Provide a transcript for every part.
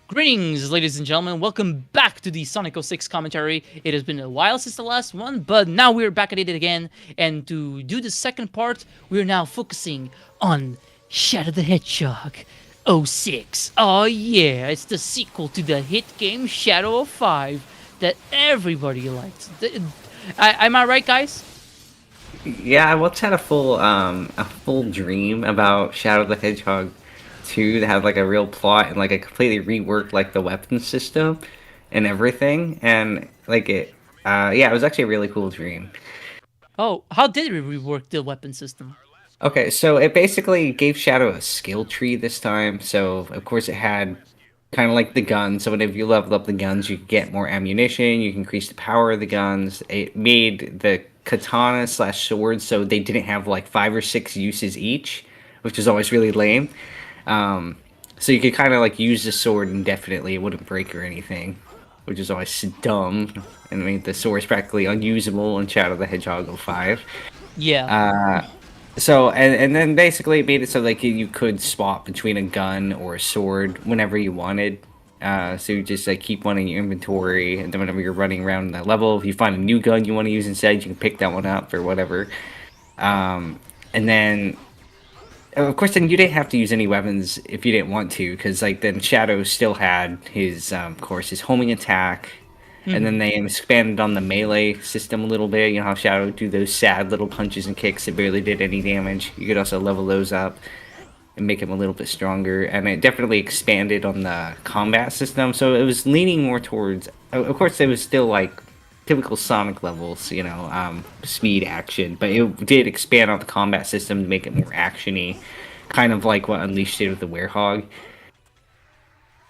Greetings, ladies and gentlemen. Welcome back to the Sonic 06 commentary. It has been a while since the last one, but now we're back at it again. And to do the second part, we're now focusing on Shadow the Hedgehog 06. Oh yeah, it's the sequel to the hit game Shadow of 5 that everybody liked. Am I right, guys? Yeah, I once had a full dream about Shadow the Hedgehog 2 that had like a real plot and like a completely reworked like the weapon system and everything. And like it was actually a really cool dream. Oh, how did we rework the weapon system? Okay, so it basically gave Shadow a skill tree this time. So of course it had kind of like the guns. So whenever you level up the guns, you get more ammunition. You can increase the power of the guns. It made the katana slash swords so they didn't have like 5 or 6 uses each, which is always really lame. Um, so you could kind of like use the sword indefinitely. It wouldn't break or anything, which is always dumb and made the sword practically unusable in Shadow the Hedgehog 05. Yeah. So then basically it made it so like you could swap between a gun or a sword whenever you wanted. So you just like keep one in your inventory, and then whenever you're running around that level, if you find a new gun you want to use instead, you can pick that one up or whatever. And then of course then you didn't have to use any weapons if you didn't want to, because like then Shadow still had his of course his homing attack, and then they expanded on the melee system a little bit. You know how Shadow would do those sad little punches and kicks that barely did any damage. You could also level those up and make him a little bit stronger. And it definitely expanded on the combat system. So it was leaning more towards. Of course, it was still like typical Sonic levels, speed action, but it did expand on the combat system to make it more actiony, kind of like what Unleashed did with the Werehog.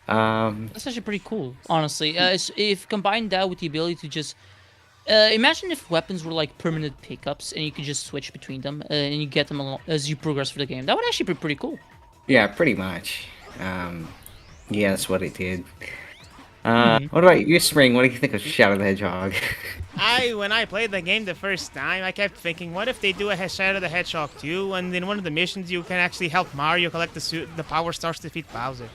That's actually pretty cool, honestly. If combine that with the ability to just imagine if weapons were like permanent pickups and you could just switch between them and you get them along as you progress through the game. That would actually be pretty cool. Yeah, pretty much. Yeah, that's what it did. What about you, Spring? What do you think of Shadow the Hedgehog? When I played the game the first time, I kept thinking, what if they do a Shadow the Hedgehog 2, and in one of the missions you can actually help Mario collect the Power Stars to defeat Bowser.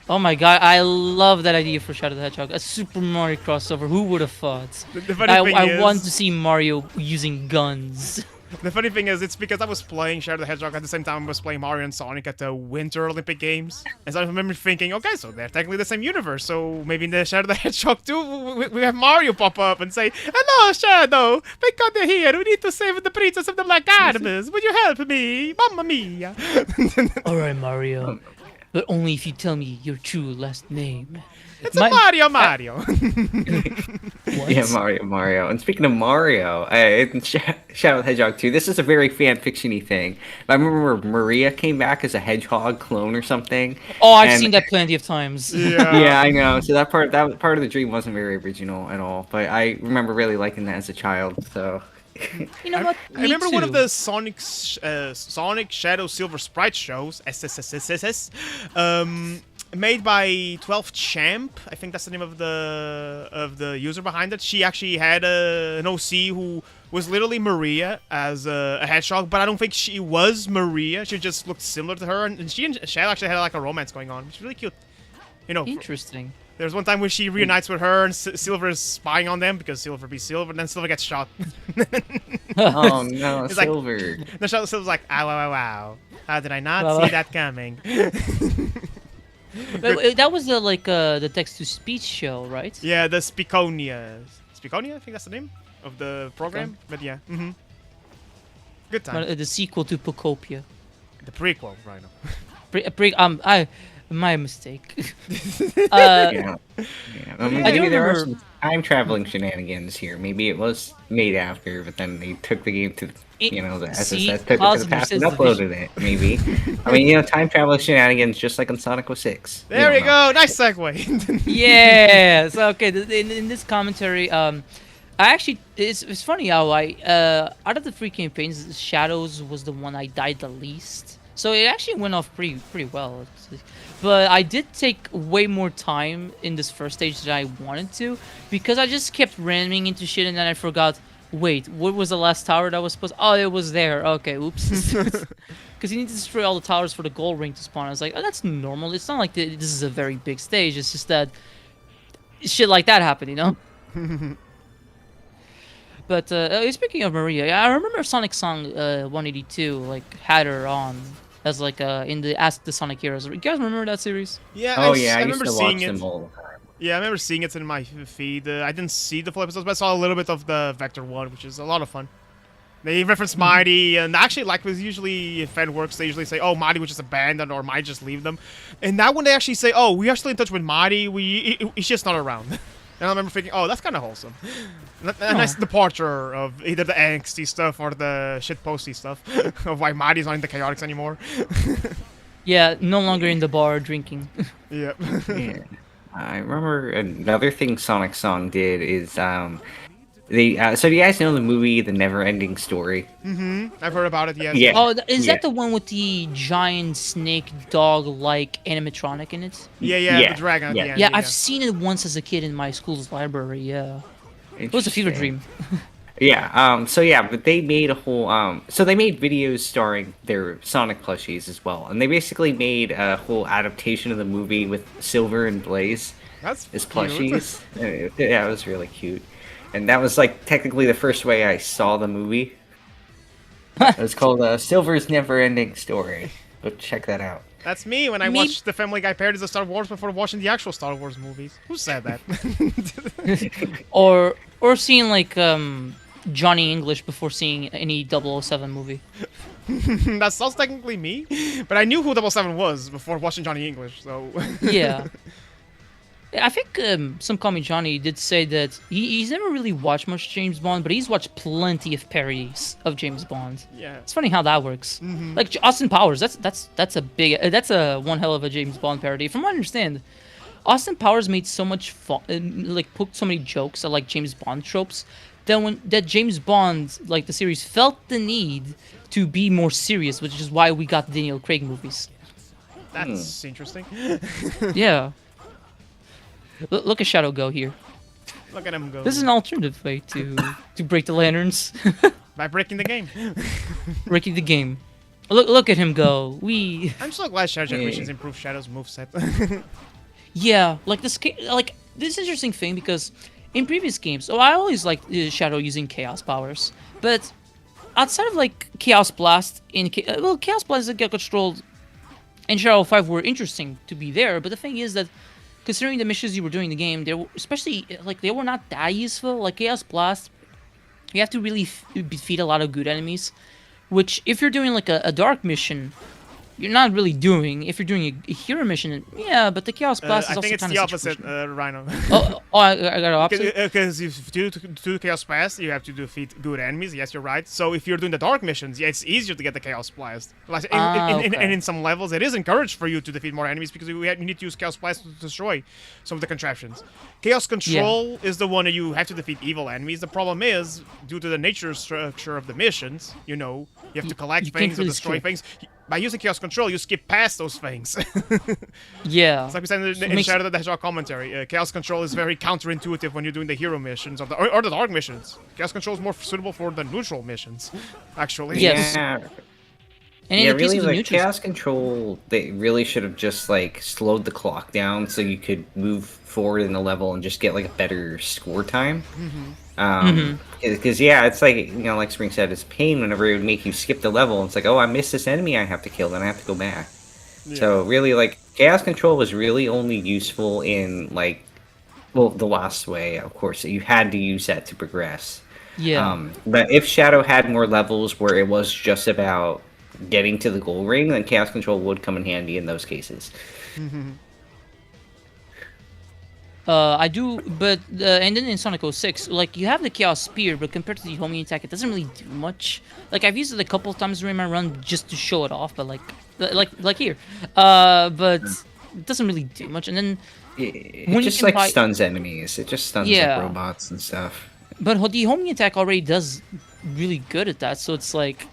Oh my god, I love that idea for Shadow the Hedgehog. A Super Mario crossover. Who would have thought? The funny thing I is, want to see Mario using guns. the funny thing is, it's because I was playing Shadow the Hedgehog at the same time I was playing Mario and Sonic at the Winter Olympic Games. And so I remember thinking, okay, so they're technically the same universe, so maybe in the Shadow the Hedgehog 2, we have Mario pop up and say, hello, Shadow! Thank God they're here! We need to save the Princess of the Black Artemis! Would you help me? Mamma mia! Alright, Mario. But only if you tell me your true last name. It's a Mario! What? Yeah, Mario. And speaking of Mario, in Shadow the Hedgehog 2, this is a very fan fiction-y thing. I remember Maria came back as a hedgehog clone or something. Oh, I've and- seen that plenty of times. Yeah, I know. So that part of the dream wasn't very original at all. But I remember really liking that as a child. So You know what? I remember one of the Sonic Shadow Silver Sprite shows, SSSSS, made by 12th Champ. I think that's the name of the user behind it. She actually had an OC who was literally Maria as a hedgehog, but I don't think she was Maria. She just looked similar to her, and she and Shadow actually had like a romance going on, which is really cute. You know, Interesting. there's one time where she reunites with her, and Silver is spying on them because Silver be Silver, and then Silver gets shot. oh no, It's like- Silver. The Silver's like, ow, ow, ow, ow. How did I not Well, see that coming? But that was the text to speech show, right? Yeah, the Spiconia. Spiconia, I think that's the name of the program. But yeah, good time. The sequel to Pocopia. The prequel, Rhino. My mistake. Yeah. I mean, I do maybe there are remember- some time traveling shenanigans here. Maybe it was made after, but then they took the game to the See, SSS, took it to positive the past and says the uploaded it. Maybe. I mean, time traveling shenanigans just like on Sonic 06. There we go. Nice segue. Yeah. So okay, in this commentary, I actually it's funny how out of the three campaigns, Shadows was the one I died the least. So it actually went off pretty well. But I did take way more time in this first stage than I wanted to, because I just kept ramming into shit and then I forgot. Wait, what was the last tower that was supposed? Oh, it was there. Okay, oops. because you need to destroy all the towers for the gold ring to spawn. I was like, oh, that's normal. It's not like this is a very big stage. It's just that shit like that happened, you know. But speaking of Maria, I remember Sonic Song 182 like had her on as like in the Ask the Sonic Heroes. You guys remember that series? Yeah, Oh yeah, I I used remember to seeing watch it. them all the time. Yeah, I remember seeing it in my feed. I didn't see the full episodes, but I saw a little bit of the Vector one, which is a lot of fun. They reference Mighty, and actually, like with usually fan works, they usually say, "Oh, Mighty was just abandoned, or Mighty just leave them." And now when they actually say, "Oh, we're still in touch with Mighty, he's just not around," and I remember thinking, "Oh, that's kind of wholesome." A nice departure of either the angsty stuff or the shitposty stuff of why Mighty's not in the chaotics anymore. Yeah, no longer in the bar drinking. Yep. Yeah. I remember another thing Sonic Song did is they so do you guys know the movie The Never Ending Story? I've heard about it. Yes. Yeah. Oh, is Yeah. that the one with the giant snake dog-like animatronic in it? Yeah. Yeah, The dragon at yeah. the end. Yeah, I've seen it once as a kid in my school's library. Yeah, it was a fever Interesting. dream. Yeah. So yeah, but they made a whole. So they made videos starring their Sonic plushies as well, and they basically made a whole adaptation of the movie with Silver and Blaze That's as cute. plushies. Yeah, it was really cute, and that was like technically the first way I saw the movie. It was called Silver's Never Ending Story. Go check that out. That's me when I Me- watched the Family Guy parodies of Star Wars before watching the actual Star Wars movies. Who said that? Or seeing like Johnny English before seeing any 007 movie. That sounds technically me, but I knew who 007 was before watching Johnny English, so... Yeah. I think some Call Me Johnny did say that he's never really watched much James Bond, but he's watched plenty of parodies of James Bond. Yeah. It's funny how that works. Like Austin Powers, that's a big that's a one hell of a James Bond parody. From what I understand, Austin Powers made so much fun, like poked so many jokes at like James Bond tropes that James Bond, like the series, felt the need to be more serious, which is why we got the Daniel Craig movies. That's interesting. Yeah. Look at Shadow go here. Look at him go. This is an alternative way to break the lanterns, By breaking the game. breaking the game. Look at him go. I'm so glad Shadow Generations improved Shadow's moveset. Yeah, like this interesting thing because in previous games, I always liked Shadow using Chaos powers, but outside of like Chaos Blast Chaos Blast that get controlled in Shadow 5 were interesting to be there, but the thing is that considering the missions you were doing in the game, they were, especially like they were not that useful. Like Chaos Blast, you have to really defeat a lot of good enemies, which if you're doing like a dark mission, you're not really doing. If you're doing a hero mission, yeah, but the Chaos Blast I is also think it's kind the of opposite, Rhino. I got it opposite. Because if you do Chaos Blast, you have to defeat good enemies. Yes, you're right. So if you're doing the dark missions, yeah, it's easier to get the Chaos Blast. Like, Okay. and in some levels, it is encouraged for you to defeat more enemies because you need to use Chaos Blast to destroy some of the contraptions. Chaos Control is the one that you have to defeat evil enemies. The problem is, due to the nature structure of the missions, you have to collect you can't things or really destroy skip. things. By using Chaos Control, you skip past those things. Yeah. It's like we said in makes- Shadow the Hedgehog commentary. Chaos Control is very counterintuitive when you're doing the hero missions or the dark missions. Chaos Control is more suitable for the neutral missions, actually. Yes. Yeah. And in Yeah, the case really, of the like neutrals, Chaos Control, they really should have just like slowed the clock down so you could move forward in the level and just get like a better score time. Because yeah, it's like like Spring said, it's pain whenever it would make you skip the level. It's like, oh, I missed this enemy I have to kill, then I have to go back. So really, like Chaos Control was really only useful in like, well, the last way, of course. You had to use that to progress. yeah. But if Shadow had more levels where it was just about getting to the goal ring, then Chaos Control would come in handy in those cases. I do, but and then in Sonic 06, like you have the Chaos Spear, but compared to the homing attack, it doesn't really do much. Like I've used it a couple of times during my run just to show it off, but like here, but it doesn't really do much. And then It When you just can like buy- stuns enemies. It just stuns Yeah. like robots and stuff. but the homing attack already does really good at that, so it's like,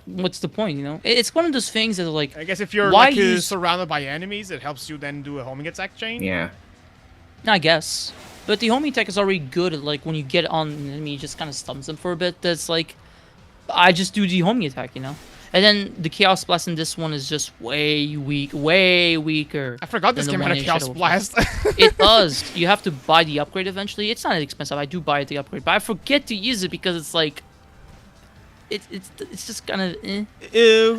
what's the point? It's one of those things that like I guess if you're Why like use- surrounded by enemies, it helps you then do a homing attack chain. Yeah. I guess. But the homing attack is already good at, like, when you get on an enemy, it just kind of stuns them for a bit. That's like, I just do the homing attack, And And then the Chaos Blast in this one is just way weaker. I forgot this than the game one had a in Chaos Shadow of Blast. It does. You have to buy the upgrade eventually. It's not expensive. I do buy the upgrade, but I forget to use it because it's like, it's just kind of.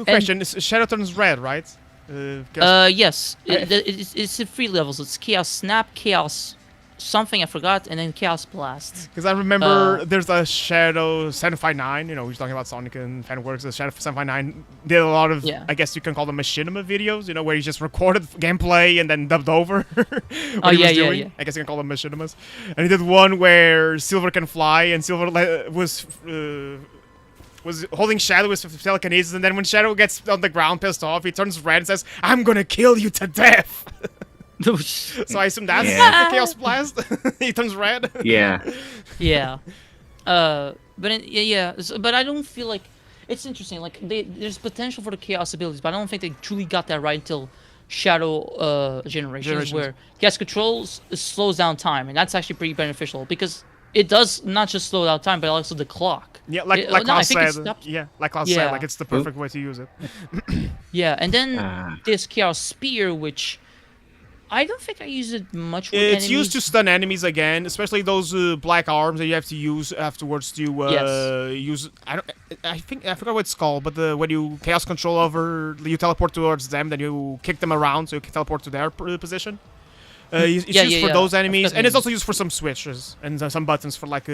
Question: Shadow turns red, right? Yes. It's in 3 levels. It's Chaos Snap, Chaos something I forgot, and then Chaos Blast. Because I remember there's a Shadow 759, you know, we're talking about Sonic and Fanworks. The Shadow 759 did a lot of, I guess you can call them machinima videos, you know, where he just recorded gameplay and then dubbed over what he was doing. I guess you can call them machinimas. And he did one where Silver can fly, and Silver was holding Shadow with telekinesis, and then when Shadow gets on the ground pissed off, he turns red and says, "I'm gonna kill you to death." So I assume that's the Chaos Blast. He turns red. Yeah. Yeah. But but I don't feel like it's interesting. Like there's potential for the Chaos abilities, but I don't think they truly got that right until Shadow Generations, where Chaos Controls slows down time, and that's actually pretty beneficial because it does not just slow down time, but also the clock. Yeah, like Klaus said. Yeah, like Klaus said, like it's the perfect way to use it. Yeah, and then this Chaos Spear, which I don't think I use it much with It's enemies. used to stun enemies again, especially those black arms that you have to use afterwards to use. I forgot what it's called, but when you chaos control over, you teleport towards them, then you kick them around, so you can teleport to their position. It's used for those enemies, and it's also used for some switches and some buttons for like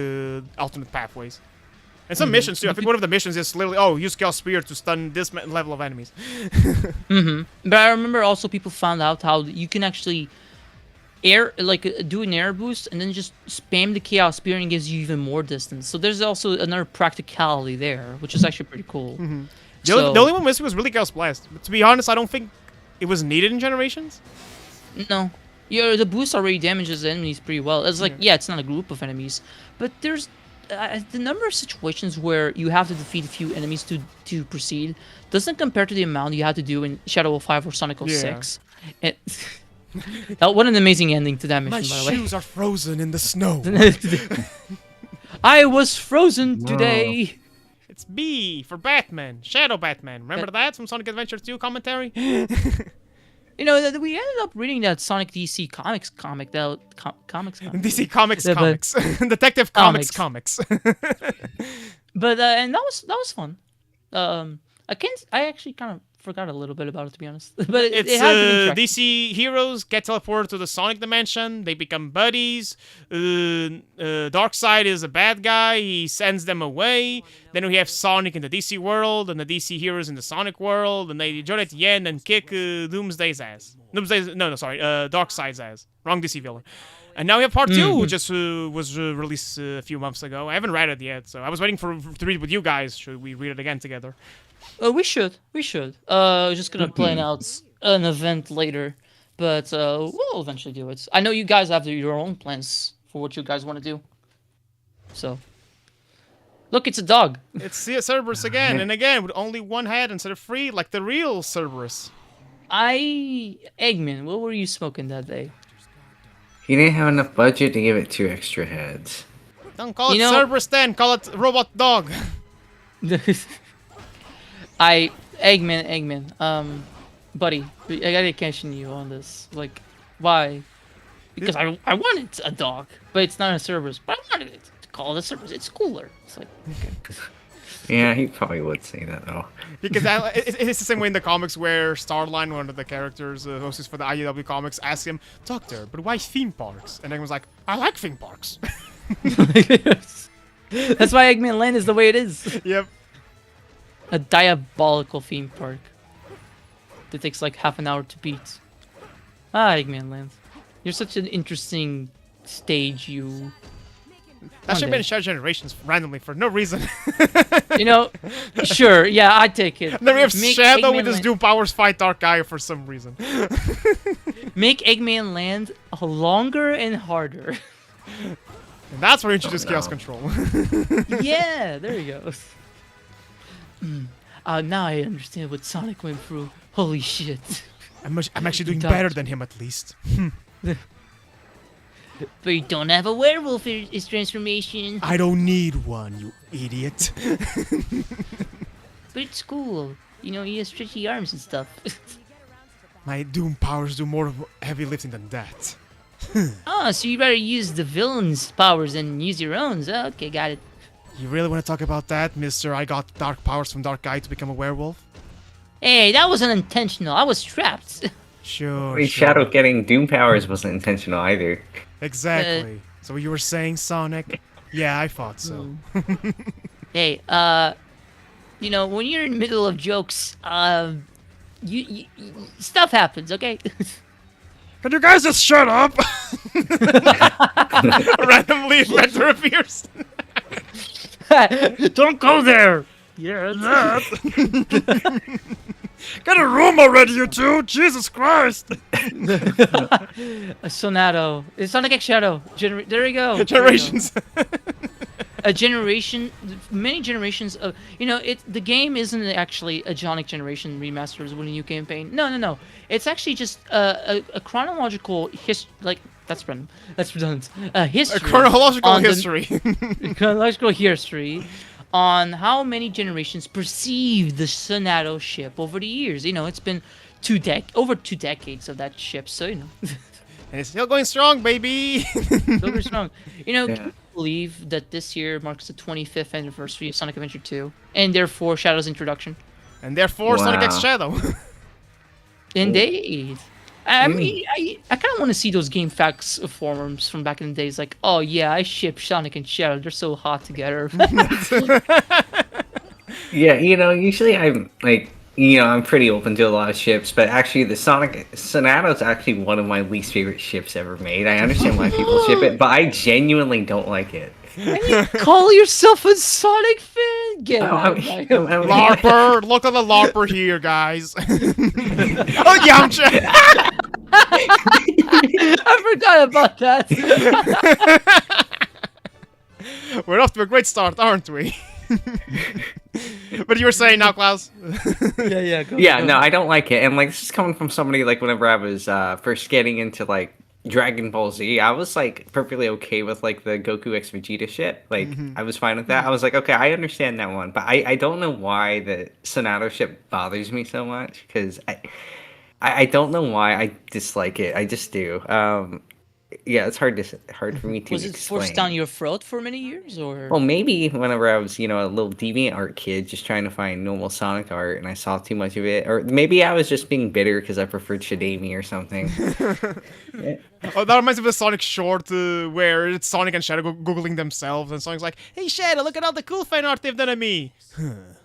alternate pathways. And some missions too. I think one of the missions is literally, use Chaos Spear to stun this level of enemies. But I remember also people found out how you can actually do an air boost and then just spam the Chaos Spear and it gives you even more distance. So there's also another practicality there, which is actually pretty cool. The only one missing was really Chaos Blast. But to be honest, I don't think it was needed in Generations. No. Yeah, the boost already damages enemies pretty well. It's like, it's not a group of enemies, but there's the number of situations where you have to defeat a few enemies to proceed doesn't compare to the amount you have to do in Shadow of 5 or Sonic 06. What an amazing ending to that mission, by the way. My shoes are frozen in the snow. I was frozen today. It's B for Batman. Shadow Batman. Remember that from Sonic Adventure 2 commentary? You know, we ended up reading that Sonic DC Comics comic. DC Comics comics. Detective Comics. But and that was fun. I actually kind of forgot a little bit about it, to be honest. But it has DC heroes get teleported to the Sonic dimension. They become buddies. Darkseid is a bad guy. He sends them away. Then we have Sonic in the DC world and the DC heroes in the Sonic world, and they join at the end and kick Doomsday's ass. Darkseid's ass. Wrong DC villain. And now we have part 2, which just was released a few months ago. I haven't read it yet, so I was waiting to read it with you guys. Should we read it again together? We should. Just gonna plan out an event later, but we'll eventually do it. I know you guys have your own plans for what you guys want to do. So, look, it's a dog. It's Cerberus again, and again with only one head instead of 3, like the real Cerberus. Eggman, what were you smoking that day? He didn't have enough budget to give it 2 extra heads. Don't call it Cerberus then, call it Robot Dog. Eggman, buddy, I gotta question you on this. Like, why? Because I wanted a dog, but it's not a Cerberus. But I wanted it to call it a Cerberus. It's cooler. It's like, okay. Yeah, he probably would say that though. Because it's the same way in the comics where Starline, one of the characters, hostess for the IDW comics, asks him, "Doctor, but why theme parks?" And Eggman's like, "I like theme parks." That's why Eggman Land is the way it is. Yep. A diabolical theme park that takes like half an hour to beat. Eggman Land. You're such an interesting stage, you. That should have been Shadow Generations randomly for no reason. You know, sure, yeah, I'd take it. And then we have Shadow with his new powers fight Dark Guy for some reason. Make Eggman Land longer and harder. And that's where you introduce Chaos Control. Yeah, there you go. Now I understand what Sonic went through. Holy shit. I'm actually doing better than him at least. But you don't have a werewolf in his transformation. I don't need one, you idiot. But it's cool. he has stretchy arms and stuff. My Doom powers do more heavy lifting than that. Oh, so you better use the villain's powers and use your own. Oh, okay, got it. You really want to talk about that, mister? I got dark powers from Dark Guy to become a werewolf? Hey, that wasn't intentional. I was trapped. Sure, Wait, sure. Shadow getting Doom powers wasn't intentional either. Exactly. So you were saying, Sonic? Yeah, I thought so. Hey, when you're in the middle of jokes, you stuff happens, okay? Can you guys just shut up? Randomly, Vector appears. Don't go there. Yeah, Get a room already, you two! Jesus Christ! A Sonato. It's Sonic X Shadow. There we go. Generations. A generation, many generations of, the game isn't actually a Sonic Generation remasters with a new campaign. No. It's actually just a chronological that's random. That's redundant. History. A chronological on history. Chronological history on how many generations perceive the Sonato ship over the years. It's been over 2 decades of that ship, so And it's still going strong, baby! Super strong. Yeah. Can you believe that this year marks the 25th anniversary of Sonic Adventure 2, and therefore Shadow's introduction? And therefore, Sonic X Wow. Shadow. Indeed. I mean, I kind of want to see those Game Facts forums from back in the days, like, oh yeah, I ship Sonic and Shadow, they're so hot together. Yeah, usually I'm like, I'm pretty open to a lot of ships, but actually the Sonic Sonato's actually one of my least favorite ships ever made. I understand why people ship it, but I genuinely don't like it. And you call yourself a Sonic fan? Get out of my LARPer! Look at the LARPer here, guys. Oh, Yamcha! I forgot about that. We're off to a great start, aren't we? But you were saying now, Klaus? Yeah, No, I don't like it. And like this is coming from somebody like whenever I was first getting into like Dragon Ball Z, I was like perfectly okay with like the Goku X Vegeta shit. Like I was fine with that. I was like, okay, I understand that one, but I don't know why the Sonato ship bothers me so much because I don't know why I dislike it. I just do. Yeah, it's hard for me to Was it explain. forced down your throat for many years, or? Well, maybe whenever I was, a little deviant art kid, just trying to find normal Sonic art, and I saw too much of it, or maybe I was just being bitter because I preferred Shadami or something. Oh, that reminds me of the Sonic short where it's Sonic and Shadow googling themselves, and Sonic's like, "Hey Shadow, look at all the cool fan art they've done of me."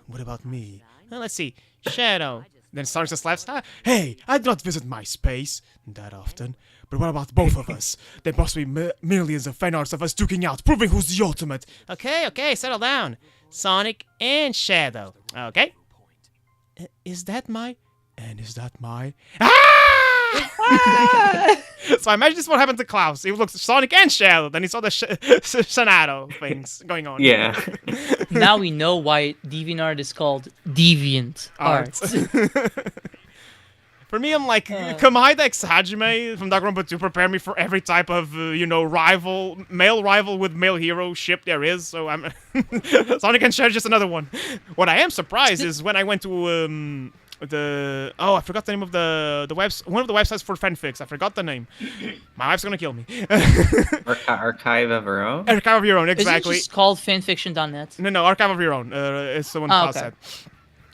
What about me? Let's see, Shadow. Then Sonic just laughs. Hey, I do not visit MySpace that often. But what about both of us? There must be millions of fan arts of us duking out, proving who's the ultimate. Okay, settle down. Sonic and Shadow. Okay. Is that my? Ah! So I imagine this is what happened to Klaus. He looked at Sonic and Shadow, then he saw the Sonato things going on. Yeah. Now we know why DeviantArt is called Deviant Art. For me, I'm like, Kamai X Hajime from Danganronpa 2 prepare me for every type of, male rival with male hero ship there is. So I'm Sonic and Shadow is just another one. What I am surprised is when I went to I forgot the name of the one of the websites for fanfics. I forgot the name. My wife's gonna kill me. Archive of Our Own? Archive of Your Own, exactly. Is it just called fanfiction.net? No, Archive of Your Own. It's the one Klaus said.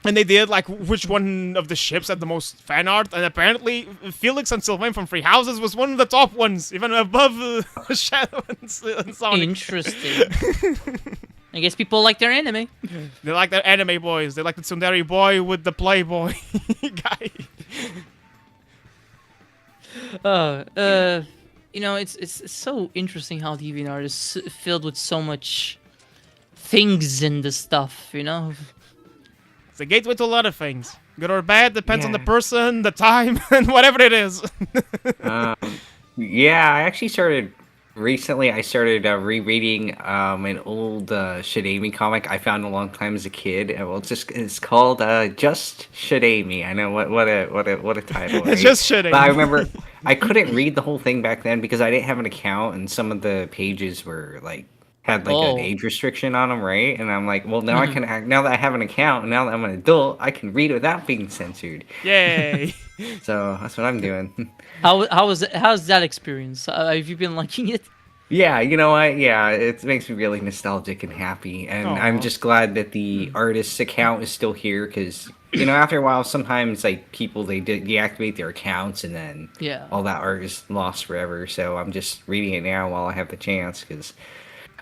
And they did, like, which one of the ships had the most fan art, and apparently Felix and Sylvain from Free Houses was one of the top ones, even above Shadow and Sonic. Interesting. I guess people like their anime. They like their anime boys. They like the tsundere boy with the playboy guy. It's so interesting how DeviantArt is filled with so much things in the stuff, It's a gateway to a lot of things. Good or bad, depends on the person, the time, and whatever it is. Yeah, I actually started rereading an old Shadami comic I found a long time as a kid. Well, it's called Just Shadami. I know what a title. Right? It's just Shadami. But I remember I couldn't read the whole thing back then because I didn't have an account, and some of the pages were like had like an Oh. age restriction on them, right? And I'm like, well, now I Mhm. can act. Now that I have an account, now that I'm an adult, I can read without being censored. Yay! So that's what I'm doing. How's that experience? Have you been liking it? Yeah, you know what? Yeah, it makes me really nostalgic and happy, and I'm Aw. just glad that the artist's account is still here because after a while, sometimes like people they deactivate their accounts and then Yeah. all that art is lost forever. So I'm just reading it now while I have the chance because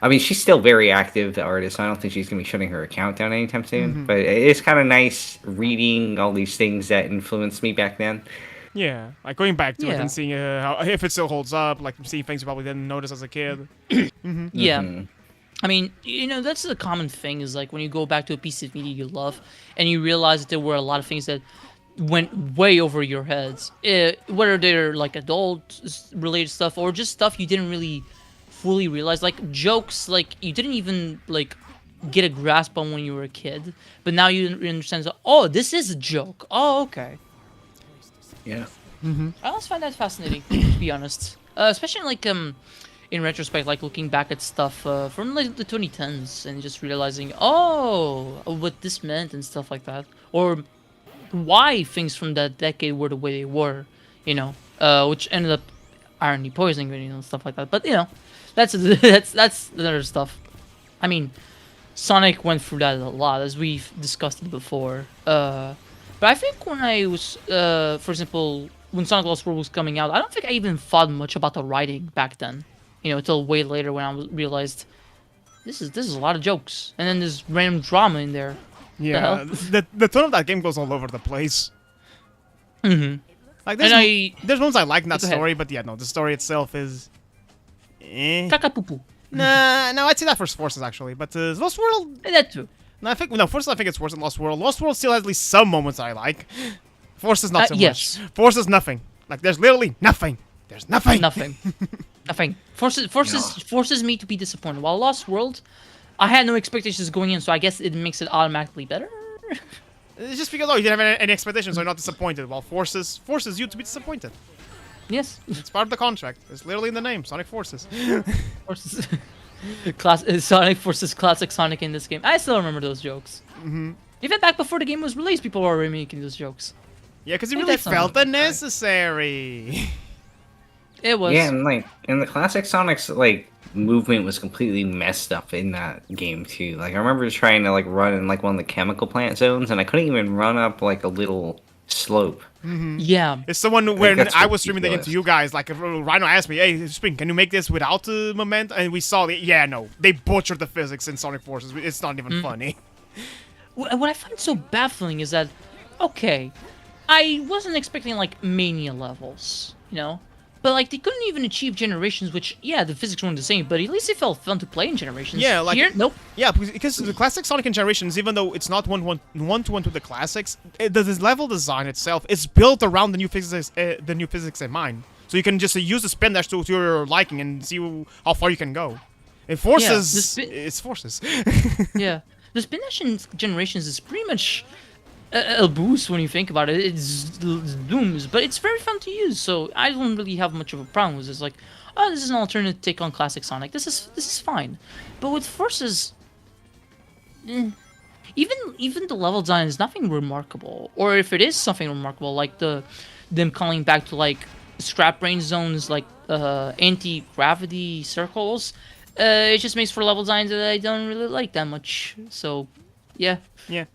I mean she's still very active, the artist. I don't think she's gonna be shutting her account down anytime soon. But it's kind of nice reading all these things that influenced me back then. Yeah, like going back to it Yeah. and seeing how, if it still holds up, like seeing things you probably didn't notice as a kid. Yeah. Mhm. I mean, that's the common thing is like when you go back to a piece of media you love and you realize that there were a lot of things that went way over your heads. Whether they're like related stuff or just stuff you didn't really fully realize. Like jokes, like you didn't even like get a grasp on when you were a kid. But now you understand, oh, this is a joke. Oh, okay. Yeah. I always find that fascinating, to be honest. Especially like in retrospect, like looking back at stuff from like the 2010s and just realizing, oh, what this meant and stuff like that, or why things from that decade were the way they were, which ended up irony poisoning and stuff like that. But that's that's another stuff. I mean, Sonic went through that a lot, as we've discussed it before. But I think when I was, for example, when Sonic Lost World was coming out, I don't think I even thought much about the writing back then. Until way later when I realized this is a lot of jokes, and then there's random drama in there. Yeah, hell? the tone of that game goes all over the place. Mm-hmm. Like And there's moments I like in that Go ahead. story, but yeah, no, the story itself is. Kakapupu. Nah, no, I'd say that for Forces actually, but Lost World. That too. No, Forces. I think it's worse than Lost World. Lost World still has at least some moments I like. Forces not so yes. much. Forces nothing. Like there's literally nothing. There's nothing. Nothing. Nothing. Forces me to be disappointed. While Lost World, I had no expectations going in, so I guess it makes it automatically better. It's just because you didn't have any expectations, so you're not disappointed. While Forces forces you to be disappointed. Yes. It's part of the contract. It's literally in the name, Sonic Forces. Forces. Sonic Forces classic Sonic in this game. I still remember those jokes. Mm-hmm. Even back before the game was released, people were already making those jokes. Yeah, because it Hey, really that's not felt bad. unnecessary. It was. Yeah, and like in the classic Sonic's like movement was completely messed up in that game too. Like I remember trying to like run in like one of the chemical plant zones, and I couldn't even run up like a little slope. Yeah. It's someone when that's I was streaming the game to ridiculous. you guys, like Rhino asked me, "Hey, Spring, can you make this without the momentum?" And we saw it. Yeah, no, they butchered the physics in Sonic Forces. It's not even funny. What I find so baffling is that, okay, I wasn't expecting like Mania levels, but like they couldn't even achieve Generations, which yeah, the physics weren't the same, but at least it felt fun to play in Generations. Yeah, like- Here, nope. Yeah, because the classic Sonic and Generations, even though it's not one to one to the classics, the level design itself is built around the new physics in mind. So you can just use the spin dash to your liking and see how far you can go. In Forces, it's Forces. Yeah, the spin dash in Generations is pretty much a boost when you think about it. It's dooms, but it's very fun to use. So I don't really have much of a problem with this. Like, oh, this is an alternative take on classic Sonic. This is fine. But with Forces, even the level design is nothing remarkable. Or if it is something remarkable, like them calling back to like scrap brain zones, like anti-gravity circles, it just makes for level designs that I don't really like that much. So, yeah. Yeah.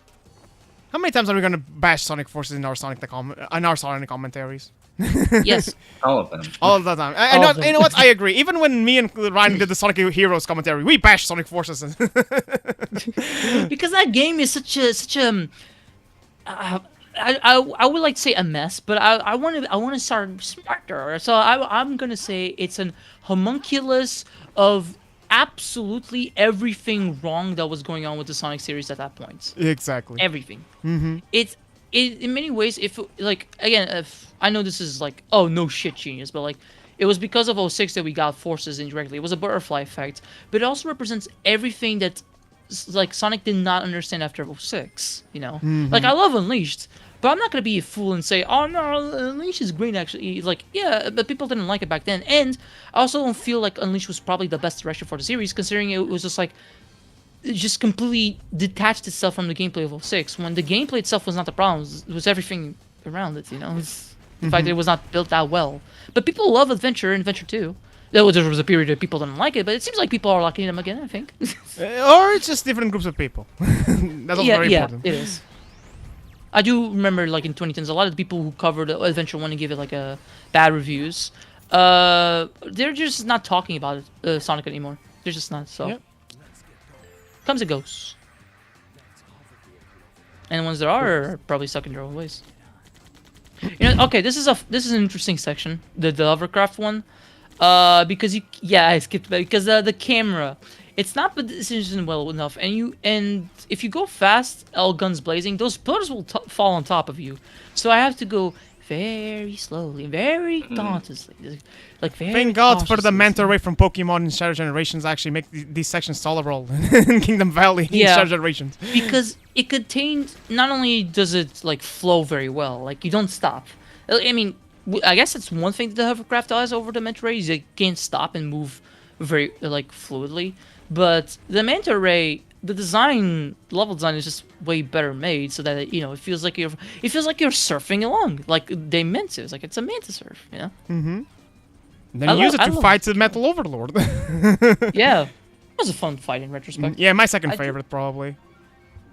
How many times are we gonna bash Sonic Forces in our Sonic commentaries? Yes. All of them. All of the time. All of them. You know what? I agree. Even when me and Ryan did the Sonic Heroes commentary, we bashed Sonic Forces. Because that game is such a I would like to say a mess, but I want to start smarter. So I'm gonna say it's an homunculus of absolutely everything wrong that was going on with the Sonic series at that point. Exactly. Everything. It in many ways, if like again, if I know this is like, oh no shit genius, but like it was because of 06 that we got Forces indirectly. It was a butterfly effect, but it also represents everything that like Sonic did not understand after 06. Like I love Unleashed, But I'm not gonna be a fool and say, "Oh no, Unleash is great." Actually, like, yeah, but people didn't like it back then, and I also don't feel like Unleash was probably the best direction for the series, considering it was just like it just completely detached itself from the gameplay of 06. When the gameplay itself was not the problem, it was everything around it. You know, it's the fact that it was not built that well. But people love Adventure and Adventure 2. There was a period that people didn't like it, but it seems like people are liking them again. I think. Or it's just different groups of people. That's also very important. It is. I do remember, like, in 2010s, a lot of the people who covered Adventure 1 and give it, like, bad reviews, they're just not talking about Sonic anymore. They're just not, so. Yep. Comes and goes. And the ones that are probably stuck in their own ways. You know, okay, this is an interesting section, the hovercraft one, because I skipped that because the camera, it's not positioned well enough, and if you go fast, all guns blazing, those pillars will fall on top of you. So I have to go very slowly, very dauntlessly, like very. Thank God for the cautiously. manta ray from Pokemon in Shadow Generations actually make these sections tolerable in Kingdom Valley in Yeah. Shadow Generations. Because it contains, not only does it like flow very well, like you don't stop. I mean, I guess it's one thing that the hovercraft does over the manta ray is it can stop and move very like fluidly. But the manta ray, the level design is just way better made, so that it feels like you're surfing along, like they meant to. It's like it's a manta surf, you know. And then you use it to fight the Metal Overlord. Yeah, it was a fun fight in retrospect. Yeah, my second I do- favorite probably.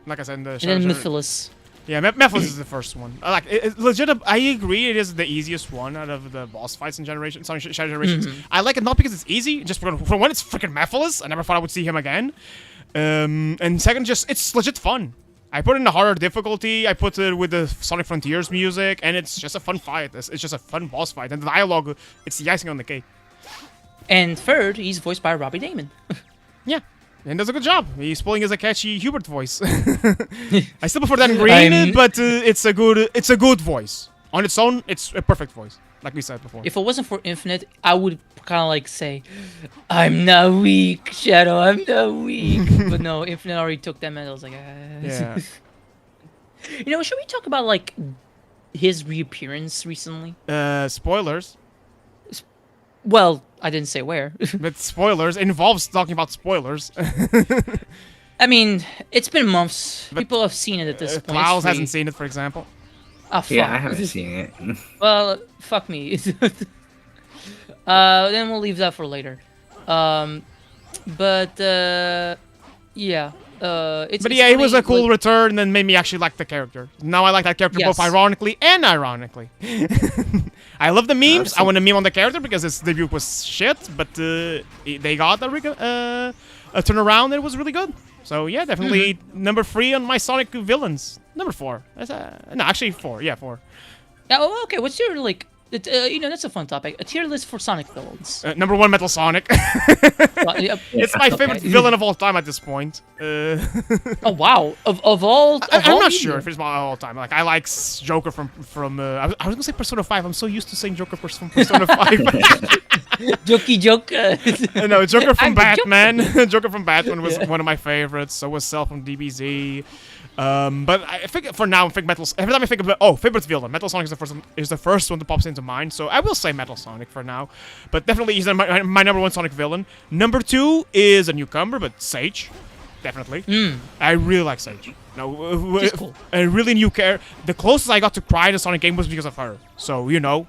Like I said, in the And Shadow then Gener- Mythilus. Yeah, Mephilus is the first one. I like it, legit. I agree, it is the easiest one out of the boss fights in Shadow Generations. I like it not because it's easy, just for when it's freaking Mephilus. I never thought I would see him again. And second, just it's legit fun. I put it in the harder difficulty. I put it with the Sonic Frontiers music, and it's just a fun fight. It's just a fun boss fight, and the dialogue, it's the icing on the cake. And third, he's voiced by Robbie Damon. Yeah. And does a good job. He's pulling his catchy Hubert voice. I still prefer Dan Green, but it's a good voice. On its own, it's a perfect voice, like we said before. If it wasn't for Infinite, I would kind of like say, "I'm not weak, Shadow. I'm not weak." But no, Infinite already took them, and I was like, Yeah. Should we talk about like his reappearance recently? Spoilers. Well, I didn't say where. But spoilers involves talking about spoilers. I mean, it's been months. But, People have seen it at this point. Klaus It's hasn't seen it, for example. Ah, fuck. Yeah, I haven't seen it. Well, fuck me. Then we'll leave that for later. But yeah. It was a cool return and made me actually like the character. Now I like that character both Yes. ironically and ironically. I love the memes. I want to meme on the character because his debut was shit, but they got a turnaround and it was really good. So yeah, definitely number 3 on my Sonic villains. Number 4. No, actually 4. Yeah, 4. Yeah, oh, okay. What's your like? That's a fun topic. A tier list for Sonic villains. Number 1, Metal Sonic. Well, yeah, It's my okay. favorite villain of all time at this point. Oh wow! Of all, I'm not sure if it's my all time. Like I like Joker from I was gonna say Persona 5. I'm so used to saying Joker from Persona 5. Jokey joke. No, Joker from I'm the Batman. Joker from Batman was one of my favorites. So was Cell from DBZ. But I think for now, every time I think of favorite villain, Metal Sonic is the first one that pops into mind. So I will say Metal Sonic for now. But definitely he's my number 1 Sonic villain. Number 2 is a newcomer, but Sage. Definitely. I really like Sage. No, She's cool. a really new character. The closest I got to cry in a Sonic game was because of her. So, Oh,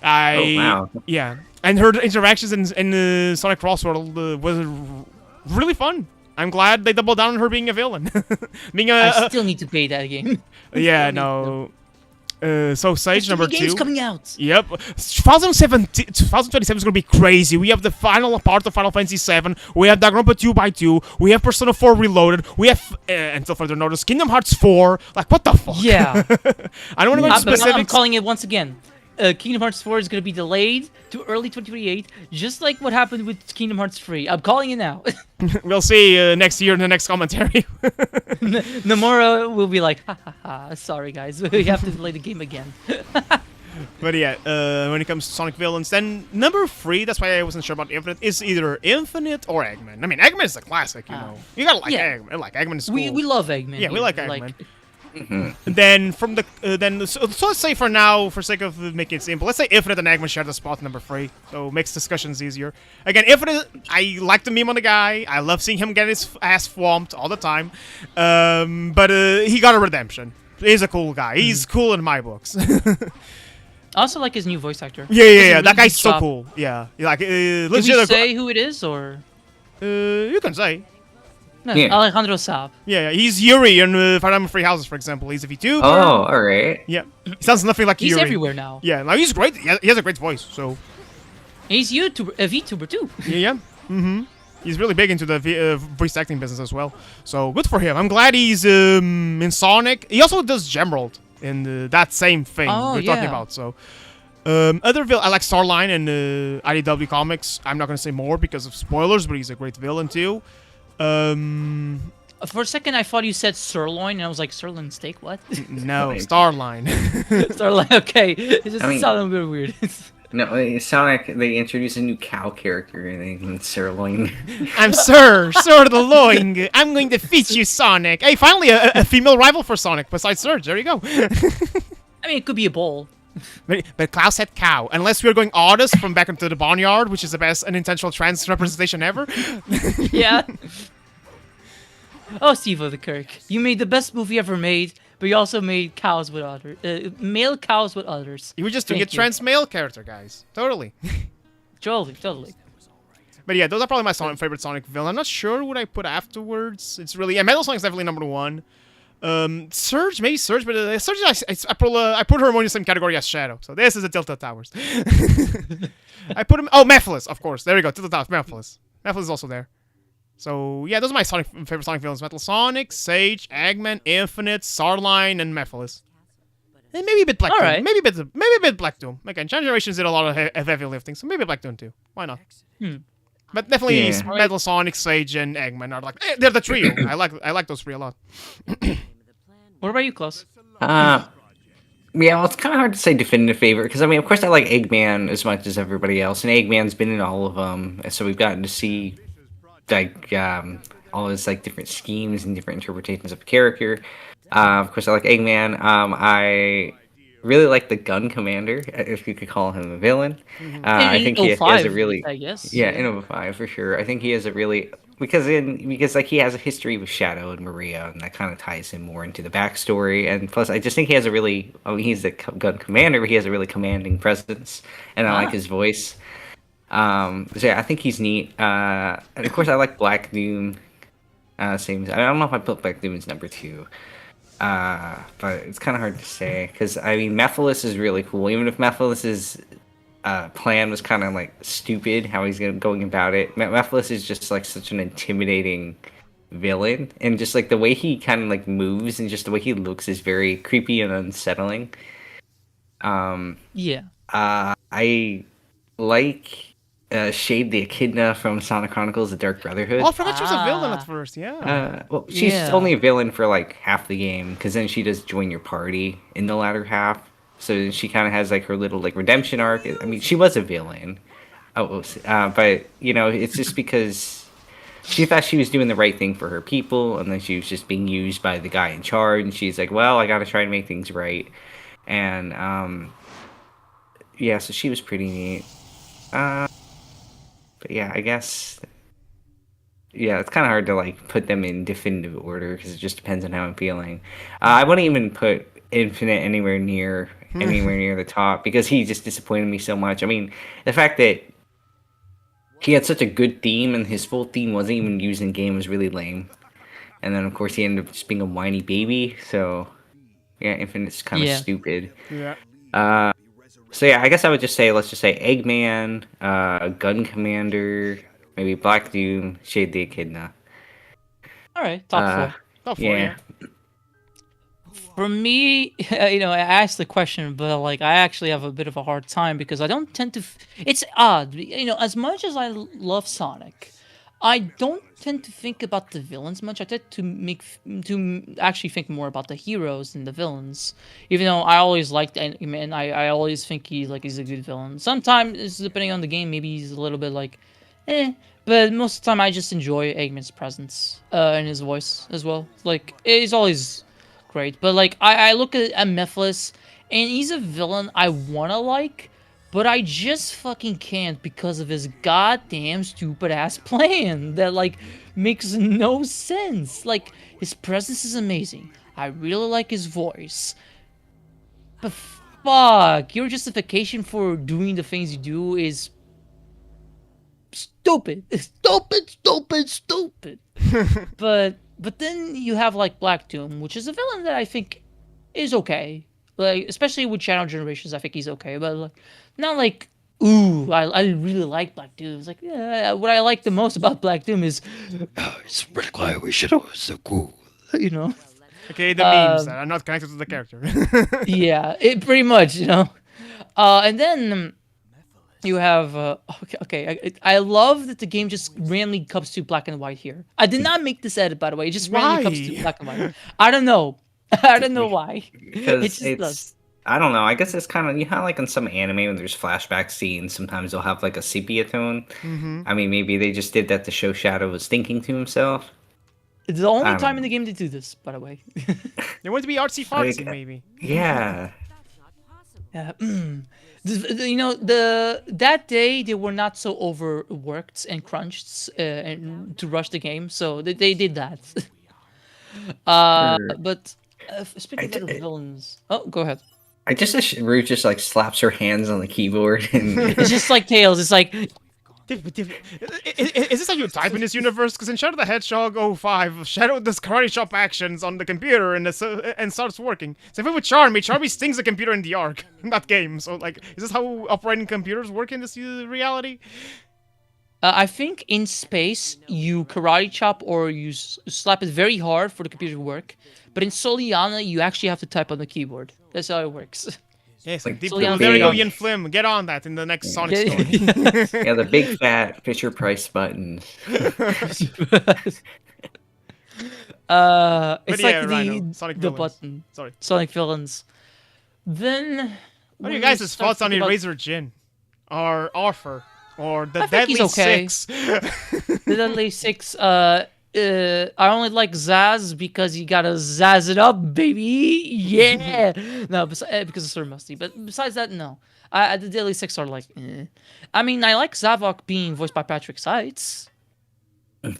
wow. Yeah. And her interactions in Sonic Cross World was really fun. I'm glad they doubled down on her being a villain. I still need to play that game. Yeah, no. So Sage number 2. Game's coming out. Yep. 2027 is going to be crazy. We have the final part of Final Fantasy 7. We have Danganronpa 2x2. We have Persona 4 Reloaded. We have, until further notice, Kingdom Hearts 4. Like, what the fuck? Yeah. I don't want to go into But I'm specifics. calling it once again. Kingdom Hearts 4 is going to be delayed to early 2028, just like what happened with Kingdom Hearts 3. I'm calling it now. We'll see next year in the next commentary. Nomura will be like, ha ha ha, sorry guys, we have to delay the game again. But yeah, when it comes to Sonic villains, then number 3, that's why I wasn't sure about Infinite, is either Infinite or Eggman. I mean, Eggman is a classic, you know. You gotta like Yeah. Eggman. Like, Eggman is cool. We love Eggman. Yeah, we here. like Eggman. Mhm. Then from the so let's say for now, for sake of making it simple, let's say Infinite and Eggman share the spot number 3, so it makes discussions easier. Again, Infinite, I like the meme on the guy. I love seeing him get his ass swamped all the time, but he got a redemption. He's a cool guy. He's cool in my books. I also like his new voice actor. Yeah. Does a really That guy's good so job. cool. Yeah, like Can legit. we say who it is, or You can say. no? Yeah. Alejandro Saab. Yeah, he's Yuri in Fire Emblem Free Houses, for example. He's a VTuber. Oh, all right. Yeah, he sounds nothing like He's Yuri. everywhere now. Yeah, now he's great. He has a great voice. So He's a VTuber too. yeah. He's really big into the voice acting business as well. So good for him. I'm glad he's in Sonic. He also does Gemerald in that same thing Oh, we're talking yeah. about. So I like Starline and IDW Comics. I'm not gonna say more because of spoilers, but he's a great villain too. For a second, I thought you said sirloin, and I was like, sirloin steak? What? No, Like- Starline. Sirloin. Okay, it just I mean- sounded a bit weird. No, Sonic, they introduced a new cow character in Sirloin. I'm Sir the Loin. I'm going to feed you, Sonic. Hey, finally a female rival for Sonic besides Surge. There you go. I mean, it could be a bowl. But Klaus had cow. Unless we're going artist from Back into the Barnyard, which is the best unintentional trans representation ever. Yeah. Oh, Steve the Kirk, you made the best movie ever made, but you also made cows with others, male cows with others. You were just doing a Thank you. trans male character, guys. Totally. Totally. But yeah, those are probably my favorite Sonic villain. I'm not sure what I put afterwards. It's really Metal Sonic's definitely number 1. Surge, maybe Surge, but Surge I put her more in the same category as Shadow. So this is a Tilted Towers. I put him. Oh, Mephiles, of course. There we go. Tilted Towers, Mephiles. Mephiles is also there. So yeah, those are my favorite Sonic villains: Metal Sonic, Sage, Eggman, Infinite, Starline, and Mephiles. And maybe a bit Black Doom. Alright. Maybe a bit Black Doom. Again, Generations did a lot of heavy lifting, so maybe Black Doom too. Why not? But definitely Yeah. Metal Sonic, Sage, and Eggman are like they're the trio. I like those three a lot. What about you, Klaus? Yeah, well, it's kind of hard to say definitive favorite because I mean, of course, I like Eggman as much as everybody else, and Eggman's been in all of them, so we've gotten to see like all his like different schemes and different interpretations of the character. Of course, I like Eggman. I really like the Gun Commander, if you could call him a villain. I In think he has 05, a really I guess. yeah, in 05 for sure. I think he has a really because like he has a history with Shadow and Maria, and that kind of ties him more into the backstory. And plus, I just think he has a really he's the Gun Commander, but he has a really commanding presence, and I like his voice. So yeah, I think he's neat. And of course, I like Black Doom. Same. I don't know if I put Black Doom as number 2. But it's kind of hard to say because I mean Mephiles is really cool. Even if Mephiles' plan was kind of like stupid, how he's going about it. Mephiles is just like such an intimidating villain, and just like the way he kind of like moves and just the way he looks is very creepy and unsettling. Yeah. I like Shade the Echidna from Sonic Chronicles: The Dark Brotherhood. Oh, I forgot she was a villain at first. Yeah. Well, she's Yeah. only a villain for like half the game, because then she does join your party in the latter half. So she kind of has like her little like redemption arc. I mean, she was a villain, but you know, it's just because she thought she was doing the right thing for her people, and then she was just being used by the guy in charge. And she's like, "Well, I got to try to make things right." And yeah, so she was pretty neat. But yeah, I guess. Yeah, it's kind of hard to like put them in definitive order because it just depends on how I'm feeling. I wouldn't even put Infinite anywhere near the top because he just disappointed me so much. I mean, the fact that he had such a good theme and his full theme wasn't even used in game was really lame. And then of course he ended up just being a whiny baby. So yeah, Infinite's kind of stupid. Yeah. So yeah, I guess I would just say let's just say Eggman, Gun Commander, maybe Black Doom, Shade the Echidna. All right, top 4. Top 4. Yeah. For me, you know, I asked the question, but like I actually have a bit of a hard time because I don't tend to. It's odd, you know. As much as I love Sonic, I don't tend to think about the villains much. I tend to actually think more about the heroes than the villains. Even though I always liked Eggman, I always think he's a good villain. Sometimes, depending on the game, maybe he's a little bit like, eh. But most of the time, I just enjoy Eggman's presence and his voice as well. Like he's always great. But like, I look at Mephiles, and he's a villain I wanna like, but I just fucking can't because of his goddamn stupid ass plan that like makes no sense. Like, his presence is amazing. I really like his voice, but fuck, your justification for doing the things you do is stupid, stupid. But then you have like Black Doom, which is a villain that I think is okay. Like, especially with Shadow Generations, I think he's okay. But like, not like, ooh, I really like Black Doom. It's like, yeah, what I like the most about Black Doom is it's pretty quiet. We should always so cool, you know. Okay, the memes that are not connected to the character. Yeah, it pretty much, you know. And then you have I love that the game just randomly comes to black and white here. I did not make this edit, by the way. It just randomly comes to Why? black and white. I don't know. I don't know why. It Because just it's does. I don't know. I guess it's kind of you know how like in some anime when there's flashback scenes, sometimes they'll have like a sepia tone. I mean, maybe they just did that to show Shadow was thinking to himself. It's the only I time don't in the game to do this, by the way. They want to be artsy fartsy, Like, maybe. Yeah. Yeah. You know, that day they were not so overworked and crunched and to rush the game, so they did that. Or- But speaking of other villains, oh, go ahead. I just wish Ruth just like slaps her hands on the keyboard and It's just like Tails. It's like, Is this how you type in this universe? Because in Shadow the Hedgehog 05, Shadow does karate chop actions on the computer and starts working. Same thing with Charmy. Charmy stings the computer in the Ark, in that game. So, like, is this how operating computers work in this reality? I think in space you karate chop or you slap it very hard for the computer to work. But in Soliana, you actually have to type on the keyboard. That's how it works. Yes, Like, like deep so yeah, there you go, big- Ian Flim. Get on that in the next Sonic story. yeah, the big fat Fisher Price buttons. It's But yeah, like Rhino, Sonic the villains. button. Sorry. Sonic villains. Then What are you when guys' we start thoughts on thinking about- Eraser Jin? Or Arthur? Or the I think Deadly he's okay. Six? The Deadly Six, I only like Zaz because you gotta Zaz it up, baby. Yeah. No, because it's sort of musty. But besides that, no. The Deadly Six are like, eh. I mean, I like Zavok being voiced by Patrick Seitz. Only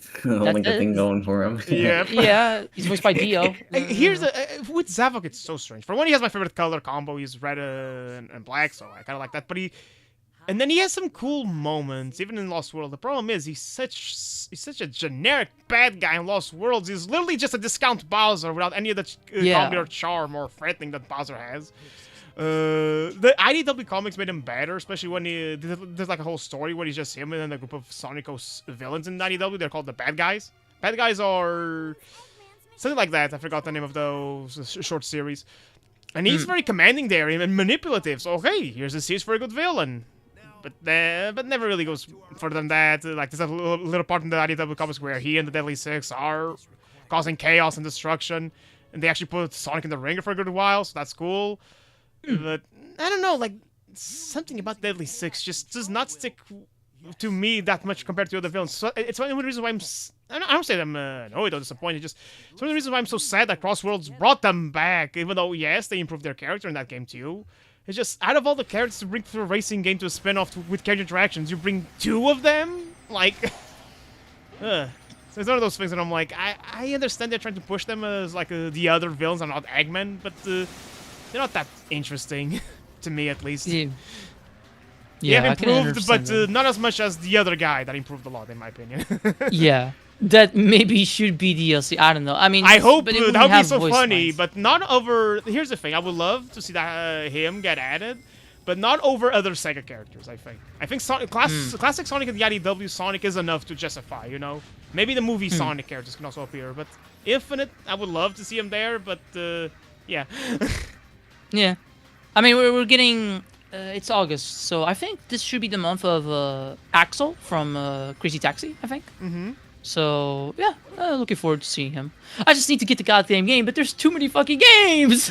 good it. thing going for him. Yeah. Yeah, he's voiced by Dio. Here's the with Zavok, it's so strange. For one, he has my favorite color combo. He's red and black, so I kind of like that. But and then he has some cool moments, even in Lost World. The problem is he's such a generic bad guy in Lost Worlds. He's literally just a discount Bowser without any of the comedy or charm or threatening that Bowser has. The IDW comics made him better, especially when there's like a whole story where he's just him and then a group of Sonic villains in IDW. They're called the Bad Guys. Bad Guys are something like that. I forgot the name of those short series. And he's very commanding there and manipulative. So okay, here's a series for a good villain. But never really goes further than that. Like there's a little part in the IDW comics where he and the Deadly Six are causing chaos and destruction, and they actually put Sonic in the ringer for a good while, so that's cool. But I don't know, like something about Deadly Six just does not stick to me that much compared to other villains. So it's one of the reasons why I don't say I'm annoyed or disappointed. Just it's one of the reasons why I'm so sad that Crossworlds brought them back, even though yes they improved their character in that game too. It's just, out of all the characters to bring to a racing game to a spin-off with character interactions, you bring two of them? Like, so it's one of those things that I'm like, I understand they're trying to push them as, like, the other villains are not Eggman, but they're not that interesting, to me at least. Yeah, They have I can improved, understand but that. not as much as the other guy that improved a lot, in my opinion. Yeah, that maybe should be DLC. I don't know. I mean, I hope but it that wouldn't would be have so voice funny, lines. but not over. Here's the thing: I would love to see that him get added, but not over other Sega characters. I think Sonic, classic Sonic and the IDW Sonic is enough to justify. You know, maybe the movie Sonic characters can also appear, but Infinite, I would love to see him there. But yeah, Yeah, I mean we're getting. It's August, so I think this should be the month of Axel from Crazy Taxi. I think. mm-hmm. So yeah, looking forward to seeing him. I just need to get the goddamn game, but there's too many fucking games.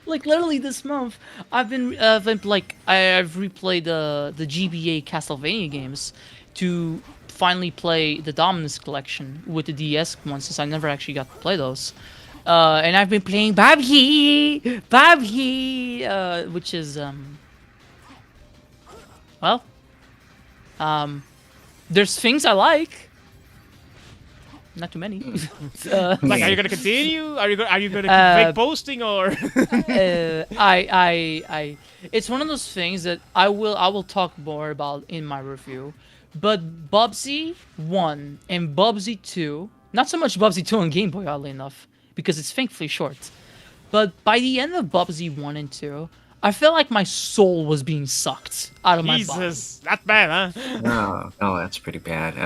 Like literally this month, I've replayed the GBA Castlevania games to finally play the Dominus collection with the DS one, since I never actually got to play those. And I've been playing Babhi, which is well, there's things I like. Not too many. Like, are you gonna continue? Are you gonna keep fake posting or? It's one of those things that I will talk more about in my review. But Bubsy 1 and Bubsy 2, not so much Bubsy 2 on Game Boy, oddly enough, because it's thankfully short. But by the end of Bubsy 1 and 2, I felt like my soul was being sucked out of my body. Jesus, that bad, huh? Oh, that's pretty bad.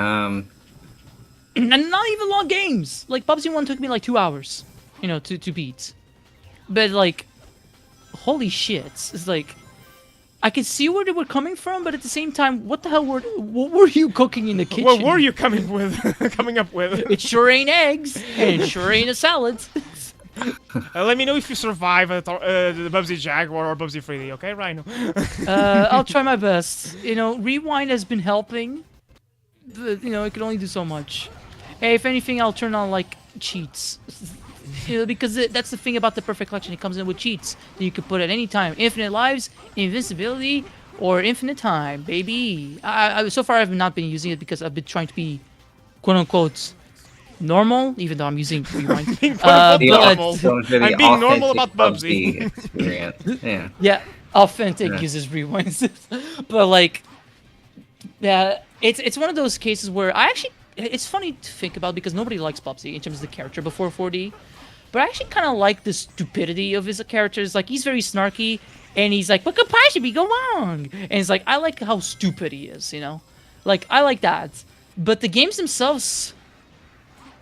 And not even long games. Like, Bubsy 1 took me like 2 hours, to beat. But, like, holy shit. It's like, I can see where they were coming from, but at the same time, what were you cooking in the kitchen? What were you coming up with? It sure ain't eggs, and it sure ain't a salad. Let me know if you survive the Bubsy Jaguar or Bubsy 3D, okay, Rhino? I'll try my best. Rewind has been helping, but, it can only do so much. Hey, if anything, I'll turn on, like, cheats. Because that's the thing about the Perfect Collection. It comes in with cheats that you can put at any time. Infinite lives, invincibility, or infinite time, baby. So far, I've not been using it because I've been trying to be, quote-unquote, normal, even though I'm using Rewind. Being normal. The I'm being normal authentic about Bubsy. experience. Yeah. Yeah, authentic uses Rewinds. But, like, yeah, it's one of those cases where it's funny to think about because nobody likes Bubsy in terms of the character before 4D. But I actually kind of like the stupidity of his characters. Like, he's very snarky, and he's like, what could possibly go wrong? And it's like, I like how stupid he is, Like, I like that. But the games themselves...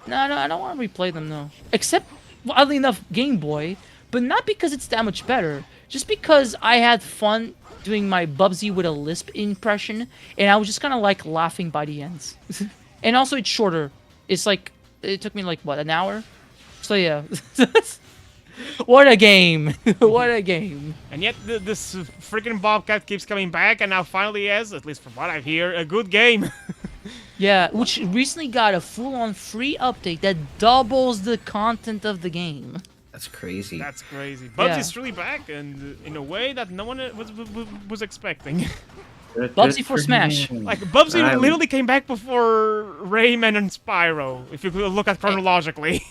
No, I don't want to replay them, no. Except, oddly enough, Game Boy. But not because it's that much better. Just because I had fun doing my Bubsy with a lisp impression, and I was just kind of, like, laughing by the ends. And also, it's shorter. It's like, it took me, like, what, an hour? So, yeah. What a game. What a game. And yet, this freaking Bobcat keeps coming back, and now finally has, at least from what I hear, a good game. Yeah, which recently got a full-on free update that doubles the content of the game. That's crazy. That's crazy. Bubsy's really back, and in a way that no one was expecting. Bubsy for Smash. Like, Bubsy literally came back before Rayman and Spyro, if you look at chronologically.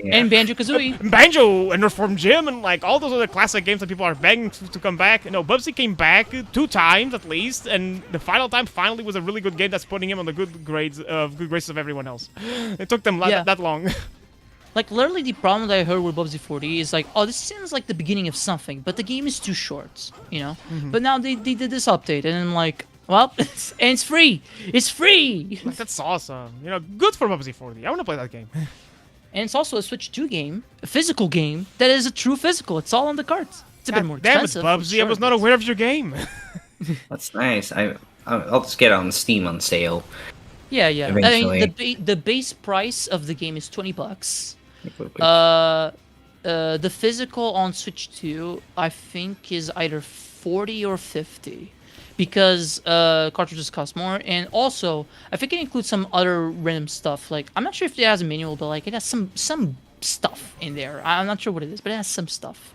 Yeah. And Banjo-Kazooie. Banjo and Reform Jim and, like, all those other classic games that people are begging to come back. No, Bubsy came back 2 times at least, and the final time finally was a really good game that's putting him on the good graces of everyone else. It took them that long. Like, literally the problem that I heard with Bubsy 4D is like, oh, this seems like the beginning of something, but the game is too short, But now they did this update, and I'm like, well, and it's free! It's free! Like, that's awesome. Good for Bubsy 4D. I want to play that game. And it's also a Switch 2 game, a physical game, that is a true physical. It's all on the cards. It's a bit more Damn it, expensive. Bubsy, sure, I was not aware of your game. That's nice. I'll just get it on Steam on sale. Yeah. Eventually. I mean, the base price of the game is $20. The physical on Switch 2, I think, is either 40 or 50, because cartridges cost more, and also I think it includes some other random stuff. Like, I'm not sure if it has a manual, but like it has some stuff in there. I'm not sure what it is, but it has some stuff.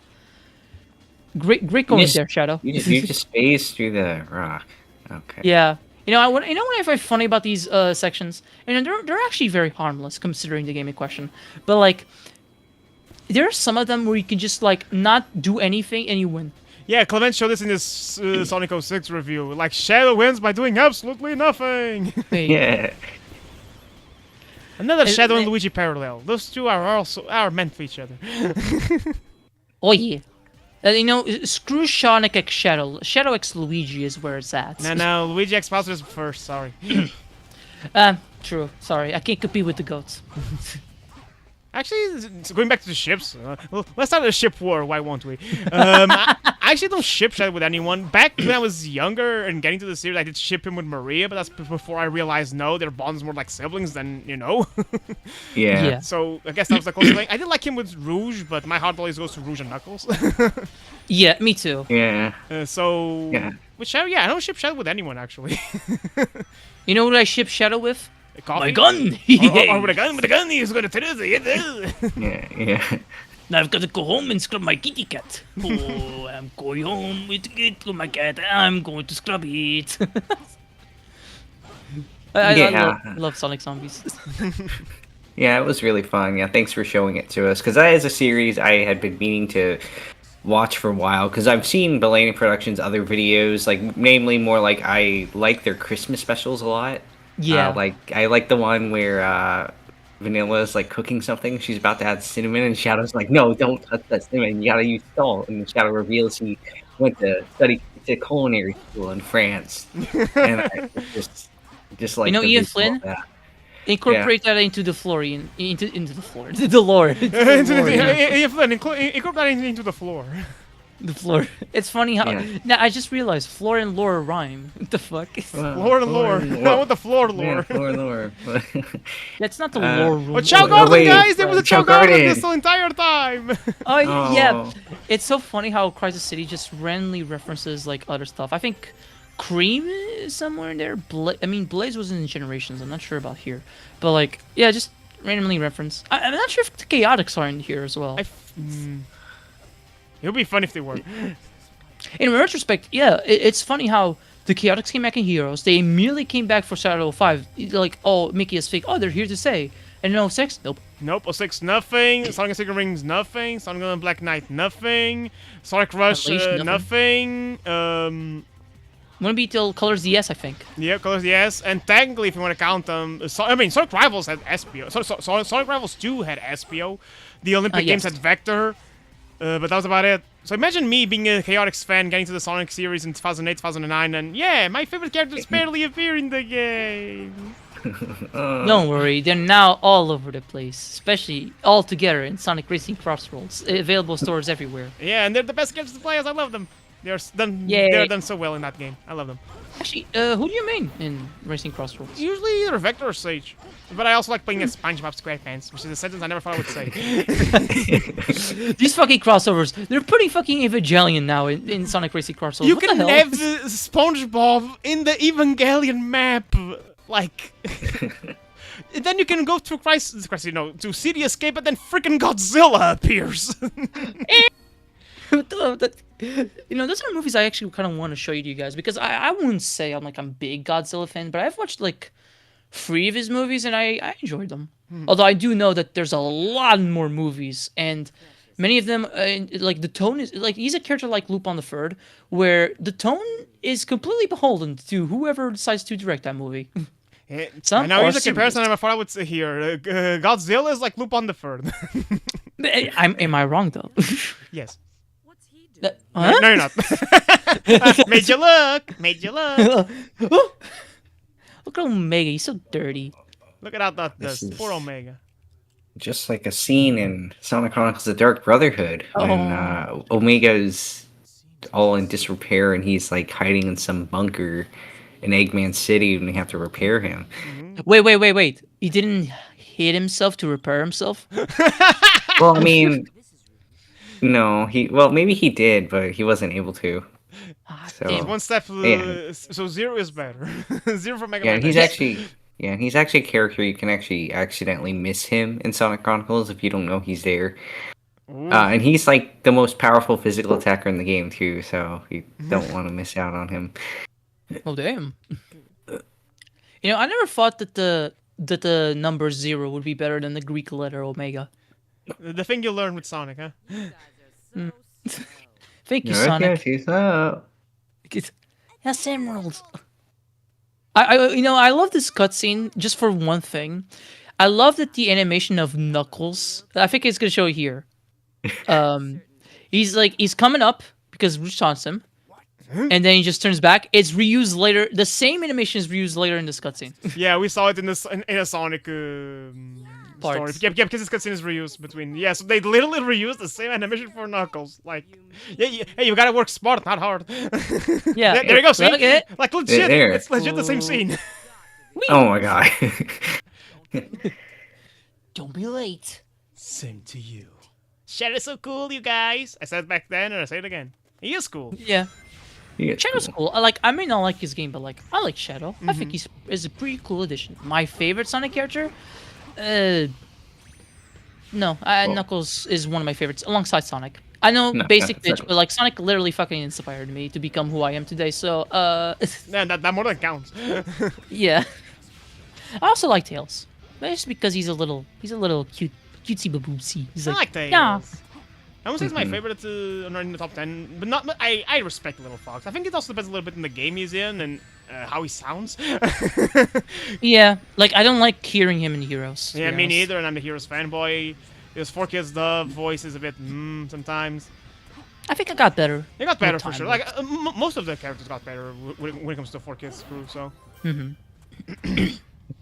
Great going there, Shadow. You just phase through the rock. Okay. Yeah. What I find funny about these sections, and they're actually very harmless considering the game in question. But like, there are some of them where you can just like not do anything and you win. Yeah, Clement showed this in his Sonic 06 review. Like, Shadow wins by doing absolutely nothing. Yeah. Another Shadow and Luigi parallel. Those two are meant for each other. Oh yeah. Screw Sonic X Shadow. Shadow X Luigi is where it's at. No, Luigi X Bowser is first, sorry. True. Sorry, I can't compete with the goats. Actually, going back to the ships, let's start a ship war, why won't we? I actually don't ship Shadow with anyone. Back when I was younger and getting to the series, I did ship him with Maria, but that's before I realized, no, their bond's more like siblings than, Yeah. So, I guess that was the closest thing. I did like him with Rouge, but my heart always goes to Rouge and Knuckles. Yeah, me too. Yeah. With Shadow, I don't ship Shadow with anyone, actually. You know what I ship Shadow with? coffee. My gun! Or with a gun, he's gonna tell us. Yeah. Now I've got to go home and scrub my kitty cat. Oh, I'm going home with my cat. I'm going to scrub it. I love Sonic Zombies. Yeah, it was really fun. Yeah, thanks for showing it to us. Because that is a series I had been meaning to watch for a while. Because I've seen Belated Productions' other videos, like namely more like I like their Christmas specials a lot. Yeah. Like I like the one where Vanilla's like cooking something. She's about to add cinnamon, and Shadow's like, "No, don't touch that cinnamon. You gotta use salt." And Shadow reveals he went to study to culinary school in France. And I just like the Ian visual of Flynn? that. Incorporate that into the floor, into the floor, the lore, into the lore, Incorporate that into the floor. the floor. It's funny how Yeah. now I just realized floor and lore rhyme. What the fuck? Floor and lore. I want the floor lore. Yeah, floor and lore. That's not the lore room. Oh, Chow Oh, Garden, wait. guys! There was a Chow Chow Garden Garden. this entire time! Oh yeah, Oh. it's so funny how Crisis City just randomly references like other stuff. I think Cream is somewhere in there. I mean, Blaze was in Generations. I'm not sure about here, but like, yeah, just randomly reference. I'm not sure if the Chaotix are in here as well. It would be fun if they were. In retrospect, yeah, it's funny how the Chaotix came back in Heroes. They immediately came back for Shadow 5. Like, oh, Mickey is fake. Oh, they're here to stay. And no 6, nope. Nope, 06, nothing. Sonic and Secret Rings, nothing. Sonic and Black Knight, nothing. Sonic Rush, Unleashed, nothing. Wouldn't be till Colors DS, I think. Yeah, Colors, yes. And technically, if you want to count them, Sonic Rivals had SPO. Sonic Rivals 2 had SPO. The Olympic Games yes. had Vector. But that was about it. So imagine me being a Chaotix fan, getting to the Sonic series in 2008, 2009, and yeah, my favorite characters barely appear in the game. Don't worry, they're now all over the place, especially all together in Sonic Racing Crossroads. Available stores everywhere. Yeah, and they're the best characters to play as. I love them. They're Yay. they're done so well in that game. I love them. Actually, who do you main in Racing Crossroads? Usually either Vector or Sage. But I also like playing as SpongeBob SquarePants, which is a sentence I never thought I would say. These fucking crossovers, they're pretty fucking Evangelion now in Sonic Racing Crossroads. You What can the hell? have the SpongeBob in the Evangelion map, like. And then you can go to to City Escape, and then freaking Godzilla appears. Those are movies I actually kind of want to show you to you guys because I wouldn't say I'm a big Godzilla fan, but I've watched like 3 of his movies and I enjoyed them. Although I do know that there's a lot more movies and many of them like the tone is like he's a character like Lupin the Third where the tone is completely beholden to whoever decides to direct that movie. And now here's a comparison I thought I would say here. Godzilla is like Lupin the Third. Am I wrong though? Yes. Huh? No, you're not. Made you look. Made you look. Look at Omega, he's so dirty. Look at how that This does. is- Poor Omega. Just like a scene in Sonic Chronicles: The Dark Brotherhood when Omega's all in disrepair and he's like hiding in some bunker in Eggman City and they have to repair him. Wait. He didn't hit himself to repair himself? Well, I mean, no, maybe he did, but he wasn't able to. So damn. One step. Yeah. So Zero is better. Zero for Mega yeah, Man. he's actually a character you can actually accidentally miss him in Sonic Chronicles if you don't know he's there. And he's like the most powerful physical attacker in the game too, so you don't want to miss out on him. Oh damn! I never thought that the number 0 would be better than the Greek letter Omega. The thing you learn with Sonic, huh? Thank you, Sonic. She's up. Yes, Emerald. I love this cutscene just for one thing. I love that the animation of Knuckles. I think it's gonna show here. He's coming up because Rouge taunts him, and then he just turns back. It's reused later. The same animation is reused later in this cutscene. Yeah, we saw it in a Sonic story. Parts. Yeah, because this cutscene is reused between. Yeah, so they literally reused the same animation for Knuckles. Like, hey, you gotta work smart, not hard. Yeah. There you go. See, Okay. like legit, There. it's legit the same scene. Oh my god. Don't be late. Same to you. Shadow's so cool, you guys. I said it back then, and I say it again. He is cool. Yeah. He gets Shadow's cool. cool. I may not like his game, but like I like Shadow. I think Mm-hmm. he's is a pretty cool addition. My favorite Sonic character, uh, no, Well, Knuckles is one of my favorites alongside Sonic. I know no, basic that's bitch, but like Sonic literally fucking inspired me to become who I am today. So Yeah, that more than counts. yeah. I also like Tails. Just because he's a little cutesy baboosy. He's I like, like Tails. yeah. I won't say it's my Mhm. favorite, not in the top 10, but not. But I respect Little Fox. I think it also depends a little bit on the game he's in and how he sounds. Yeah, like I don't like hearing him in Heroes. to Yeah, be me honest. neither, and I'm the Heroes fanboy. His 4Kids Dove voice is a bit sometimes. I think I got better. They got with better for time, sure. though. Like most of the characters got better when it comes to 4Kids crew. So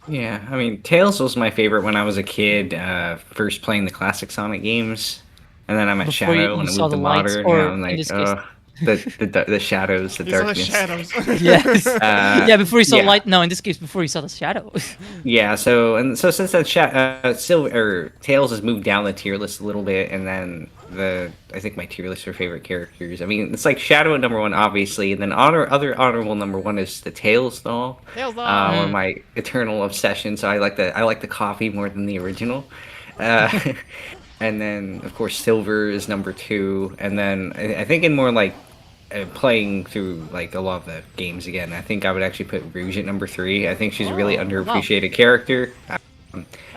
Yeah, I mean, Tails was my favorite when I was a kid, first playing the classic Sonic games, and then I met Before Shadow you and I saw moved the to lights, modern, and or I'm in like, this case, the shadows, the these are the darkness. shadows. yes, Uh, yeah. Before you saw yeah. light, no, in this case, before you saw the shadow. Yeah, so since that Silver or Tails has moved down the tier list a little bit, and then I think my tier list for favorite characters. I mean, it's like Shadow at number one, obviously, and then other honorable number one is the Tails doll, Tails one of doll. my eternal obsessions. So I like the coffee more than the original. And then of course Silver is number two, and then I think in more like playing through like a lot of the games again, I think I would actually put Rouge at number three. I think she's a really Oh, wow. underappreciated character.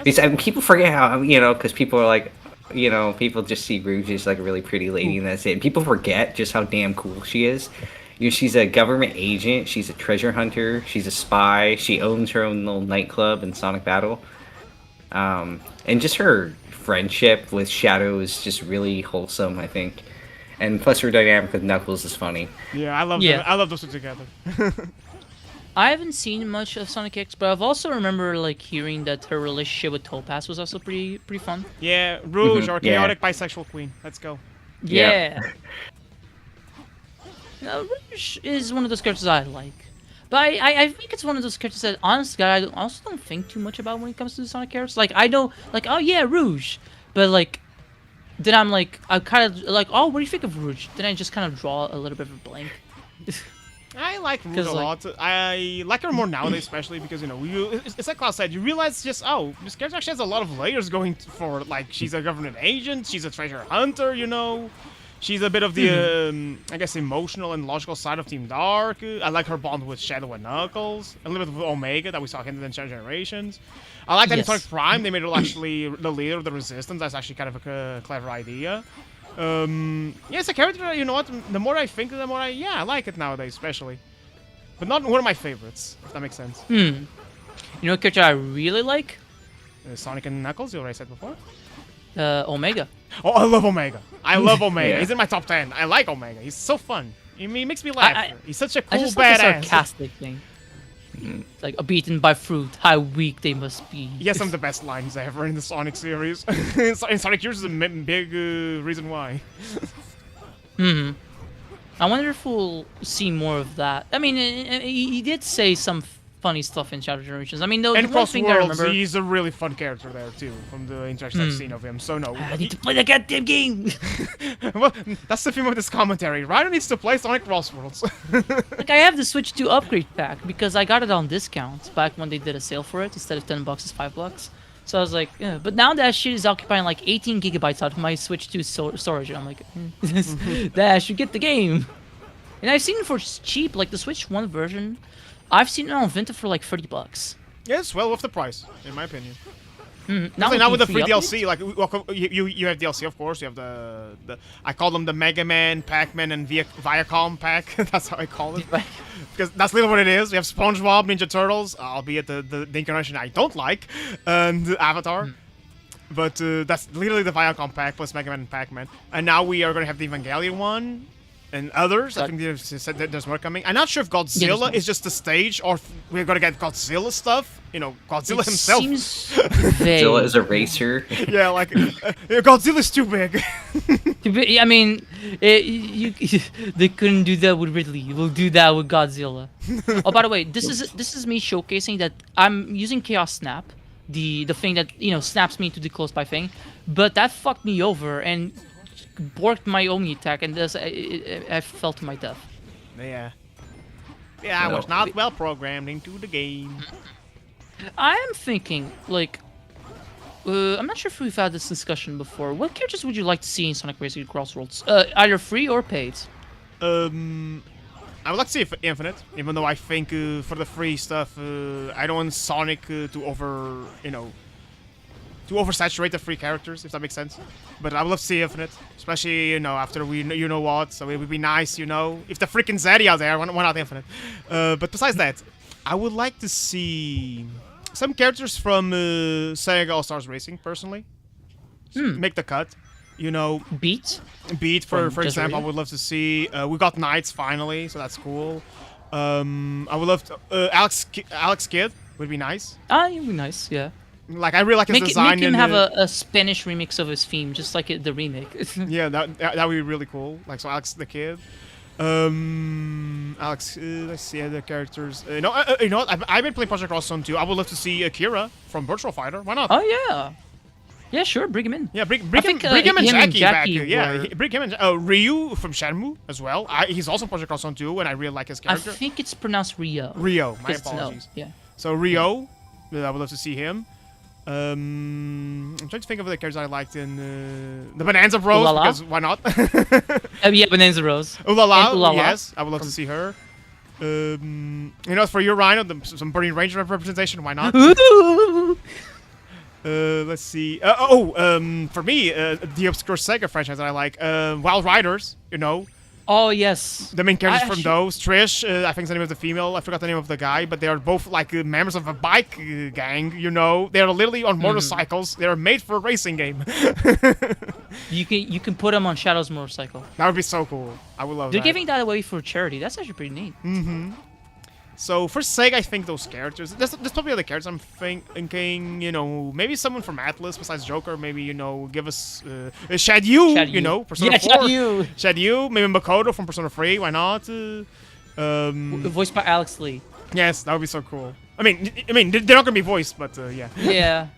Because people forget how because people are like, people just see Rouge as like a really pretty lady and that's it. And people forget just how damn cool she is. She's a government agent. She's a treasure hunter. She's a spy. She owns her own little nightclub in Sonic Battle. And just her friendship with Shadow is just really wholesome, I think. And plus her dynamic with Knuckles is funny. Yeah, I love Yeah. them. I love those two together. I haven't seen much of Sonic X, but I've also remember like hearing that her relationship with Topaz was also pretty fun. Yeah, Rouge, our yeah. chaotic bisexual queen. Let's go. Yeah. Yeah. Rouge is one of those characters I like. But I think it's one of those characters that, honestly, I also don't think too much about when it comes to the Sonic characters. Like, I know, like, oh yeah, Rouge. But, like, then I'm kind of like, oh, what do you think of Rouge? Then I just kind of draw a little bit of a blank. I like Rouge 'Cause, a like- lot. I like her more nowadays, especially because it's like Klaus said. You realize just this character actually has a lot of layers going for. Like she's a government agent, she's a treasure hunter. She's a bit of the I guess emotional and logical side of Team Dark. I like her bond with Shadow and Knuckles, a little bit with Omega that we saw hinted in Generations. I like that in Yes. Sonic Prime they made her actually the leader of the Resistance. That's actually kind of a clever idea. Yeah, it's a character. You know what? The more I think, the more I like it nowadays, especially. But not one of my favorites, if that makes sense. You know what character I really like? Sonic and Knuckles, you already said before. Omega. Oh, I love Omega. I love Omega. Yeah. He's in my top 10. I like Omega. He's so fun. He makes me laugh. He's such a I cool just like the badass. sarcastic thing. Like, beaten by fruit, how weak they must be. He has some of the best lines ever in the Sonic series. In Sonic Heroes is a big reason why. I wonder if we'll see more of that. I mean, he did say some funny stuff in Shadow Generations. I mean, the And one Cross thing I Worlds, remember... he's a really fun character there too, from the interactions I've seen of him. So no, I need to play the goddamn game! well, that's the theme of this commentary. Ryder needs to play Sonic Cross Worlds. Like, I have the Switch 2 upgrade pack because I got it on discount back when they did a sale for it. Instead of $10, it's $5. So I was like, yeah. But now that shit is occupying like 18 gigabytes out of my Switch 2 storage. And I'm like, that I should get the game. And I've seen it for cheap, like the Switch 1 version. I've seen it on Vinted for like $30. Yeah, it's well worth the price, in my opinion. Now Now with the free updates? DLC, like you have DLC, of course. You have the I call them the Mega Man, Pac-Man, and Viacom pack. That's how I call it. Because that's literally what it is. We have SpongeBob, Ninja Turtles, albeit the incarnation I don't like, and Avatar. But that's literally the Viacom pack plus Mega Man and Pac-Man. And now we are going to have the Evangelion one and others. I think they've said that there's more coming. I'm not sure if Godzilla is just the stage or if we're going to get Godzilla stuff. You know, Godzilla It himself. seems vague. Zilla is a racer. Yeah, like Godzilla's too big. I mean, they couldn't do that with Ridley. We'll do that with Godzilla. Oh, by the way, this is me showcasing that I'm using Chaos Snap, the thing that snaps me into the close by thing, but that fucked me over and borked my Omni attack, and I fell to my death. Yeah. Yeah, I No. was not well programmed into the game. I am thinking, like, I'm not sure if we've had this discussion before. What characters would you like to see in Sonic Racing Crossroads? Either free or paid. I would like to see Infinite, even though I think for the free stuff, I don't want Sonic to oversaturate the free characters, if that makes sense. But I would love to see Infinite, especially after you know what. So it would be nice, if the freaking Zeddy out there, why not Infinite? But besides that, I would like to see some characters from Sega All Stars Racing, personally. Make the cut. Beat? Beat, for From example, I Desiree? would love to see. We got Knights finally, so that's cool. I would love to. Alex Kidd would be nice. Ah, it'd be nice, yeah. Like, I really like his design. Make him in have the- a Spanish remix of his theme, just like the remake. Yeah, that would be really cool. Like, so Alex the Kid. Alex, let's see other characters. You know what? I've been playing Project Cross Zone 2. I would love to see Akira from Virtual Fighter. Why not? Oh, yeah. Yeah, sure, bring him in. Yeah, bring I him, think, bring him and him and Jackie back. Jackie Yeah, were- bring him and Ryu from Shenmue as well. He's also Project Cross Zone 2, and I really like his I character. think it's pronounced Rio. Rio, my 'Cause it's an O, apologies. yeah. So Rio, I would love to see him. I'm trying to think of the characters I liked in the Bonanza Bros, Ulala? because why not? Yeah, Bonanza Rose. Ulala, And Ulala yes, I would love to see her. For your Rhino, some Burning Ranger representation, why not? Let's see. For me, the obscure Sega franchise that I like, Wild Riders, Oh, yes. the main characters I from actually- those. Trish, I think is the name of the female. I forgot the name of the guy, but they are both like members of a bike gang. They are literally on motorcycles. They are made for a racing game. You can put him on Shadow's motorcycle. That would be so cool. I would love They're that. giving that away for charity. That's actually pretty neat. So for Sega, I think those characters. There's probably other characters. I'm thinking, maybe someone from Atlas besides Joker. Maybe give us Shadyu. Shadyu. Persona Yeah, 4. Shadyu. Shadyu. Maybe Makoto from Persona 3. Why not? Voiced by Alex Lee. Yes, that would be so cool. I mean, they're not gonna be voiced, but yeah. Yeah.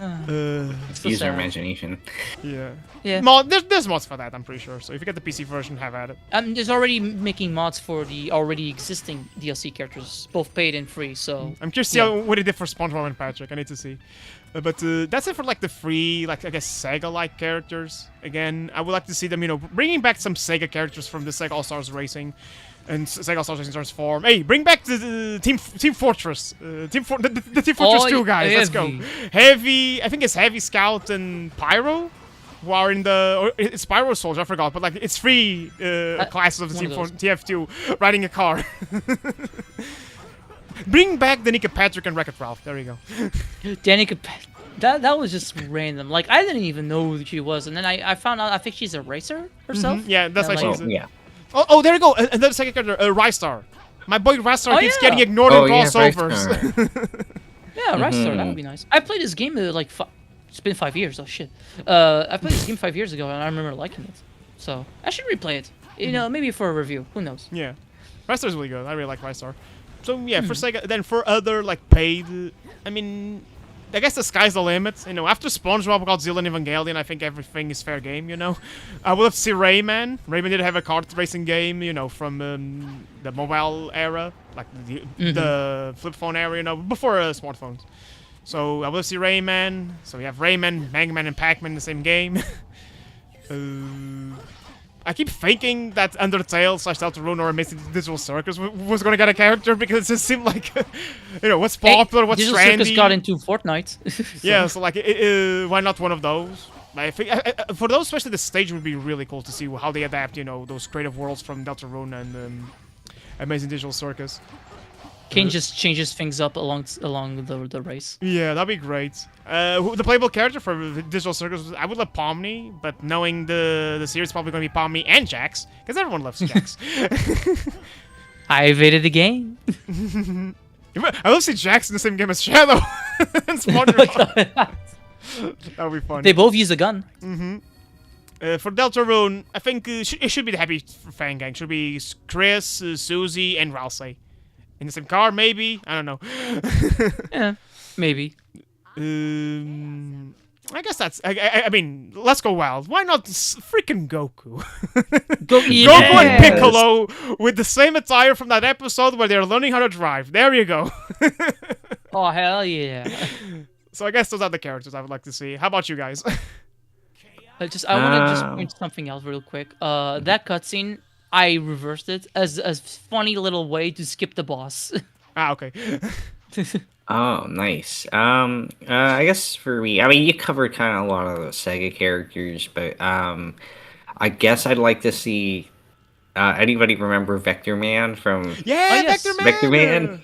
Use our sad. imagination. Yeah. Yeah. There's mods for that, I'm pretty sure. So if you get the PC version, have at it. There's already making mods for the already existing DLC characters, both paid and free. So I'm curious to see what they did for SpongeBob and Patrick. I need to see. But that's it for like the free, like I guess Sega-like characters. Again, I would like to see them, bringing back some Sega characters from the Sega All Stars Racing, and Sega All Stars Racing Transform. Hey, bring back the Team Fortress, the Team Fortress 2 guys. Let's go. Heavy, I think it's Heavy Scout and Pyro, who are in or it's Pyro Soldier. I forgot, but like it's three classes of the one of TF2 riding a car. Bring back Danica Patrick and Wreck-It Ralph. There you go. Danica, that was just random. Like I didn't even know who she was, and then I found out. I think she's a racer herself. Yeah, that's And, actually. like- Oh, yeah. Oh, there you go. Another second character, Rystar. My boy Rystar Oh, keeps yeah. getting ignored in Yeah, crossovers. Yeah, Ristar, that would be nice. I played this game it's been 5 years. Oh shit. I played this game 5 years ago, and I remember liking it. So I should replay it. Maybe for a review. Who knows? Yeah, Rystar's really good. I really like Rystar. So yeah, for Sega, then for other like paid, I guess the sky's the limit. After SpongeBob, Godzilla, and Evangelion, I think everything is fair game. I would love to see Rayman. Rayman did have a kart racing game, from the mobile era, like the flip phone era, before smartphones. So I would love to see Rayman. So we have Rayman, Mega Man, and Pac-Man in the same game. I keep thinking that Undertale / Deltarune or Amazing Digital Circus was gonna get a character because it just seemed like, what's popular, what's Digital trendy. Circus got into Fortnite. Yeah, so like, why not one of those? I think for those, especially the stage would be really cool to see how they adapt, those creative worlds from Deltarune and Amazing Digital Circus. Kane just changes things up along the race. Yeah, that'd be great. The playable character for Digital Circus, I would love Pomni, but knowing the series, probably going to be Pomni and Jax, because everyone loves Jax. I evaded the game. I love to see Jax in the same game as Shadow and SpongeBob. That would be fun. They both use a gun. For Deltarune, I think it should be the Happy Fan Gang. Should be Chris, Susie, and Ralsei. In the same car, maybe? I don't know. Yeah, maybe. I guess that's. I mean, let's go wild. Why not freaking Goku? Go Goku and Yes. Piccolo with the same attire from that episode where they're learning how to drive. There you go. Oh hell yeah! So I guess those are the characters I would like to see. How about you guys? I want to just Um, point something out real quick. That cutscene, I reversed it as a funny little way to skip the boss. Okay. Oh, nice. I guess for me, I mean, you covered kind of a lot of the Sega characters, but I guess I'd like to see. Anybody remember Vector Man from Oh Yeah, yes. Vector Man. Vector Man?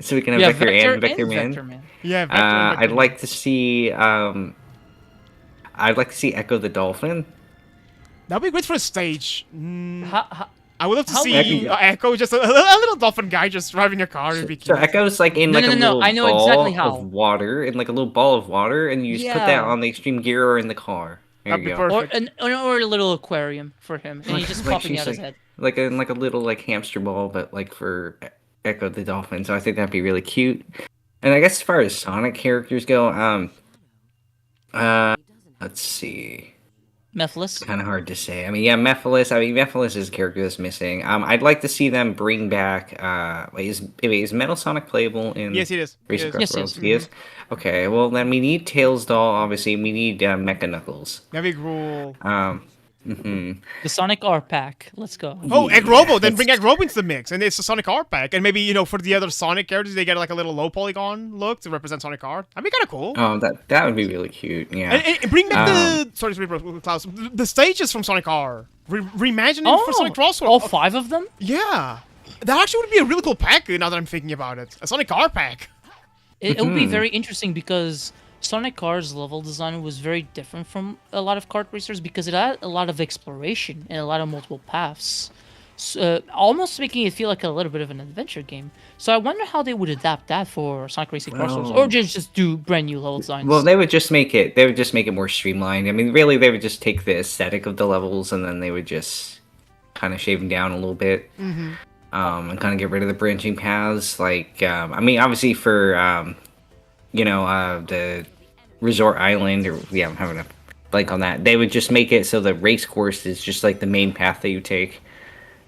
So we can have Yeah, Vector and Vector and Man. Vector Man. Yeah, Vector. And Vector I'd Man. like to see. I'd like to see Echo the Dolphin. That'd be great for a stage. I would love to How see would you- Echo, just a little dolphin guy just driving a car. It'd be So cute. Echo's like in No, like no, a no, no, little I know ball exactly how. of water, in like a little ball of water, and you just put that Yeah. on the extreme gear or in the car. There That'd you be go. perfect. Or a little aquarium for him, and he's just popping she's out his like, head. like a little like hamster ball, but like for Echo the Dolphin. So I think that'd be really cute. And I guess as far as Sonic characters go, let's see. Mephiles. Kind of hard to say. I mean, yeah, Mephiles. I mean, Mephiles is a character that's missing. I'd like to see them bring back. Is Metal Sonic playable in Yes, it is. Racing It is. Across Yes, the Worlds? yes. He is. Okay, well then we need Tails doll. Obviously, we need Mecha Knuckles. That'd be cool. The Sonic R pack. Let's go. Oh, Egg Yeah, Robo. Then that's- bring Egg Robo into the mix, and it's a Sonic R pack. And maybe for the other Sonic characters, they get like a little low polygon look to represent Sonic R. That'd be kind of cool. Oh, that would be really cute. Yeah. And bring back the sorry, Klaus, the stages from Sonic R. Reimagine it for Sonic Crossword. all 5 of them? Yeah, that actually would be a really cool pack. Now that I'm thinking about it, a Sonic R pack. It would be very interesting because Sonic Car's level design was very different from a lot of kart racers because it had a lot of exploration and a lot of multiple paths, almost making it feel like a little bit of an adventure game. So I wonder how they would adapt that for Sonic Racing Crossroads, Well- or just do brand new level designs. Well, they would just make it. They would just make it more streamlined. I mean, really, they would just take the aesthetic of the levels and then they would just kind of shave them down a little bit, and kind of get rid of the branching paths. Like, I mean, obviously for the Resort Island, or yeah, I'm having a blank on that. They would just make it so the race course is just like the main path that you take,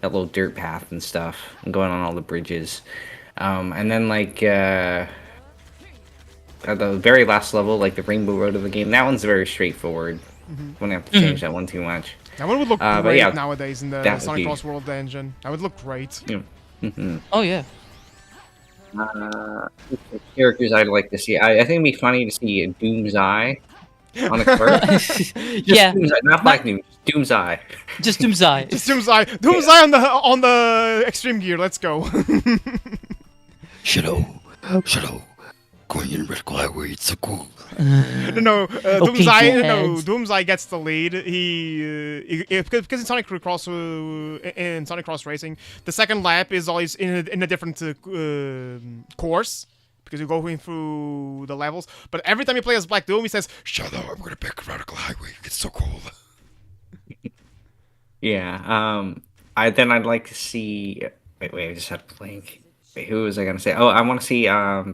that little dirt path and stuff, and going on all the bridges. And then like at the very last level, like the Rainbow Road of the game, that one's very straightforward. Wouldn't have to change that one too much. That one would look But great yeah, nowadays in the that would Sonic be- Cross World engine. That would look great. Oh yeah. Characters I'd like to see. I think it'd be funny to see a Doom's Eye on a cart. Just Yeah, Doom's Eye, not Black Doom, just Doom's Eye. just Doomsday. Just Doomsday on the extreme gear. Let's go. Shadow, going in Red Highway, it's so cool. No, Okay, Jed. Doomsday gets the lead. Because in Sonic Cross Racing, the second lap is always in a different course because you're going through the levels. But every time you play as Black Doom, he says, Shadow, I'm gonna pick Radical Highway. It's so cool. Yeah. I'd like to see. Wait. I just had a blank. Wait, who was I gonna say? Oh, I want to see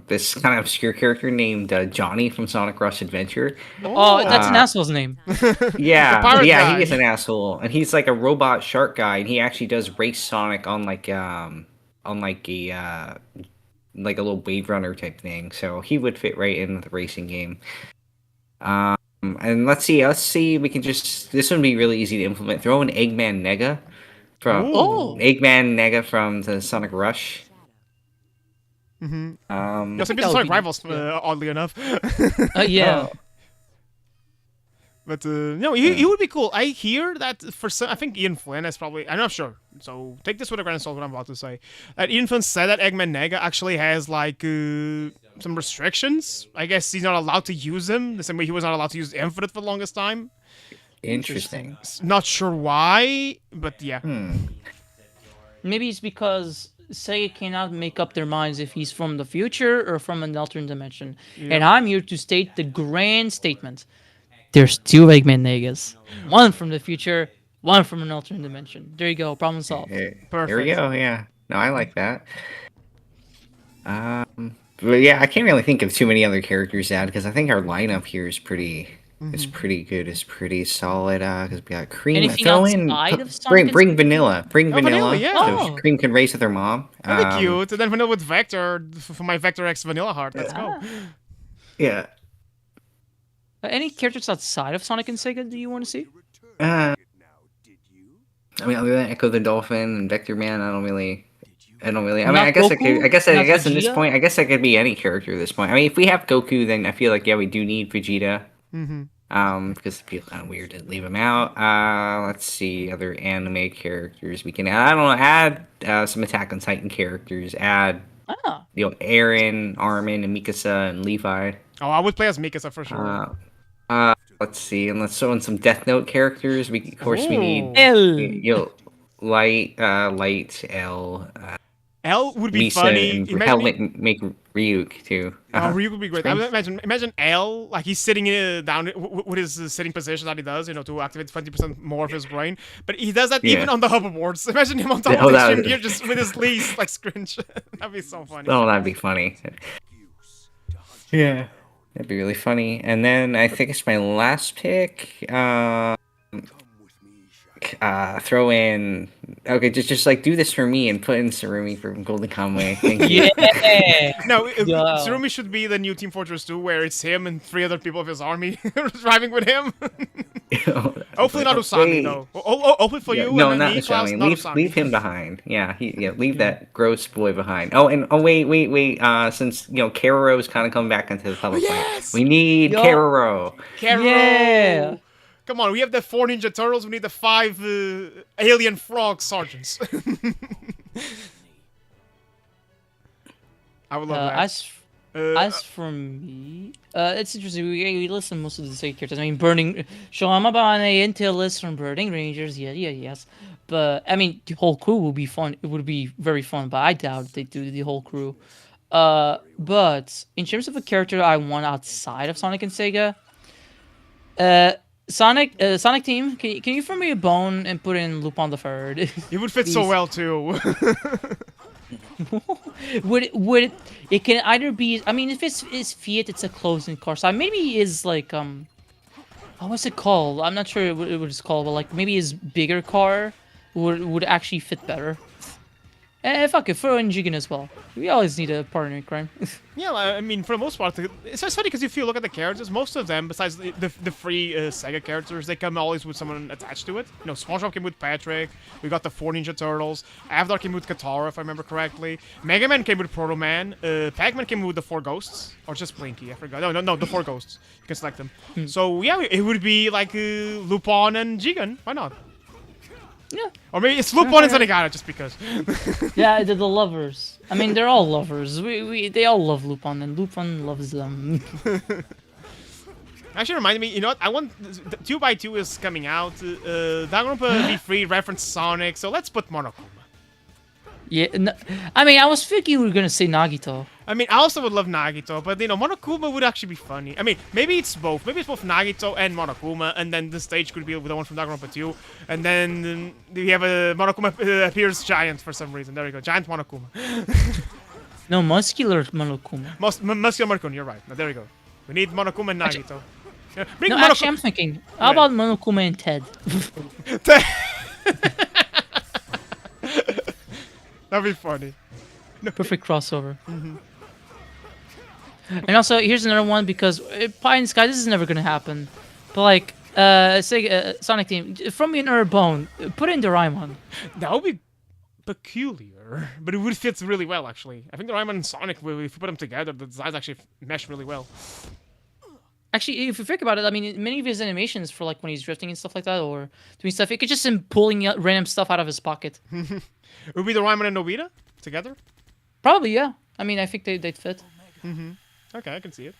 this kind of obscure character named Johnny from Sonic Rush Adventure. Oh, that's an asshole's name. Yeah, pirate yeah, guy. he is an asshole, and he's like a robot shark guy, and he actually does race Sonic on like a little Wave Runner type thing. So he would fit right in with the racing game. And let's see, we can just this would be really easy to implement. Throw in Eggman Nega from the Sonic Rush. Mm-hmm. He Um, also beats that would Sonic be- Rivals, yeah. oddly enough. Yeah. But no, he would be cool. I hear that for some, I think Ian Flynn is probably. I'm not sure, so take this with a grain of salt. What I'm about to say. That Ian Flynn said that Eggman Nega actually has like some restrictions. I guess he's not allowed to use them the same way he was not allowed to use Infinite for the longest time. interesting. Not sure why, but yeah. Maybe it's because Sega cannot make up their minds if he's from the future or from an alternate dimension. And I'm here to state the grand statement. There's 2 Eggman Negas. One from the future, one from an alternate dimension. There you go, problem solved. Here we Perfect. go. Yeah. No, I like that. but yeah, I can't really think of too many other characters to add because I think our lineup here is pretty good. It's pretty solid. Because we got Cream. Anything Throw in outside of Sonic and bring Sega? Vanilla. Bring Oh, Vanilla, Vanilla. yeah. So Oh. Cream can race with her mom. That'd be cute. And then Vanilla with Vector for my Vector X Vanilla Heart. Let's go. Yeah. Any characters outside of Sonic and Sega do you want to see? I mean, other than Echo the Dolphin and Vector Man, I don't really. I mean, Not I guess Goku? I guess Not at this Vegeta? point, I guess I could be any character at this point. I mean, if we have Goku, then I feel like yeah, we do need Vegeta. Because it feels kind of weird to leave him out. Let's see other anime characters we can add. I don't know. Add some Attack on Titan characters. Add Ah. Aaron, Armin, and Mikasa and Levi. Oh, I would play as Mikasa for sure. Let's see, and let's throw in some Death Note characters. We we need L. Light, L, L would be Misa, funny. and Imagine make Ryuk too. Oh, Ryuk would be great. I Strange. would imagine L, like he's sitting down with his sitting position that he does, to activate 20% more of his brain. But he does that even on the hoverboards. Imagine him on top of the extreme gear just with his leaves like scrunch. That'd be so funny. Oh, that'd be funny. Yeah, that'd be really funny. And then I think it's my last pick. Throw in. Okay, just like do this for me and put in Sarumi from Golden Kamuy. Thank you. Yeah. No, Yeah. Surumi should be the new Team Fortress 2, where it's him and 3 other people of his army driving with him. Hopefully not Usami though. Hopefully for you. No, and not me, Klaus, Usami. not Usami. Leave him behind. Yeah, leave that gross boy behind. Oh, and wait. Since Karoro's kind of coming back into the public light, we need Yo. Karoro. Kero! Yeah. Come on, we have the 4 Ninja Turtles. We need the 5 alien frog sergeants. I would love that. As for me, it's interesting. We listen most of the same characters. I mean, Burning Shoamabane Intel list from Burning Rangers. Yes. But I mean, the whole crew would be fun. It would be very fun. But I doubt they do the whole crew. But in terms of a character I want outside of Sonic and Sega, Sonic Team, can you throw me a bone and put in Lupin the Third? It would fit so well too. would it can either be? I mean, if it's Fiat, it's a closing car. So maybe he is like what's it called? I'm not sure what it's called, but like maybe his bigger car would actually fit better. Fuck it, throw in Jigen as well. We always need a partner in crime. Yeah, I mean, for the most part, it's just funny because if you look at the characters, most of them, besides the 3 Sega characters, they come always with someone attached to it. SpongeBob came with Patrick. We got the 4 Ninja Turtles. Avatar came with Katara, if I remember correctly. Mega Man came with Proto Man. Pac-Man came with the 4 Ghosts, or just Blinky. I forgot. No, the 4 Ghosts. You can select them. So yeah, it would be like Lupin and Jigen. Why not? Yeah. Or maybe it's Lupin and Zenigata, just because. Yeah, the lovers. I mean, they're all lovers. They all love Lupin, and Lupin loves them. Actually, reminded me, you know what? I want 2x2 is coming out. Danganronpa V3 reference Sonic, so let's put Monokuma. Yeah, I mean, I was thinking we were gonna say Nagito. I mean, I also would love Nagito, but Monokuma would actually be funny. I mean, maybe it's both. Maybe it's both Nagito and Monokuma, and then the stage could be the one from Danganronpa 2, and then we have a Monokuma appears giant for some reason. There we go, giant Monokuma. No, muscular Monokuma. Muscular Monokuma, you're right. Now, there we go. We need Monokuma and Nagito. Bring No, Monokuma. actually, I'm thinking. How about Monokuma and Ted? That'd be funny. Perfect crossover. And also, here's another one because Pie in the Sky, this is never gonna happen. But like, say Sonic Team, from me another bone, put in Doraemon. That would be peculiar, but it would fit really well, actually. I think the Rayman and Sonic, if you put them together, the designs actually mesh really well. Actually, if you think about it, I mean, many of his animations for like when he's drifting and stuff like that, or doing stuff, it could just him pulling out random stuff out of his pocket. It would be the Rayman and Nobita together? Probably, yeah. I mean, I think they'd fit. Okay, I can see it.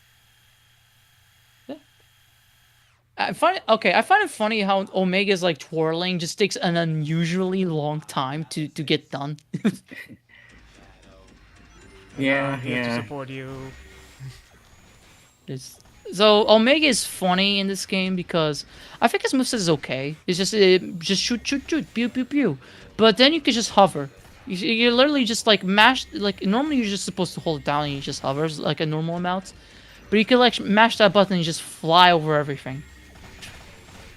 I find it funny how Omega's like twirling just takes an unusually long time to get done. Yeah, Here to support you. So Omega is funny in this game because I think his moveset is okay. It's just shoot, pew, pew, pew. But then you can just hover. You literally just like mash, like normally you're just supposed to hold it down and you just hovers like a normal amount, but you can like mash that button and just fly over everything.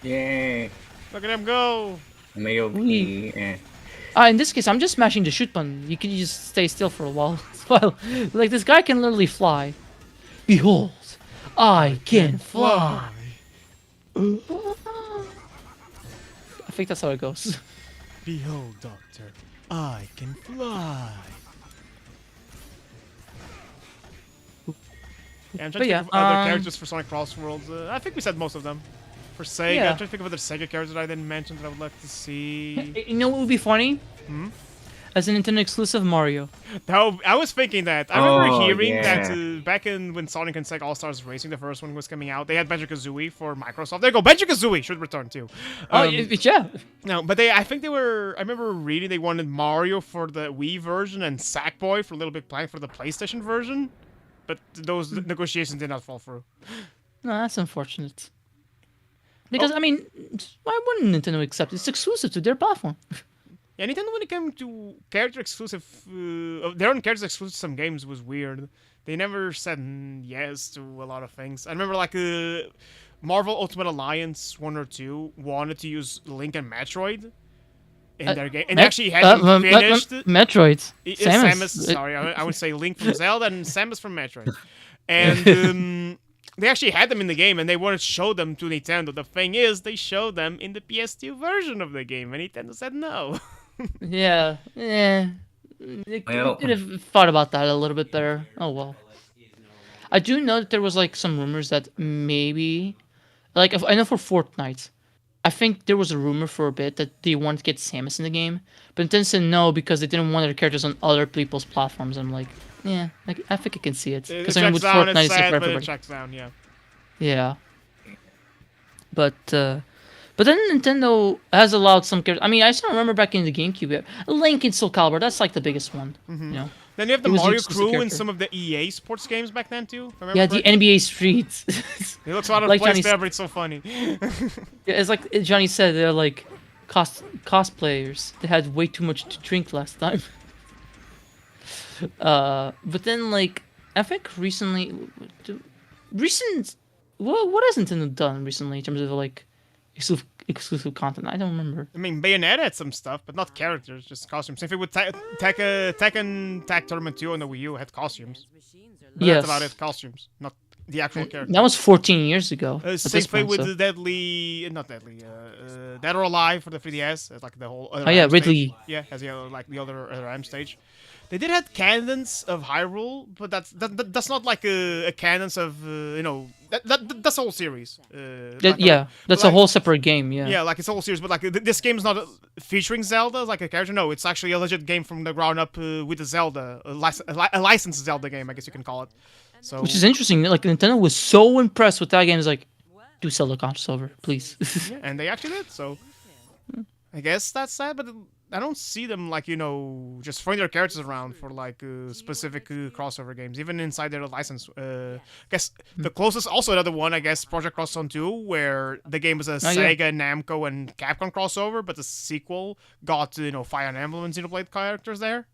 Yay. Look at him go. Wee. Yeah. In this case, I'm just smashing the shoot button. You can just stay still for a while. While like this guy can literally fly. Behold, I can fly. I think that's how it goes. Behold, Doctor, I can fly. Yeah, I'm trying to yeah, think of other characters for Sonic Crossworlds. I think we said most of them. For Sega, Yeah. I'm trying to think of other Sega characters that I didn't mention that I would like to see. You know what would be funny? Hmm? As a Nintendo exclusive, Mario. No, I was thinking that. I remember Oh, hearing yeah. that back in when Sonic and Sega All Stars Racing, the first one was coming out, they had Banjo-Kazooie for Microsoft. There you go, Banjo-Kazooie should return too. Yeah. No, but I think they were. I remember reading they wanted Mario for the Wii version and Sackboy for Little Big Planet for the PlayStation version, but those negotiations did not fall through. No, that's unfortunate. Because I mean, why wouldn't Nintendo accept it? It's exclusive to their platform. Yeah, Nintendo when it came to character exclusive, their own characters exclusive to some games was weird. They never said yes to a lot of things. I remember like Marvel Ultimate Alliance 1 or 2 wanted to use Link and Metroid in their game, and actually had them finished. Metroid. Samus. Sorry, I would say Link from Zelda and Samus from Metroid. And they actually had them in the game, and they wanted to show them to Nintendo. The thing is, they showed them in the PS2 version of the game, and Nintendo said no. Yeah. They Well. could have thought about that a little bit better. Oh well. I do know that there was like some rumors that maybe, like I know for Fortnite, I think there was a rumor for a bit that they wanted to get Samus in the game, but Nintendo said no because they didn't want their characters on other people's platforms. I'm like, yeah, I think I can see it It because I mean checks with down, Fortnite, it's it's sad, for but it everybody. checks down, yeah. Yeah. But then Nintendo has allowed some characters. I mean, I still remember back in the GameCube, Link in Soul Calibur. That's like the biggest one. You know. Then you have the He was the Mario exclusive crew and character. some of the EA sports games back then too. if I remember Yeah, the correctly. NBA Streets. It looks out of like place Johnny there, but it's so funny. Yeah, it's like Johnny said, they're like cosplayers. They had way too much to drink last time. But then like I think what has Nintendo done recently in terms of like exclusive content? I don't remember. I mean, Bayonetta had some stuff, but not characters, just costumes. Same thing with Tekken Tag Tournament 2 on the Wii U had costumes. But Yes. that's about it, costumes, not the actual characters. That was 14 years ago. at Same this thing point, with so. the not Deadly, Dead or Alive for the 3DS. It's like the whole. Oh yeah, Ridley. Yeah, has the other, like the other RAM stage. They did have Cannons of Hyrule, but that's not like a Cannons of that's a whole series. That's a whole separate game. Yeah. Yeah, like it's a whole series, but like this game's not featuring Zelda as like a character. No, it's actually a legit game from the ground up with a Zelda, a licensed Zelda game, I guess you can call it. So Which is interesting. Like Nintendo was so impressed with that game. It's like, do Zelda crossover, please. yeah, and they actually did. So I guess that's sad, but I don't see them like just throwing their characters around for like specific crossover games, even inside their license. I guess the closest, also another one, I guess, Project Cross Zone 2, where the game was a Sega, Namco, and Capcom crossover, but the sequel got Fire and Emblem and Xenoblade characters there.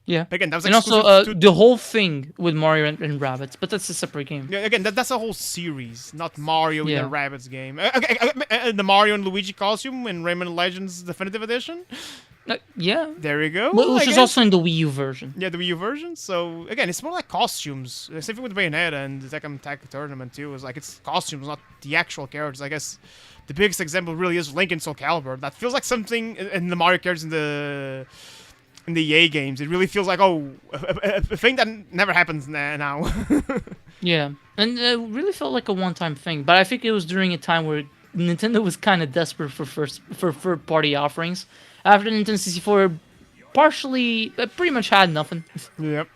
Yeah. But again, that was And also exclusive to the whole thing with Mario and Rabbids, but that's a separate game. Yeah, again, that's a whole series, not Mario in Yeah. the Rabbids game. The Mario and Luigi costume in Rayman Legends Definitive Edition. Yeah. There you go. Which I is guess. also in the Wii U version. Yeah, the Wii U version. So again, it's more like costumes. Same thing with Bayonetta and the Tekken Tag Tournament too. Is like it's costumes, not the actual characters. I guess the biggest example really is Link in Soul Calibur. That feels like something in the Mario characters in the EA games. It really feels like a thing that never happens now. Yeah. And it really felt like a one-time thing. But I think it was during a time where Nintendo was kind of desperate for third-party offerings. After Nintendo 64 pretty much had nothing. Yep.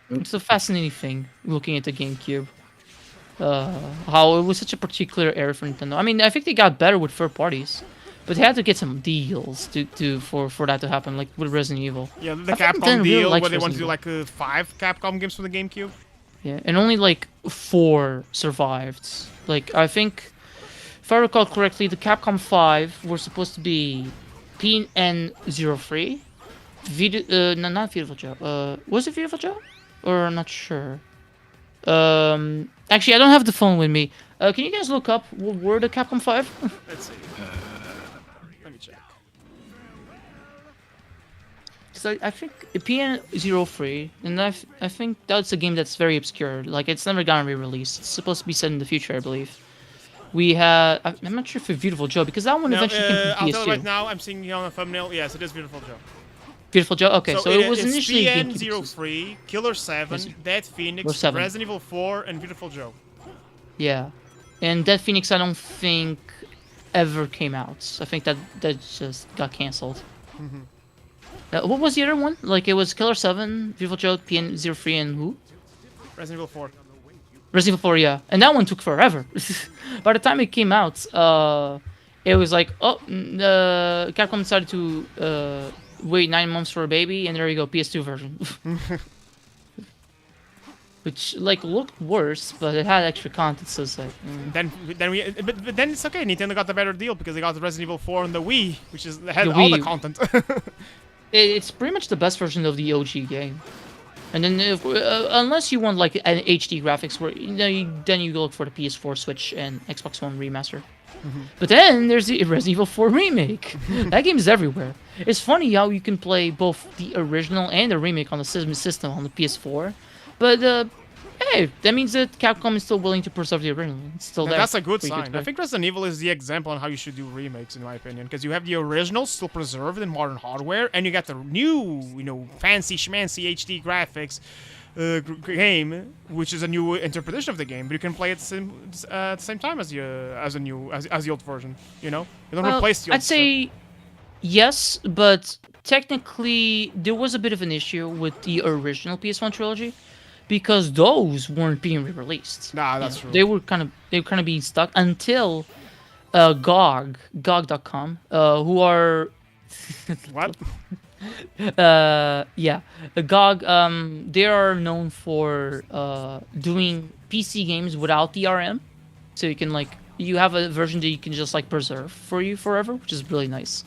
It's a fascinating thing looking at the GameCube. How it was such a particular era for Nintendo. I mean, I think they got better with third parties, but they had to get some deals for that to happen, like with Resident Evil. Yeah, the I think Nintendo Capcom really deal likes where they want to do Resident like 5 Capcom games for the GameCube. Yeah, and only like 4 survived. Like I think, if I recall correctly, the Capcom 5 were supposed to be PN03. No, not Beautiful Joe. Was it Beautiful Joe? Or I'm not sure. Actually, I don't have the phone with me. Can you guys look up what were the Capcom 5? Let's see. Let me check. So I think PN03, and I think that's a game that's very obscure. Like it's never gonna be released. It's supposed to be set in the future, I believe. We had I'm not sure if it's Beautiful Joe because that one No, eventually came I'll from tell you right PS2. now. I'm seeing you on the thumbnail. Yes, it is Beautiful Joe. Beautiful Joe. Okay, so it was it's initially a GameCube exclusive. PN03, Killer 7, Yes. Dead Phoenix, 7. Resident Evil 4, and Beautiful Joe. Yeah, and Dead Phoenix I don't think ever came out. I think that just got canceled. What was the other one? Like it was Killer 7, Beautiful Joe, PN03, and who? Resident Evil 4. Resident Evil 4, yeah. And that one took forever. By the time it came out, it was like, Capcom decided to wait 9 months for a baby, and there you go, PS2 version. Which, like, looked worse, but it had extra content, so it's like... But then it's okay. Nintendo got the better deal because they got the Resident Evil 4 and the Wii, which had The all the Wii. content. It's pretty much the best version of the OG game. And then, unless you want, like, an HD graphics, where then you go look for the PS4, Switch, and Xbox One remaster. But then there's the Resident Evil 4 remake. That game is everywhere. It's funny how you can play both the original and the remake on the system on the PS4. But hey, that means that Capcom is still willing to preserve the original. It's still there. That's a good for you to sign. I play. think Resident Evil is the example on how you should do remakes, in my opinion, because you have the original still preserved in modern hardware, and you got the new, fancy schmancy HD graphics game, which is a new interpretation of the game, but you can play it at the same time as the old version. You don't replace the old I'd say yes, but technically there was a bit of an issue with the original PS1 trilogy because those weren't being re-released. Nah, that's true. They were kind of being stuck until GOG.com, who are What? yeah, the GOG, they are known for doing PC games without DRM, so you can you have a version that you can just preserve for you forever, which is really nice.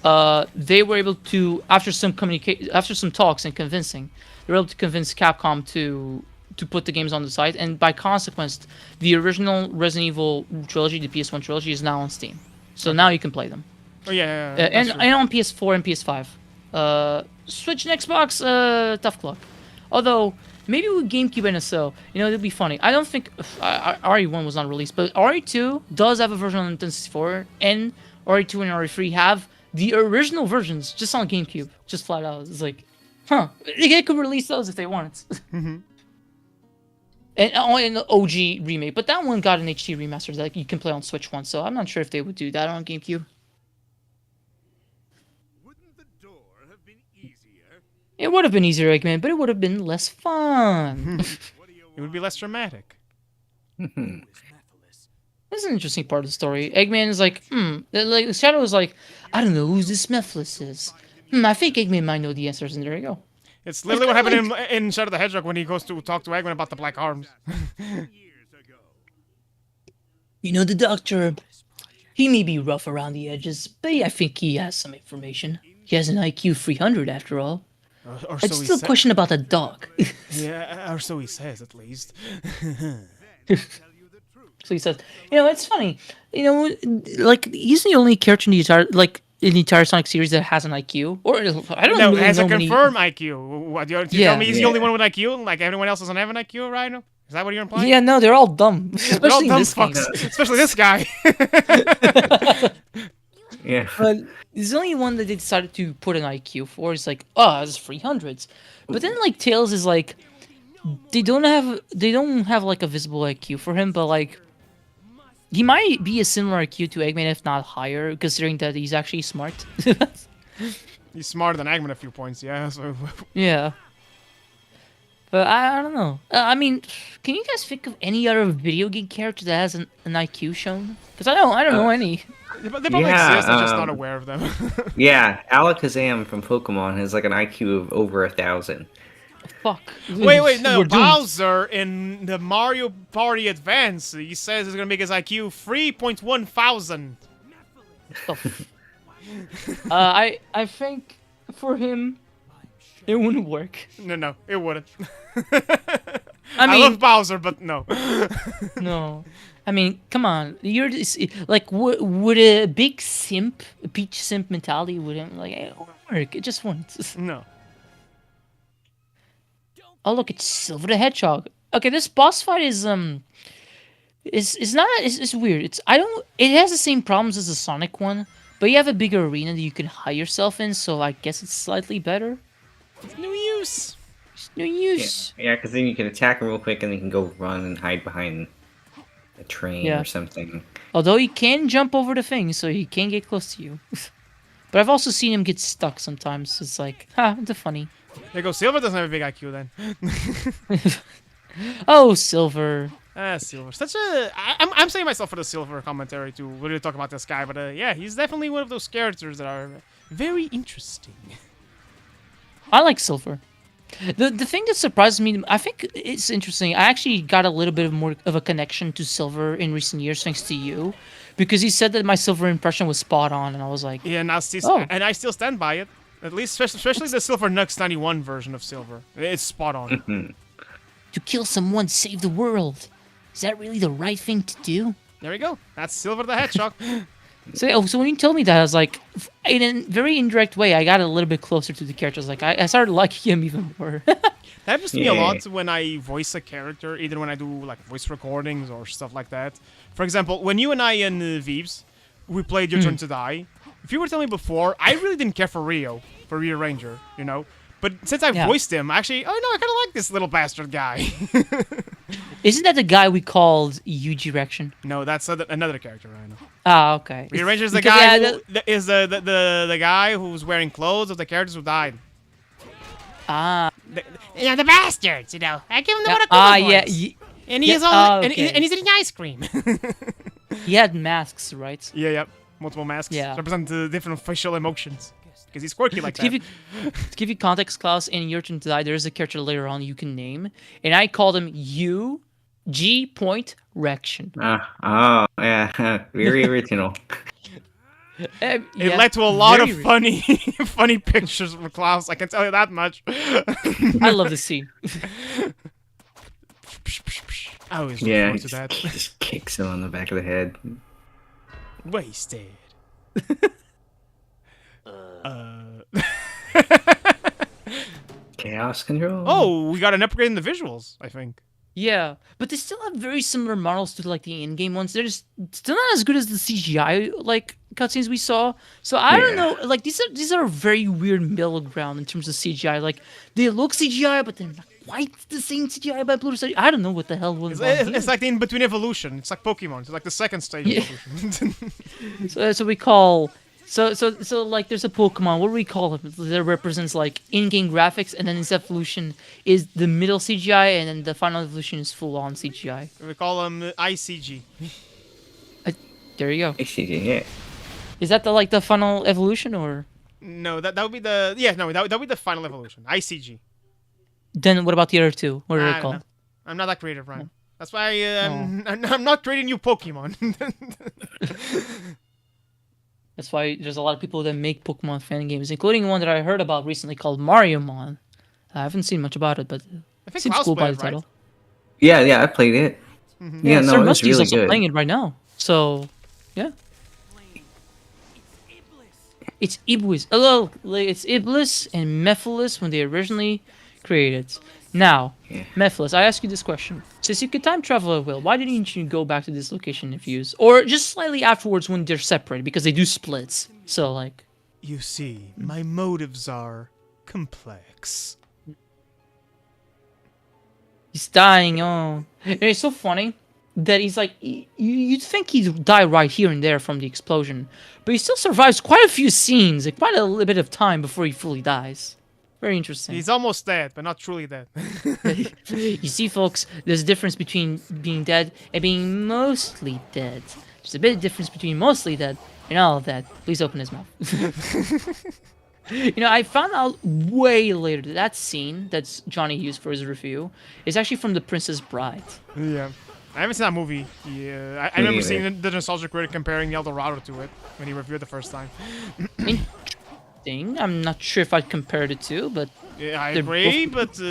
They were able to, after some talks and convincing, they were able to convince Capcom to put the games on the site, and by consequence, the original Resident Evil trilogy, the PS1 trilogy, is now on Steam. So now you can play them. Oh yeah, And on PS4 and PS5. Switch and Xbox, tough luck. Although, maybe with GameCube NSO, it'd be funny. I don't think RE1 was not released, but RE2 does have a version on Nintendo 64, and RE2 and RE3 have the original versions just on GameCube, just flat out. It's like, they could release those if they wanted. And an OG remake, but that one got an HD remaster that you can play on Switch one, so I'm not sure if they would do that on GameCube. Wouldn't the door have been easier? It would have been easier, Eggman, but it would have been less fun. It would be less dramatic. This is an interesting part of the story. Eggman is like, Shadow is like, I don't know who this Mephiles is. I think Eggman might know the answers, and there you go. It's literally what happened in Shadow the Hedgehog when he goes to talk to Eggman about the black arms. The doctor, he may be rough around the edges, but I think he has some information. He has an IQ 300 after all. Or so It's he still a said. question about the dog. Yeah, or so he says, at least. So he says, it's funny. He's the only character in the entire Sonic series that has an IQ. Or I don't No, really has know a many... confirmed IQ. What, you tell me he's the only one with IQ? Like everyone else doesn't have an IQ, right? Is that what you're implying? Yeah, no, they're all dumb. They're all Especially in dumb this game. fucks. Especially this guy. Yeah. But there's only one that they decided to put an IQ for. It's like, oh, it's 300s. But then Tails is like, they don't have like a visible IQ for him, but he might be a similar IQ to Eggman, if not higher, considering that he's actually smart. He's smarter than Eggman a few points, yeah. So Yeah. But I don't know. I mean, can you guys think of any other video game character that has an IQ shown? Because I don't know any. they probably Yeah, exist. I'm just not aware of them. Yeah, Alakazam from Pokemon has an IQ of over 1,000. Fuck. Wait, no. We're doomed. Bowser in the Mario Party Advance, he says he's gonna make his IQ 3.1 thousand. Oh, I think for him, it wouldn't work. No, it wouldn't. I I mean, love Bowser, but no. no. I mean, come on. You're just, like, would a big simp, a peach simp mentality wouldn't like it won't work. It just won't. No. Oh look, it's Silver the Hedgehog. Okay, this boss fight is not it's weird. It has the same problems as the Sonic one, but you have a bigger arena that you can hide yourself in, so I guess it's slightly better. It's no use. It's no use. Yeah, because then you can attack him real quick and then you can go run and hide behind a train Yeah. or something. Although he can jump over the thing, so he can get close to you. But I've also seen him get stuck sometimes. So it's like, it's funny. There you go. Silver doesn't have a big IQ then. Oh, Silver. Silver. I'm saving myself for the Silver commentary to really talk about this guy, but yeah, he's definitely one of those characters that are very interesting. I like Silver. The thing that surprised me, I think it's interesting. I actually got a little bit more of a connection to Silver in recent years thanks to you, because he said that my Silver impression was spot on, and I was like, Yeah, and I still stand by it. At least, especially the Silver Nux 91 version of Silver. It's spot on. to kill someone, save the world. Is that really the right thing to do? There we go. That's Silver the Hedgehog. So when you told me that, I was like, in a very indirect way, I got a little bit closer to the characters. Like, I started liking him even more. That happens to me a Yeah. lot when I voice a character, either when I do like voice recordings or stuff like that. For example, when you and I and Vives, we played Your Turn to Die. If you were telling me before, I really didn't care for Rio Ranger, you know. But since I Yeah. voiced him, actually, oh no, I kind of like this little bastard guy. Isn't that the guy we called Yuji Rection? No, that's another character I know. Ah, okay. Rio Ranger is the Because, guy yeah, who is the guy who's wearing clothes of the characters who died. The bastards, you know. I give him the what a yeah. and yeah, he's all okay. and he's eating ice cream. He had masks, right? Yeah, multiple masks Yeah. represent the different facial emotions because he's quirky like To that. give you context, Klaus, in Your Turn to Die, there is a character later on you can name, and I called him U.G. Point Rection. Yeah, very original. It Yeah, led to a lot of very funny, funny pictures from Klaus. I can tell you that much. I love this scene. I always look Yeah, forward he to that. just kicks him on the back of the head. Wasted. Chaos control. Oh, we got an upgrade in the visuals, I think. Yeah, but they still have very similar models to like the in-game ones. They're just still not as good as the CGI like cutscenes we saw. So I don't Yeah. know. Like these are a very weird middle ground in terms of CGI. Like they look CGI, but they're not quite the same CGI by Blue Star. I don't know what the hell was. It's like the in-between evolution. It's like Pokemon. It's like the second stage Yeah. of evolution. So we call so like there's a Pokemon. What do we call it? That represents like in-game graphics, and then its evolution is the middle CGI, and then the final evolution is full-on CGI. We call them ICG. There you go. HCG, yeah. Is that the final evolution, or No, that would be that would be the final evolution. ICG. then what about the other two? What are I they don't called? know. I'm not that creative, Ryan. That's why I'm not creating new Pokemon. That's why there's a lot of people that make Pokemon fan games, including one that I heard about recently called Mariomon. I haven't seen much about it, but I think seems Klaus cool by played the it, right? title. Yeah, I played it. Yeah, no, Sir it was Musty's really also good. playing it right now. So, yeah. It's Iblis. Hello, it's Iblis and Mephiles when they originally created. Now, Yeah. Mephiles, I ask you this question. Since you could time travel at will, why didn't you go back to this location and fuse? Or just slightly afterwards when they're separated, because they do splits. So, like... You see, my motives are complex. He's dying, oh. And it's so funny that he's like, you'd think he'd die right here and there from the explosion, but he still survives quite a few scenes, like quite a little bit of time before he fully dies. Very interesting. He's almost dead, but not truly dead. You see, folks, there's a difference between being dead and being mostly dead. There's a bit of difference between mostly dead and all of that. Please open his mouth. You know, I found out way later that scene that's Johnny used for his review is actually from The Princess Bride. Yeah. I haven't seen that movie. Yeah, I Me remember neither. seeing the Nostalgia Critic comparing the El Dorado to it when he reviewed it the first time. Interesting. I'm not sure if I'd compare the two, but Yeah, I they're agree, both- but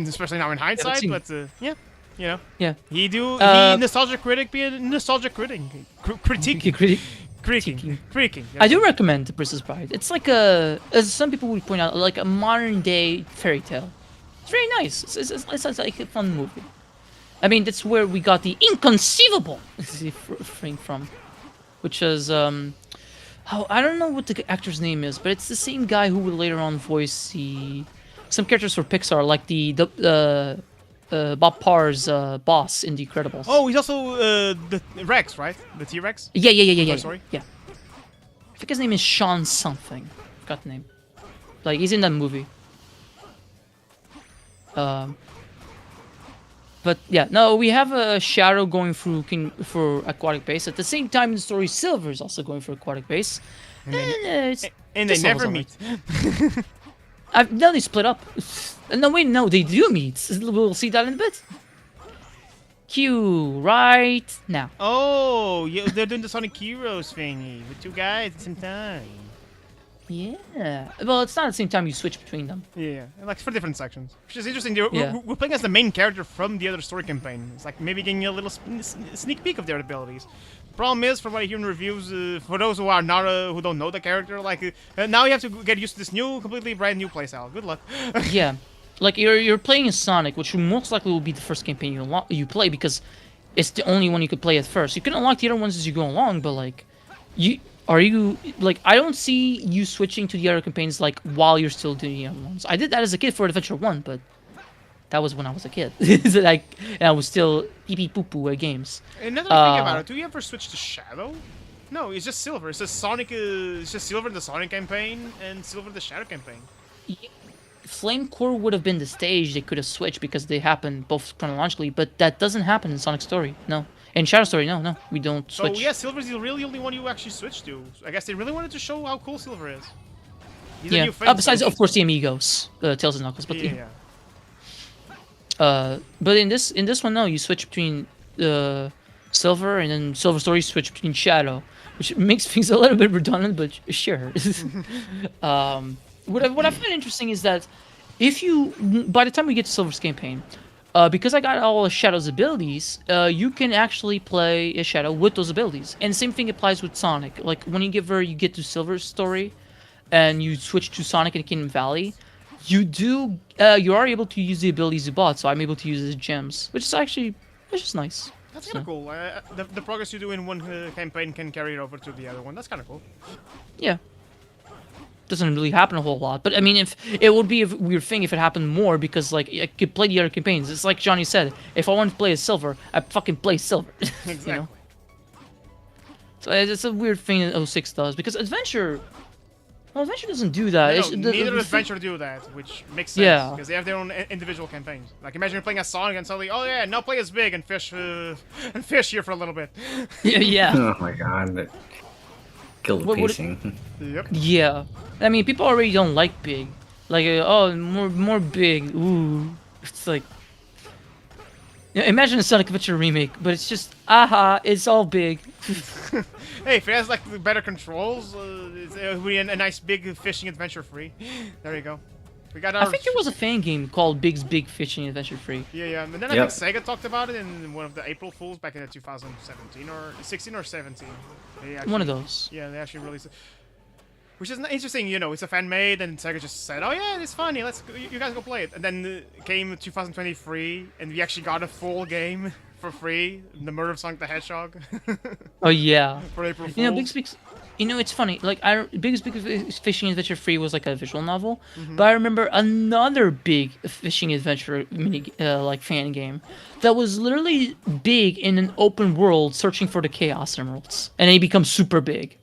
especially now in hindsight. seen- But yeah, you know, yeah. he Uh, Nostalgia Critic be a Nostalgia Critic, critiquing, critiquing. I do recommend The Princess Bride. It's like as some people would point out, like a modern day fairy tale. It's very nice. It's like a fun movie. I mean, that's where we got the inconceivable thing from, which is oh, I don't know what the actor's name is, but it's the same guy who would later on voice some characters for Pixar, like the Bob Parr's boss in The Incredibles. Oh, he's also the Rex, right? The T-Rex. Yeah. Sorry. Yeah. I think his name is Sean something. Forgot the name. Like he's in that movie. But yeah, no, we have a Shadow going through for aquatic base. At the same time, in the story, Silver is also going for aquatic base. And they this never level's meet. No, they split up. No, wait, no, they do meet. We'll see that in a bit. Q right now. Oh, yeah, they're doing the Sonic Heroes thingy with two guys at the same time. Yeah. Well, it's not at the same time you switch between them. Yeah, like for different sections. Which is interesting. Yeah. We're playing as the main character from the other story campaign. It's like maybe getting a little sneak peek of their abilities. Problem is, from what I hear in reviews, for those who are not who don't know the character, like now you have to get used to this completely brand new playstyle. Good luck. Yeah. Like you're playing as Sonic, which most likely will be the first campaign you play because it's the only one you could play at first. You can unlock the other ones as you go along, but like I don't see you switching to the other campaigns like while you're still doing the other ones. I did that as a kid for Adventure 1, but that was when I was a kid. So like I was still pee pee poo poo at games. Another thing about it, do you ever switch to Shadow? No, it's just Silver. It's just Sonic. It's just Silver in the Sonic campaign and Silver in the Shadow campaign. Flame Core would have been the stage they could have switched because they happen both chronologically, but that doesn't happen in Sonic Story. No. In Shadow Story, no, we don't switch. So yeah, Silver's the really only one you actually switch to. I guess they really wanted to show how cool Silver is. He's a Yeah. new face, Besides, so- of course, the Amigos, Tails and Knuckles, but Yeah. but in this one, no, you switch between Silver and then Silver Story switch between Shadow, which makes things a little bit redundant, but sure. What I find interesting is that if you, by the time we get to Silver's campaign, because I got all of Shadow's abilities, you can actually play a Shadow with those abilities. And the same thing applies with Sonic. Like, when you get to Silver's story, and you switch to Sonic in Kingdom Valley, you are able to use the abilities you bought, so I'm able to use his gems, which is nice. That's kind of cool. The progress you do in one campaign can carry it over to the other one. That's kind of cool. Yeah. Doesn't really happen a whole lot, but I mean, if it would be a weird thing if it happened more, because like I could play the other campaigns. It's like Johnny said, if I want to play as Silver, I fucking play Silver. Exactly. You know? So it's a weird thing that 06 does, because Adventure doesn't do that. No, It's- the- neither the does thing- Adventure do that, which makes sense. Yeah. Because they have their own individual campaigns. Like imagine you're playing as Sonic and suddenly, oh yeah, now play as Big and fish here for a little bit. Yeah. Oh my god, that killed the What- what- pacing. Yep. Yeah, I mean, people already don't like Big. Like, more Big. Ooh, it's like, yeah, imagine a Sonic Adventure remake, but it's just, it's all Big. Hey, if it has like better controls, it would be a nice big fishing adventure free. There you go. We got our. I think there was a fan game called Big's Big Fishing Adventure Free. Yeah. And then Yep. I think Sega talked about it in one of the April Fools back in 2017 or 16 or 17. One of those. Yeah, they actually released it. Which is interesting, you know, it's a fan made, and Sega just said, oh yeah, it's funny, you guys go play it. And then came 2023, and we actually got a full game for free, The Murder of Sonic the Hedgehog. Oh yeah. For April Fools. You know, it's funny. Like, Big's Big Fishing Adventure Free was like a visual novel, but I remember another big fishing adventure fan game that was literally Big in an open world searching for the Chaos Emeralds, and he becomes super big.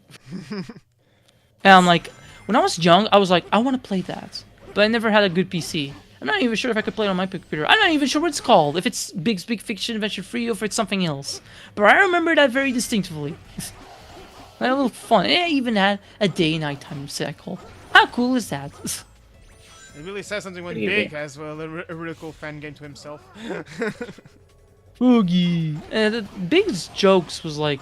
And I'm like, when I was young, I was like, I want to play that, but I never had a good PC. I'm not even sure if I could play it on my computer. I'm not even sure what it's called, if it's Big's Big Fiction Adventure Free or if it's something else. But I remember that very distinctively. Had a little fun. It even had a day and nighttime cycle. How cool is that? It really says something when What do you Big think? has a really cool fan game to himself. Froggy. The Big's jokes was like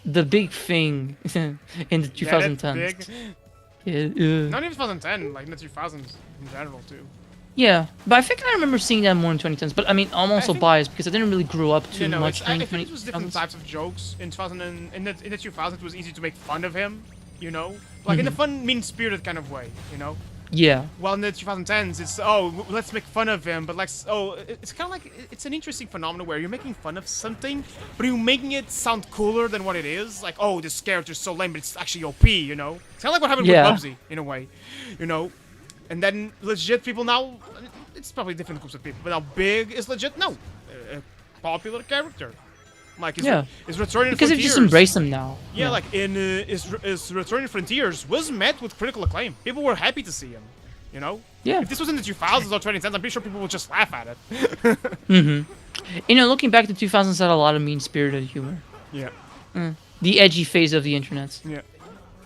the big thing in the Yeah, that's 2010s. big. Yeah, Not even 2010, like in the 2000s in general too. yeah, but I think I remember seeing that more in 2010s. But I mean, I'm also think- biased because I didn't really grow up too You know, much it's, during I think it was different 2010s. types of jokes in 2000 in the 2000s. It was easy to make fun of him. You know, like in a fun, mean-spirited kind of way. You know. Yeah, Well, in the 2010s, it's let's make fun of him, but like it's kind of like it's an interesting phenomenon where you're making fun of something, but you're making it sound cooler than what it is. Like, oh, this character's so lame, but it's actually OP, you know? It's kind of like what happened Yeah. with Bubsy in a way, you know. And then legit people now, it's probably different groups of people, but now Big is legit a popular character. Like, is returning because they've Frontiers. just embraced them now. Yeah, like in is Returning Frontiers was met with critical acclaim. People were happy to see him, you know. Yeah. If this was in the 2000s or 2010s, I'm pretty sure people would just laugh at it. You know, looking back, the 2000s had a lot of mean-spirited humor. Yeah, The edgy phase of the internet. yeah.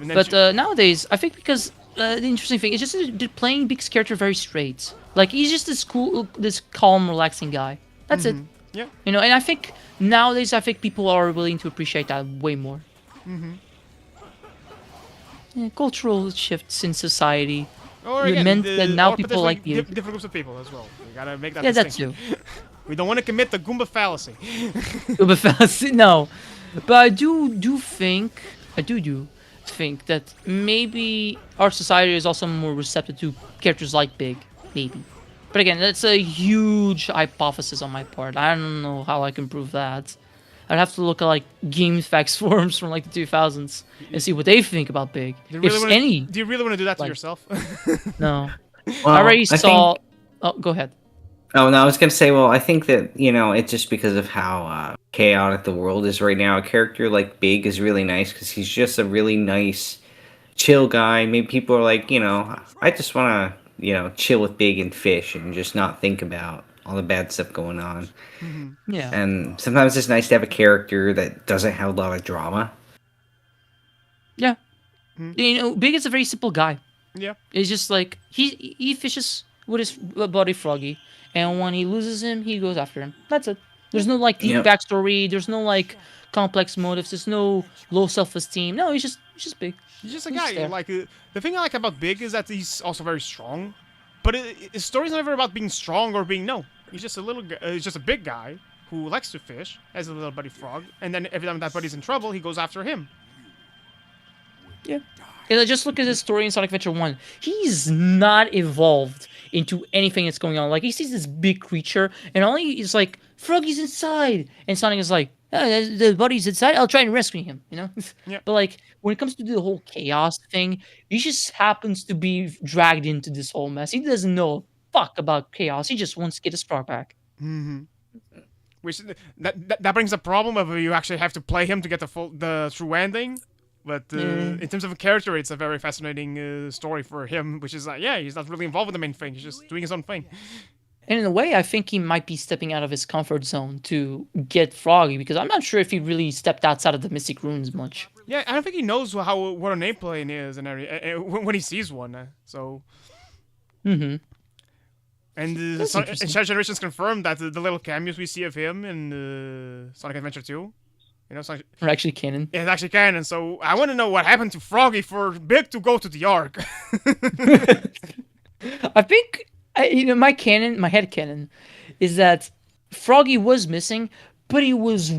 And then But nowadays, I think because the interesting thing is just they're playing Big's character very straight. Like he's just this cool, this calm, relaxing guy. That's it. yeah, You know, and I think nowadays, I think people are willing to appreciate that way more. Yeah, cultural shifts in society. or it again, meant that now or people like potentially the. different groups of people as well. We gotta make that Yeah, that distinction. too. We don't want to commit the Goomba fallacy. Uber fallacy, no, but I do think think that maybe our society is also more receptive to characters like Big, maybe. But again, that's a huge hypothesis on my part. I don't know how I can prove that. I'd have to look at like GameFAQs forums from like the 2000s and see what they think about Big. Do you If really wanna, any, do you really want to do that to like- yourself? no. Well, I already saw. Think, Oh, go ahead. oh no, I was gonna say. Well, I think that it's just because of how chaotic the world is right now. A character like Big is really nice because he's just a really nice, chill guy. Maybe people are like, I just want to, chill with Big and fish and just not think about all the bad stuff going on. Yeah. And sometimes it's nice to have a character that doesn't have a lot of drama. Yeah. You know, Big is a very simple guy. yeah. It's just like he fishes with his buddy Froggy, and when he loses him, he goes after him. That's it. There's no like deep Yep. backstory. There's no like complex motives. There's no low self-esteem. No, he's just Big. He's just a He's guy. there. Like the thing I like about Big is that he's also very strong, but his story's never about being strong or being no. He's just a he's just a big guy who likes to fish, has a little buddy Frog, and then every time that buddy's in trouble, he goes after him. Yeah. And just look at his story in Sonic Adventure 1. He's not evolved into anything that's going on. Like, he sees this big creature, and only he's like, Froggy's inside! And Sonic is like, the buddy's inside, I'll try and rescue him, you know? Yeah. But, like, when it comes to the whole chaos thing, he just happens to be dragged into this whole mess. He doesn't know a fuck about chaos. He just wants to get his frog back. Which that brings a problem of you actually have to play him to get the true ending. But in terms of a character, it's a very fascinating story for him, which is like, yeah, he's not really involved with the main thing. He's just doing his own thing. And in a way, I think he might be stepping out of his comfort zone to get Froggy, because I'm not sure if he really stepped outside of the Mystic Runes much. Yeah, I don't think he knows what an airplane is and when he sees one. So. Mm-hmm. And That's interesting. Shadow Generations confirmed that the little cameos we see of him in Sonic Adventure 2, Sonic, Or actually canon. is actually canon. So I want to know what happened to Froggy for Big to go to the Ark. I think, my head canon, is that Froggy was missing, but he was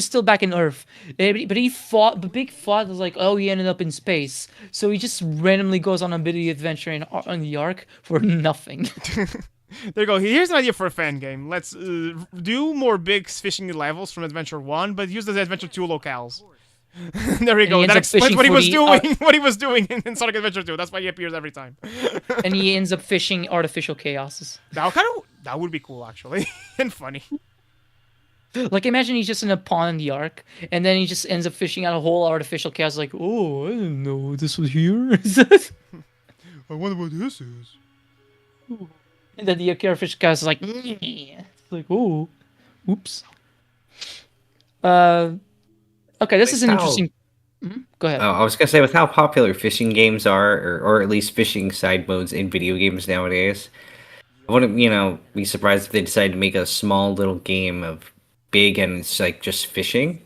still back in Earth. But Big fought was like, oh, he ended up in space. So he just randomly goes on a bit of the adventure on the Ark for nothing. There you go. Here's an idea for a fan game. Let's do more big fishing levels from Adventure 1, but use the Adventure 2 locales. There you And go. he ends That up explains fishing what he for was the, doing. What he was doing in Sonic Adventure 2. That's why he appears every time. And he ends up fishing artificial chaoses. That would be cool actually, and funny. Like, imagine he's just in a pond in the Ark, and then he just ends up fishing out a whole artificial chaos. Like, oh, I didn't know this was here. I wonder what this is. And then the artificial chaos is like, "Nyeh." It's like, oh, oops. Okay, this is an How- interesting. Go ahead. Oh, I was gonna say, with how popular fishing games are, or at least fishing side modes in video games nowadays, I wouldn't, be surprised if they decided to make a small little game of big and it's like just fishing.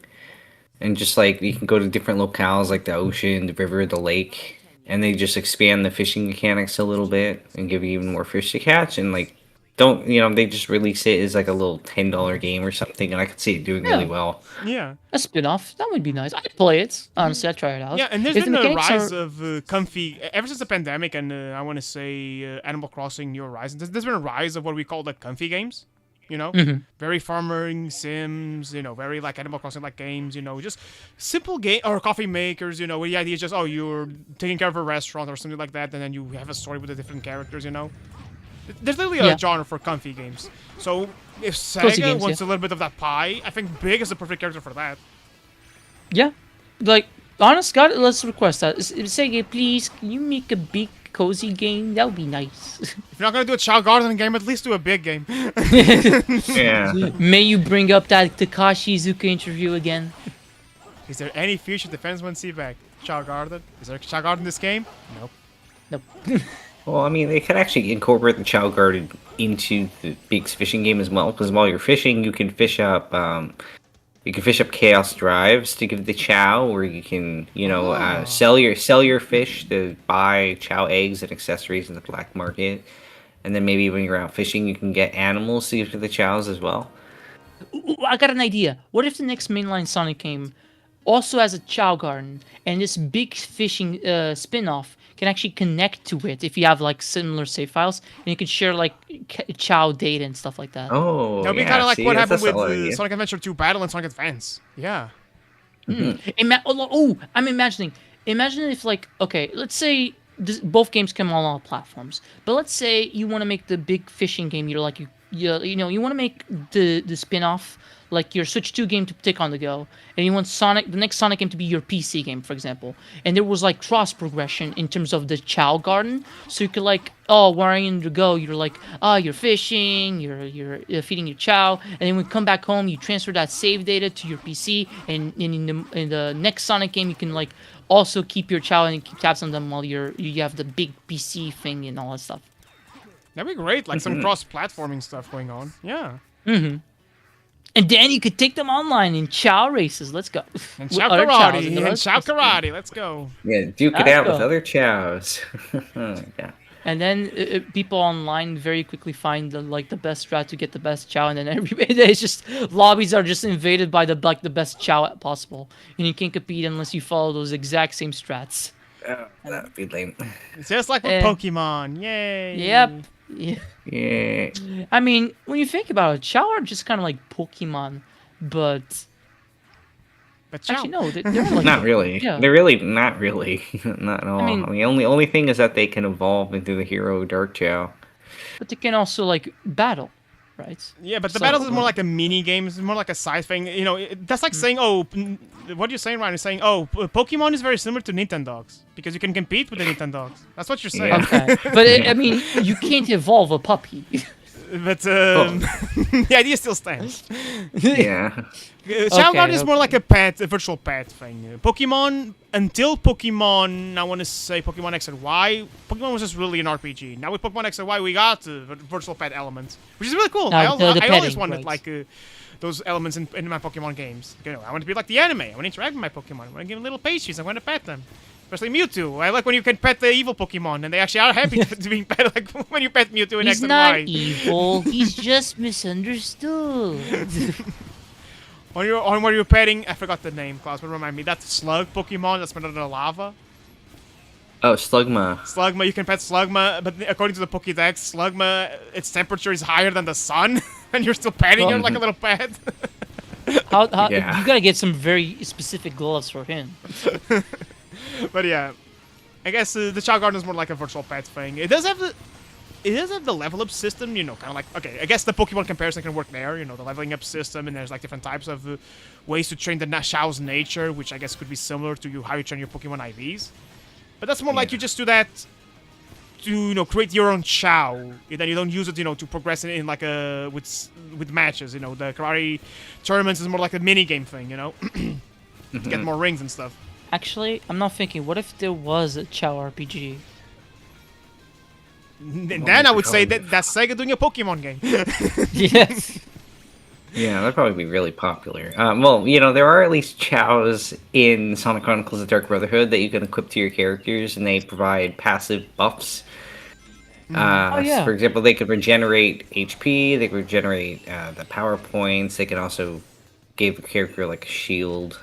And just like you can go to different locales like the ocean, the river, the lake, and they just expand the fishing mechanics a little bit and give you even more fish to catch. And like, don't they just release it as like a little $10 game or something, and I could see it doing really Yeah. well. Yeah. A spin-off that would be nice. I'd play it. Honestly, I'd try it out. Yeah, and there's If the been a mechanics rise are- of comfy ever since the pandemic, and I want to say Animal Crossing New Horizons. There's been a rise of what we call the comfy games. Very farming sims. Very like Animal Crossing like games. Just simple game or coffee makers. Where the idea is just you're taking care of a restaurant or something like that, and then you have a story with the different characters. There's literally a Yeah. genre for comfy games. So if Cozy Sega games, wants yeah. a little bit of that pie, I think Big is the perfect character for that. Yeah, like honest God, let's request that. Sega, please, can you make a big cozy game? That would be nice. If you're not gonna do a Child Garden game, at least do a big game. Yeah. May you bring up that Takashi Iizuka interview again? Is there any future defenseman back? Child Garden? Is there a Child Garden in this game? Nope. Nope. Well, I mean, they could actually incorporate the Chow Garden into the Beaks fishing game as well, because while you're fishing, you can fish up, Chaos Drives to give the Chow, or you can, sell your fish to buy Chow eggs and accessories in the black market, and then maybe when you're out fishing, you can get animals to give to the Chows as well. Ooh, I got an idea. What if the next mainline Sonic game also has a Chow Garden, and this big fishing spin-off can actually connect to it if you have like similar save files, and you can share like Chow data and stuff like that. Oh, That would be yeah, kind of like see, what that's happened a with solid idea. Sonic Adventure 2 Battle and Sonic Advance. Yeah. I'm imagining. Imagine if like, okay, let's say both games come on all platforms, but let's say you want to make the big fishing game. You're like you want to make the spin-off like your Switch 2 game to take on the go, and you want the next Sonic game to be your PC game, for example. And there was like cross progression in terms of the Chow Garden, so you could like, where are you in the go? You're like, you're fishing, you're feeding your Chow, and then when you come back home, you transfer that save data to your PC, and in the next Sonic game, you can like also keep your Chow and keep tabs on them while you have the big PC thing and all that stuff. That'd be great. Like some cross-platforming stuff going on. Yeah. And then you could take them online in Chow races. Let's go. And With Chow other Chows Karate. and the And rest. Chow Karate. Let's go. Yeah, duke it Let's out with go. other Chows. Yeah. And then people online very quickly find the best strat to get the best Chow, and then it's just lobbies are just invaded by the best Chow possible, and you can't compete unless you follow those exact same strats. Oh, that would be lame. It's just like with Eh. Pokemon. Yay. Yep. Yeah. Yeah. I mean, when you think about it, Chow are just kind of like Pokemon, but But Chow. actually no, they're like Not really. Yeah. They're really not really. Not at all. I mean- mean, only thing is that they can evolve into the hero Dark Chow. but they can also like battle, right? Yeah, but the So- battles is more like a mini game. It's more like a side thing. That's like saying, what you're saying, Ryan, is saying, Pokemon is very similar to Nintendogs because you can compete with the Nintendogs. That's what you're saying. Yeah. Okay, but I mean, you can't evolve a puppy. But the idea still stands. Yeah. Chow Okay, Garden is more okay. like a virtual pet thing. Pokemon, until Pokemon, I want to say Pokemon X and Y, Pokemon was just really an RPG. Now with Pokemon X and Y, we got the virtual pet elements, which is really cool. Now, the I always petting, wanted right. like those elements in my Pokemon games. I want to be like the anime. I want to interact with my Pokemon. I want to give them little pastries. I want to pet them. Especially Mewtwo. I like when you can pet the evil Pokemon, and they actually are happy to being pet. Like when you pet Mewtwo in X He's and not Y. evil. He's just misunderstood. On where you're petting, I forgot the name, Klaus, but remind me. That's Slug Pokemon that's made out of lava. Oh, Slugma. Slugma, you can pet Slugma, but according to the Pokédex, Slugma, its temperature is higher than the sun, and you're still petting her like a little pet. How Yeah. you gotta get some very specific gloves for him. But yeah, I guess the Chow Garden is more like a virtual pet thing. It does have the level up system, kind of like, okay, I guess the Pokemon comparison can work there, the leveling up system, and there's like different types of ways to train the Chow's nature, which I guess could be similar to how you train your Pokemon IVs. But that's more like you just do that to, create your own Chow, and then you don't use it, to progress in like with matches, the karate tournaments is more like a mini game thing, to get more rings and stuff. Actually, I'm not thinking. What if there was a Chow RPG? Then I would say that that's Sega doing a Pokemon game. Yes. Yeah, that'd probably be really popular. Well, there are at least chows in Sonic Chronicles: The Dark Brotherhood that you can equip to your characters, and they provide passive buffs. Oh, yeah. For example, they could regenerate HP, they could regenerate the power points, they can also give a character like a shield.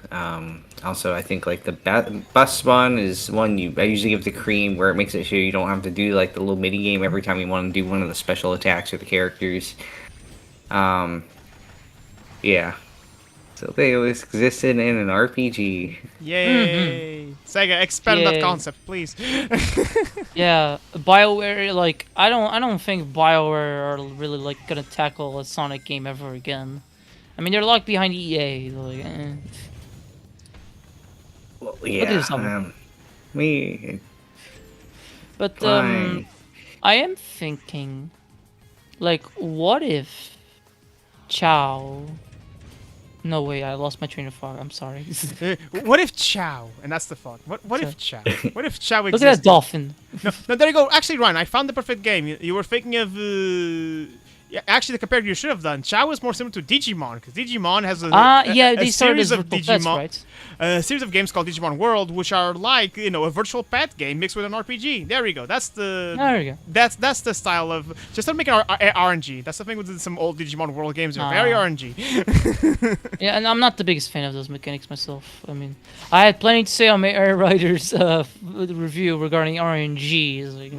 Also, I think like the bus spawn is one I usually give to Cream, where it makes it so you don't have to do like the little mini game every time you want to do one of the special attacks or the characters. Yeah. So they always existed in an RPG. Yay! Sega, expand that Yay. concept, please. Yeah, BioWare, like, I don't think BioWare are really, like, gonna tackle a Sonic game ever again. I mean, they're locked behind EA, like, Well, do something. we But, fine. I am thinking, like, what if Chow... No, wait, I lost my train of thought, I'm sorry. What if Chow? And that's the thought. What if Chow? What if Chow Look existed? at that dolphin. No, there you go. Actually, Ryan, I found the perfect game. You were thinking of... yeah, actually, the comparative you should have done. Chow is more similar to Digimon, because Digimon has Yeah, they started series as of virtual pets, Digimon, right? a series of games called Digimon World, which are like a virtual pet game mixed with an RPG. There we go. That's the There we go. that's the style of just don't make it RNG. That's the thing with some old Digimon World games. They're very RNG. Yeah, and I'm not the biggest fan of those mechanics myself. I mean, I had plenty to say on my Air Riders review regarding RNG. Like,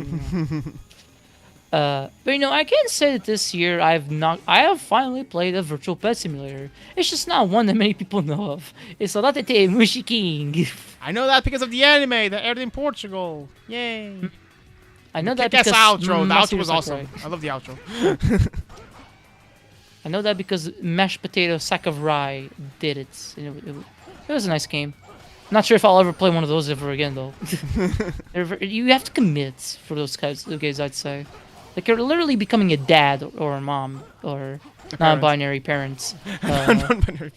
but I can say that this year I have finally played a virtual pet simulator. It's just not one that many people know of. It's Soratete Mushi King. I know that because of the anime that aired in Portugal. Yay! I know that Kick-ass because outro. The outro Masaru was awesome. Sakurai. I love the outro. I know that because Mashed Potato Sakurai did it. And it was a nice game. Not sure if I'll ever play one of those ever again though. You have to commit for those kinds of games, I'd say. Like you're literally becoming a dad or a mom or non-binary parents. Non-binary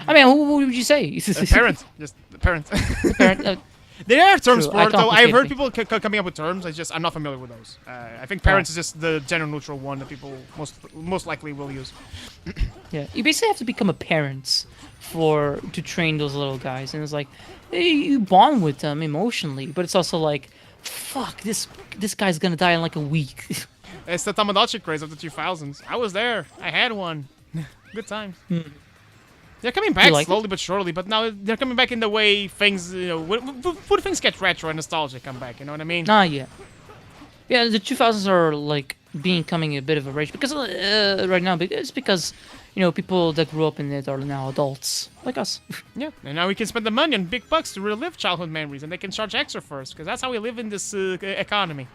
I mean, who would you say? parents. Just parents. Parent, There are terms True, for I it, though. I've heard complicate people coming up with terms. I'm not familiar with those. I think parents is just the gender neutral one that people most likely will use. yeah, you basically have to become a parent to train those little guys, and it's like you bond with them emotionally, but it's also like, fuck, this guy's gonna die in like a week. It's the Tamagotchi craze of the 2000s. I was there. I had one. Good times. They're coming back like slowly but surely, but now they're coming back in the way things, when things get retro and nostalgic come back, you know what I mean? Nah, yeah. Yeah, the 2000s are like becoming a bit of a rage because right now it's because people that grew up in it are now adults like us. Yeah, and now we can spend the money on big bucks to relive childhood memories, and they can charge extra first, because that's how we live in this economy.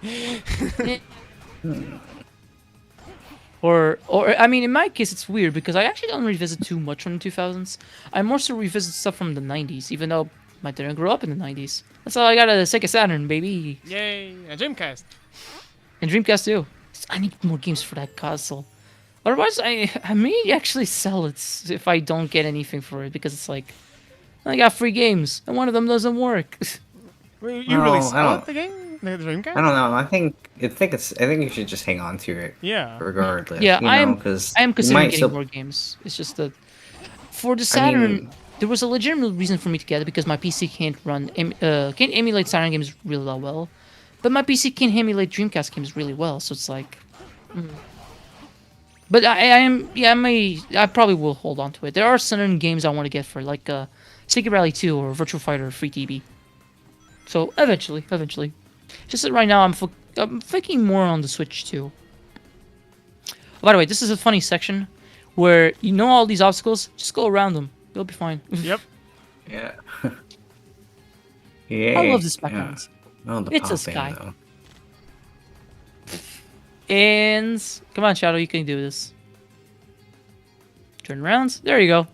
Or I mean, in my case, it's weird because I actually don't revisit too much from the 2000s. I more so revisit stuff from the 90s, even though I didn't grow up in the 90s. That's all I got a Sega Saturn, baby. Yay, a Dreamcast. And Dreamcast too. I need more games for that console. Otherwise, I may actually sell it if I don't get anything for it because it's like I got free games and one of them doesn't work. You really saw the game? The Dreamcast? I don't know. I think you should just hang on to it. Yeah. Regardless. Yeah, I am you considering might getting still- more games. It's just that for the Saturn, there was a legitimate reason for me to get it because my PC can't emulate Saturn games really well, but my PC can emulate Dreamcast games really well. So it's like, but I probably will hold on to it. There are certain games I want to get for like Sega Rally 2 or Virtual Fighter Free TV. So eventually. Just that right now I'm thinking more on the Switch too. By the way, this is a funny section where all these obstacles, just go around them. You'll be fine. Yep. Yeah. Yeah. I love this background. Oh, the It's a popping, sky. though. And come on, Shadow, you can do this. Turn around. There you go.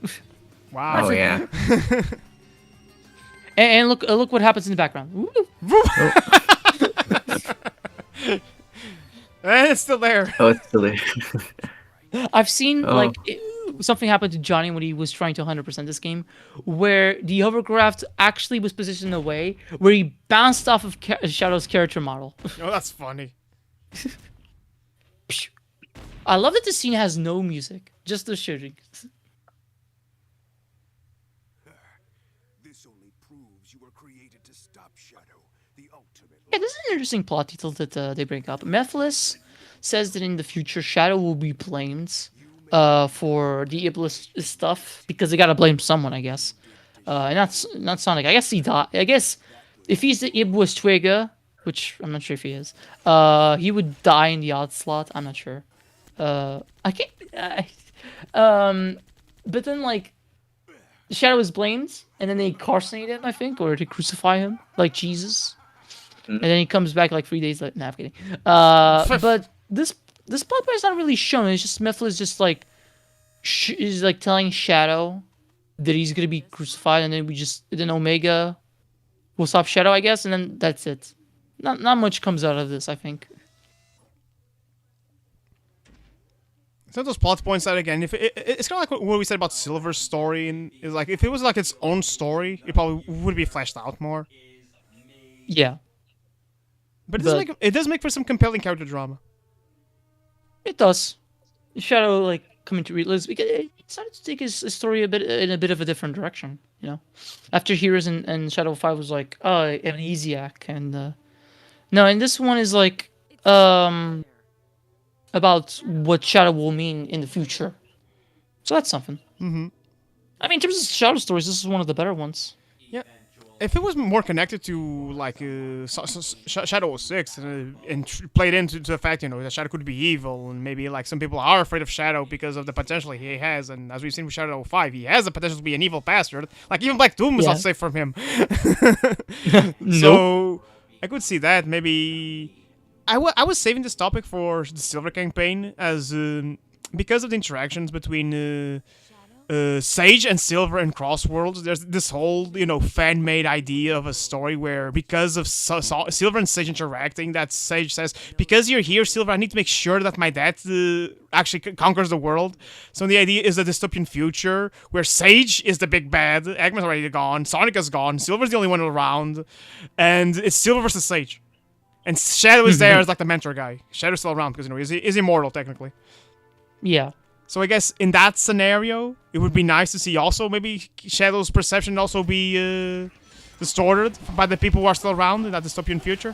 Wow. Oh yeah. And look what happens in the background. Woo. And it's still there. Oh, it's still there. I've seen Oh. something happened to Johnny when he was trying to 100% this game, where the hovercraft actually was positioned in a way where he bounced off of Shadow's character model. Oh, that's funny. I love that the scene has no music, just the shooting. This only proves you were created to stop Shadow, the ultimate. Yeah, this is an interesting plot detail that they bring up. Mephiles says that in the future, Shadow will be blamed for the Iblis stuff because they gotta blame someone, I guess. And not Sonic. I guess he died. I guess if he's the Iblis trigger, which I'm not sure if he is, he would die in the odd slot. I'm not sure. I can't. But then like, Shadow is blamed, and then they carcinate him, I think, or they crucify him like Jesus. And then he comes back like 3 days later. Nah, I'm kidding. But this plot point is not really shown. It's just Mephiles just like is like telling Shadow that he's gonna be crucified, and then Omega will stop Shadow, I guess, and then that's it. Not much comes out of this, I think. Some of those plot points that again, if it's kind of like what we said about Silver's story, and is like if it was like its own story, it probably would be fleshed out more. Yeah, But But- it does make for some compelling character drama. it does. Shadow like coming to realize because it decided to take his story in a bit of a different direction. You know, after Heroes and Shadow 5 was like amnesiac, and no, and this one is like about what Shadow will mean in the future. So that's something. Mm-hmm. I mean, in terms of Shadow stories, this is one of the better ones. Yeah. If it was more connected to like Shadow 06 played into the fact, you know, that Shadow could be evil, and maybe like some people are afraid of Shadow because of the potential he has, and as we've seen with Shadow 5, he has the potential to be an evil bastard. Like even Black Doom is Yeah. not safe from him. Nope. So I could see that maybe. I was saving this topic for the Silver campaign as because of the interactions between Sage and Silver and Crossworlds. There's this whole, you know, fan-made idea of a story where because of Silver and Sage interacting, that Sage says, because you're here, Silver, I need to make sure that my dad actually conquers the world. So the idea is a dystopian future where Sage is the big bad, Eggman's already gone, Sonic is gone, Silver's the only one around, and it's Silver versus Sage. And Shadow is there as like the mentor guy. Shadow's still around because, you know, he's immortal technically. Yeah. So I guess in that scenario, it would be nice to see also maybe Shadow's perception also be distorted by the people who are still around in that dystopian future.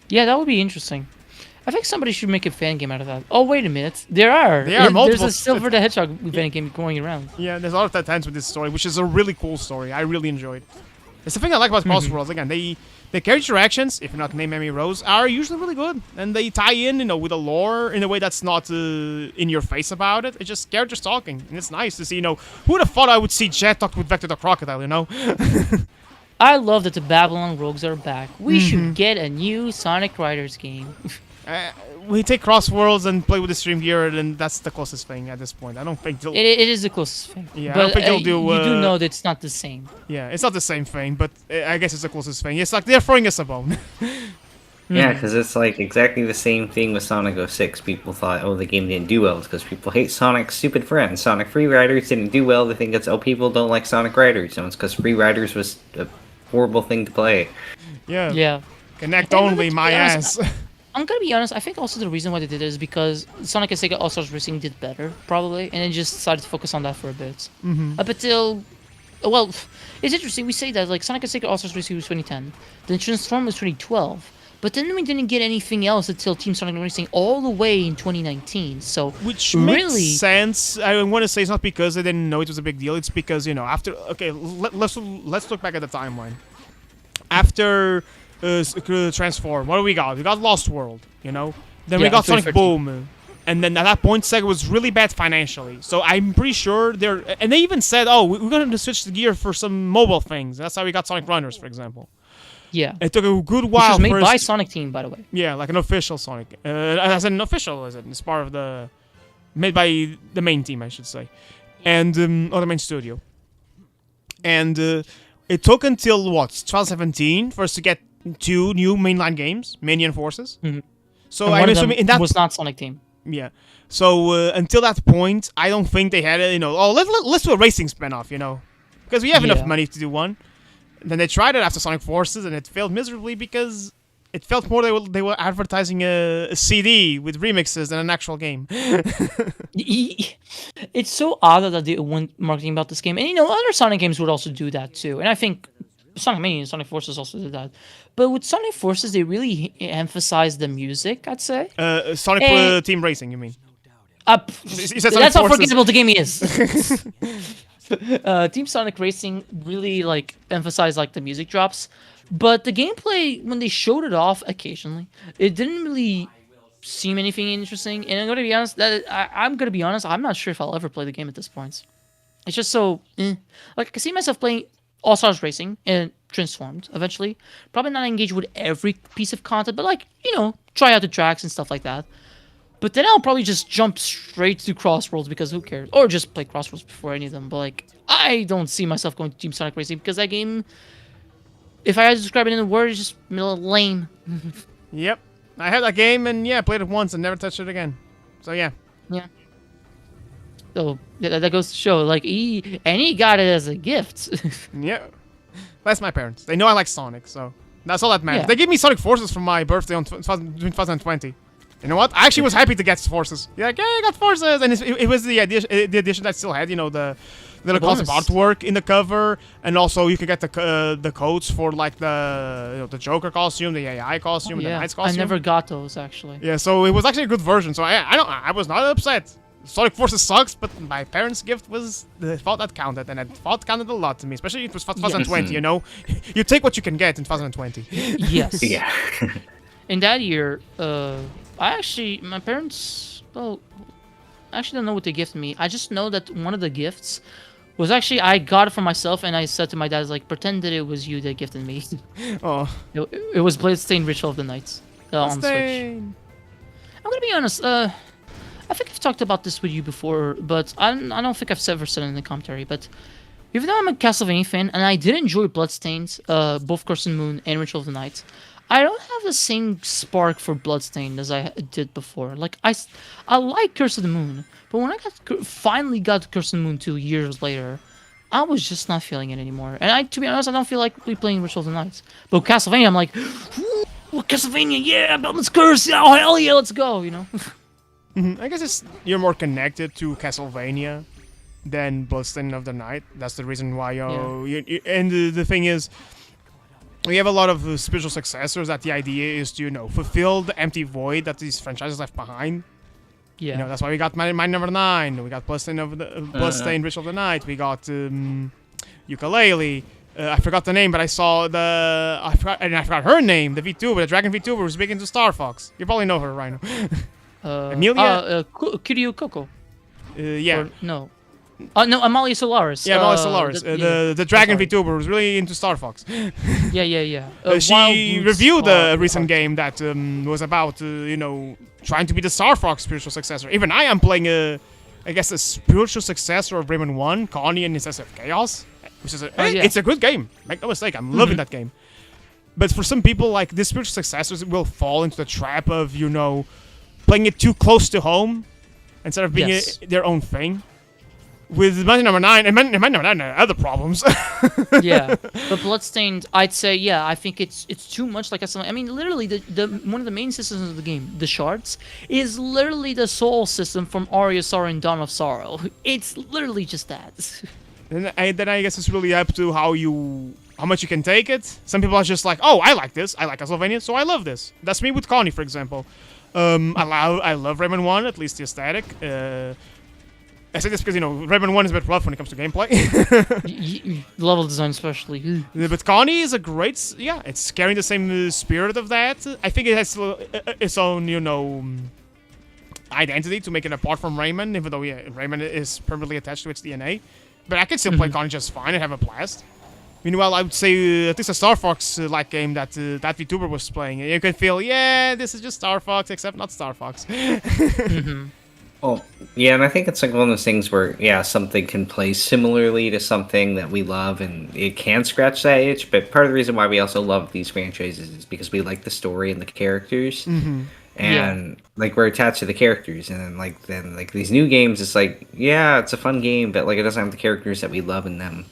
Yeah, that would be interesting. I think somebody should make a fan game out of that. Oh, wait a minute. There are. There are multiple- There's a Silver the Hedgehog fan game going around. Yeah, there's a lot of that ends with this story, which is a really cool story. I really enjoyed. It's the thing I like about Crossworlds. Again, the character interactions, if you're not named Emmy Rose, are usually really good, and they tie in, you know, with the lore in a way that's not in your face about it. It's just characters talking, and it's nice to see. You know, who would have thought I would see Jet talk with Vector the Crocodile? You know. I love that the Babylon Rogues are back. We should get a new Sonic Riders game. We take Crossworlds and play with the stream gear, and that's the closest thing at this point. I don't think they'll. It is the closest thing. Yeah, I but don't think they'll do, You do uh, know that it's not the same. Yeah, it's not the same thing, but I guess it's the closest thing. It's like they're throwing us a bone. Yeah, because it's like exactly the same thing with Sonic 06. People thought, oh, the game didn't do well because people hate Sonic's stupid friends. Sonic Free Riders didn't do well. They think it's, oh, people don't like Sonic Riders. No, it's because Free Riders was a horrible thing to play. Yeah. Yeah. Connect And only, to my be honest, ass. I'm gonna be honest. I think also the reason why they did it is because Sonic and Sega All Stars Racing did better, probably, and then just decided to focus on that for a bit. Up until, well, it's interesting. We say that like Sonic and Sega All Stars Racing was 2010, then Transform was 2012, but then we didn't get anything else until Team Sonic Racing all the way in 2019. So Which really, makes sense. I want to say it's not because they didn't know it was a big deal. It's because, you know, after... Okay, let's look back at the timeline. After Transform, what do we got? We got Lost World, you know? Then we Yeah, got Sonic 2013. Boom. And then at that point, Sega was really bad financially. So I'm pretty sure they're... And they even said, oh, we're going to switch the gear for some mobile things. That's how we got Sonic Runners, for example. yeah, It took a good which while was made for by us- Sonic Team, by the way. Yeah, like an official Sonic. As an official, is it? It's part of the... Made by the main team, I should say. And, or the main studio. And it took until, what, 2017 for us to get 2 new mainline games, Minion Forces. Mhm. So And I'm one of them assuming in that... was not Sonic Team. Yeah. So until that point, I don't think they had, you know, oh, let's do a racing spin-off, you know. Because we have enough Yeah. money to do one. Then they tried it after Sonic Forces, and it failed miserably because It felt more they were advertising a CD with remixes than an actual game. It's so odd that they went marketing about this game, and other Sonic games would also do that too. And I think Sonic Mania and Sonic Forces also did that. But with Sonic Forces, they really emphasize the music. I'd say. Sonic Eh. Team Racing, you mean? You said Sonic that's how Forces. forgettable the game is. Team Sonic Racing really emphasized the music drops, but the gameplay when they showed it off occasionally, it didn't really seem anything interesting. And I'm gonna be honest, I'm gonna be honest, I'm not sure if I'll ever play the game at this point. It's just so I can see myself playing All Stars Racing and Transformed eventually. Probably not engage with every piece of content, but try out the tracks and stuff like that. But then I'll probably just jump straight to Crossworlds because who cares? Or just play Crossworlds before any of them. But I don't see myself going to Team Sonic Racing because that game, if I had to describe it in a word, is just lame. Yep. I had that game and played it once and never touched it again. So yeah. Yeah. So that goes to show, he got it as a gift. Yeah. That's my parents. They know I like Sonic, so that's all that matters. Yeah. They gave me Sonic Forces for my birthday on 2020. You know what? I actually was happy to get Forces. Yeah, I got Forces, and it was the edition that still had, the little concept bonus. artwork in the cover, and also you could get the codes for the Joker costume, the AI costume, the Knight's I costume. never got those actually. Yeah, so it was actually a good version. So I was not upset. Sonic Forces sucks, but my parents' gift was the thought that counted, and that thought counted a lot to me, especially it was 2020. You take what you can get in 2020. Yes. Yeah. In that year, my parents, I actually don't know what they gifted me. I just know that one of the gifts was actually, I got it for myself, and I said to my dad, pretend that it was you that gifted me. Oh, It was Bloodstained Ritual of the Night on Switch. Stain. I'm gonna be honest, I think I've talked about this with you before, but I don't think I've ever said it in the commentary, but even though I'm a Castlevania fan, and I did enjoy Bloodstained, both Curse and Moon and Ritual of the Night, I don't have the same spark for Bloodstained as I did before. I like Curse of the Moon, but when I finally got Curse of the Moon 2 years later, I was just not feeling it anymore. And to be honest, I don't feel like replaying Ritual of the Night. But Castlevania, I'm like, ooh, Castlevania, yeah, Belmon's Curse, oh hell yeah, let's go, I guess you're more connected to Castlevania than Bloodstained of the Night. That's the reason why and the thing is, we have a lot of spiritual successors that the idea is to fulfill the empty void that these franchises left behind. Yeah. That's why we got my number 9. We got Bloodstained Ritual of the Night. We got Ukulele. I forgot the name, but I forgot her name. The VTuber, the Dragon VTuber who's big into Star Fox. You probably know her, Rhino. Amelia? Kiryu Coco. Yeah. Or, no. No, Amalia Solaris. Yeah, Amalia Solaris. The Dragon VTuber who's really into Star Fox. Yeah. She reviewed a recent game that was about, trying to be the Star Fox spiritual successor. Even I am playing a spiritual successor of Rayman 1, Connie and Incest of Chaos. Which is it's a good game. Make no mistake, I'm loving that game. But for some people, these spiritual successors will fall into the trap of, playing it too close to home instead of being their own thing. With my number 9, and my number 9 had other problems. Yeah, but Bloodstained, I'd say, I think it's too much like I mean, literally, the one of the main systems of the game, the shards, is literally the soul system from Aria of Sorrow and Dawn of Sorrow. It's literally just that. And then I guess it's really up to how much you can take it. Some people are just like, oh, I like this. I like Castlevania, so I love this. That's me with Connie, for example. I love Rayman 1, at least the aesthetic. I say this because, Rayman 1 is a bit rough when it comes to gameplay. Level design especially. But Connie is a great... Yeah, it's carrying the same spirit of that. I think it has its own, identity to make it apart from Rayman, even though, Rayman is permanently attached to its DNA. But I can still play Connie just fine and have a blast. Meanwhile, I would say at least a Star Fox-like game that VTuber was playing. You can feel, this is just Star Fox, except not Star Fox. Well, yeah, and I think it's one of those things where, something can play similarly to something that we love, and it can scratch that itch. But part of the reason why we also love these franchises is because we like the story and the characters, and we're attached to the characters. And then these new games, it's it's a fun game, but it doesn't have the characters that we love in them.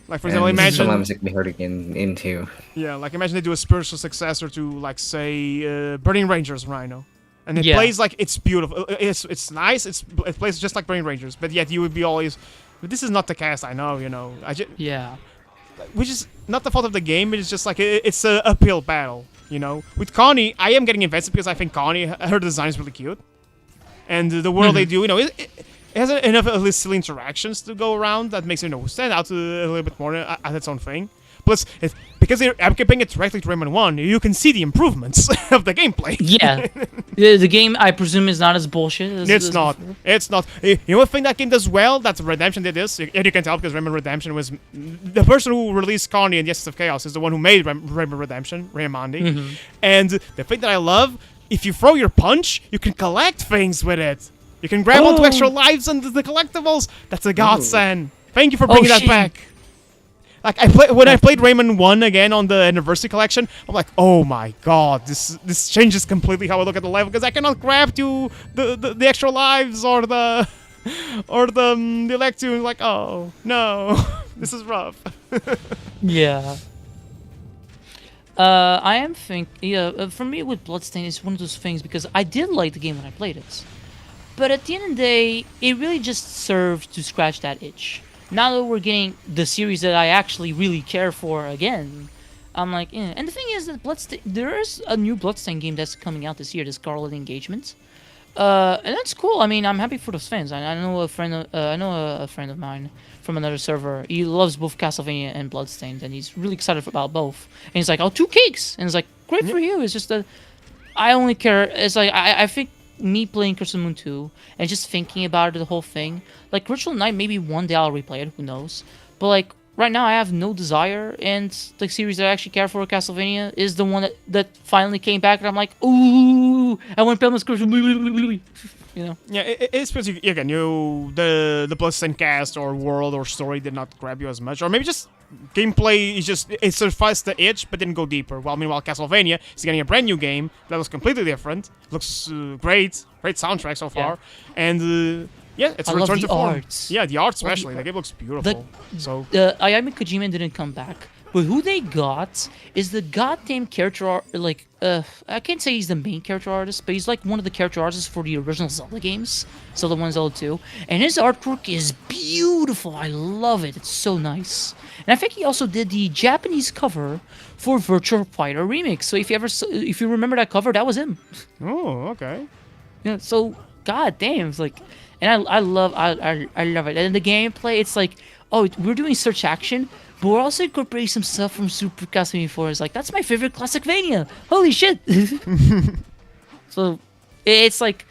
Like for example, And imagine sometimes it can be hard to get into. yeah, like imagine they do a spiritual successor to like say Burning Rangers Rhino, and it Yeah. plays like it's beautiful. It's nice. It plays just like Burning Rangers, but yet you would be always. But this is not the cast. I know. Yeah. Which is not the fault of the game. It's just like it's a uphill battle. With Connie, I am getting invested because I think Connie, her design is really cute, and the world they do, it has enough at least silly interactions to go around that makes it stand out a little bit more as its own thing. Plus, because they're comparing it directly to Rayman 1, you can see the improvements of the gameplay. Yeah. The game, I presume, is not as bullshit as It's as not. before. It's not. You know what thing that game does well? That Redemption did this. And you can tell because Rayman Redemption was... The person who released Connie and the Essence of Chaos is the one who made Rayman Redemption, Raymandi. And the thing that I love, if you throw your punch, you can collect things with it. You can grab onto extra lives and the collectibles. That's a godsend. Thank you for bringing that shit. back. Like when I played Rayman 1 again on the Anniversary Collection, I'm like, oh my god, this changes completely how I look at the level because I cannot grab to the extra lives or the Electune. Like, oh no, this is rough. Yeah. I am for me with Bloodstain, it's one of those things because I did like the game when I played it. But at the end of the day, it really just served to scratch that itch. Now that we're getting the series that I actually really care for again, I'm like, eh. And the thing is that there is a new Bloodstain game that's coming out this year, the Scarlet Engagement. And that's cool. I mean, I'm happy for those fans. I know a friend of mine from another server. He loves both Castlevania and Bloodstained, and he's really excited about both. And he's like, "Oh, 2 cakes!" And it's like, "Great for you." It's just that I only care. It's like I think me playing Curse of the Moon 2 and just thinking about it, the whole thing. Like Ritual Night, maybe one day I'll replay it. Who knows? But like right now, I have no desire, and the series that I actually care for, Castlevania, is the one that finally came back, and I'm like, ooh, I want to play this Curse of the Moon. You know? Yeah, it's because again, the Bloodstained cast or world or story did not grab you as much, or maybe just gameplay is just it sufficed the itch but didn't go deeper. Well, meanwhile, Castlevania is getting a brand new game that looks completely different, looks great soundtrack so far, and yeah, it's a I love return the to form. art. Yeah, the art especially, the game looks beautiful. So Ayami Kojima didn't come back, but who they got is the goddamn character art. Like, I can't say he's the main character artist, but he's like one of the character artists for the original Zelda games, Zelda 1, Zelda 2, and his artwork is beautiful. I love it. It's so nice. And I think he also did the Japanese cover for Virtua Fighter Remix. So if you remember that cover, that was him. oh, okay. Yeah. So god damn, it's like, and I love it. And the gameplay, it's like, oh, we're doing search action, but we're also incorporating some stuff from Super Castlevania 4. It's like, that's my favorite Classicvania. Holy shit. So it's like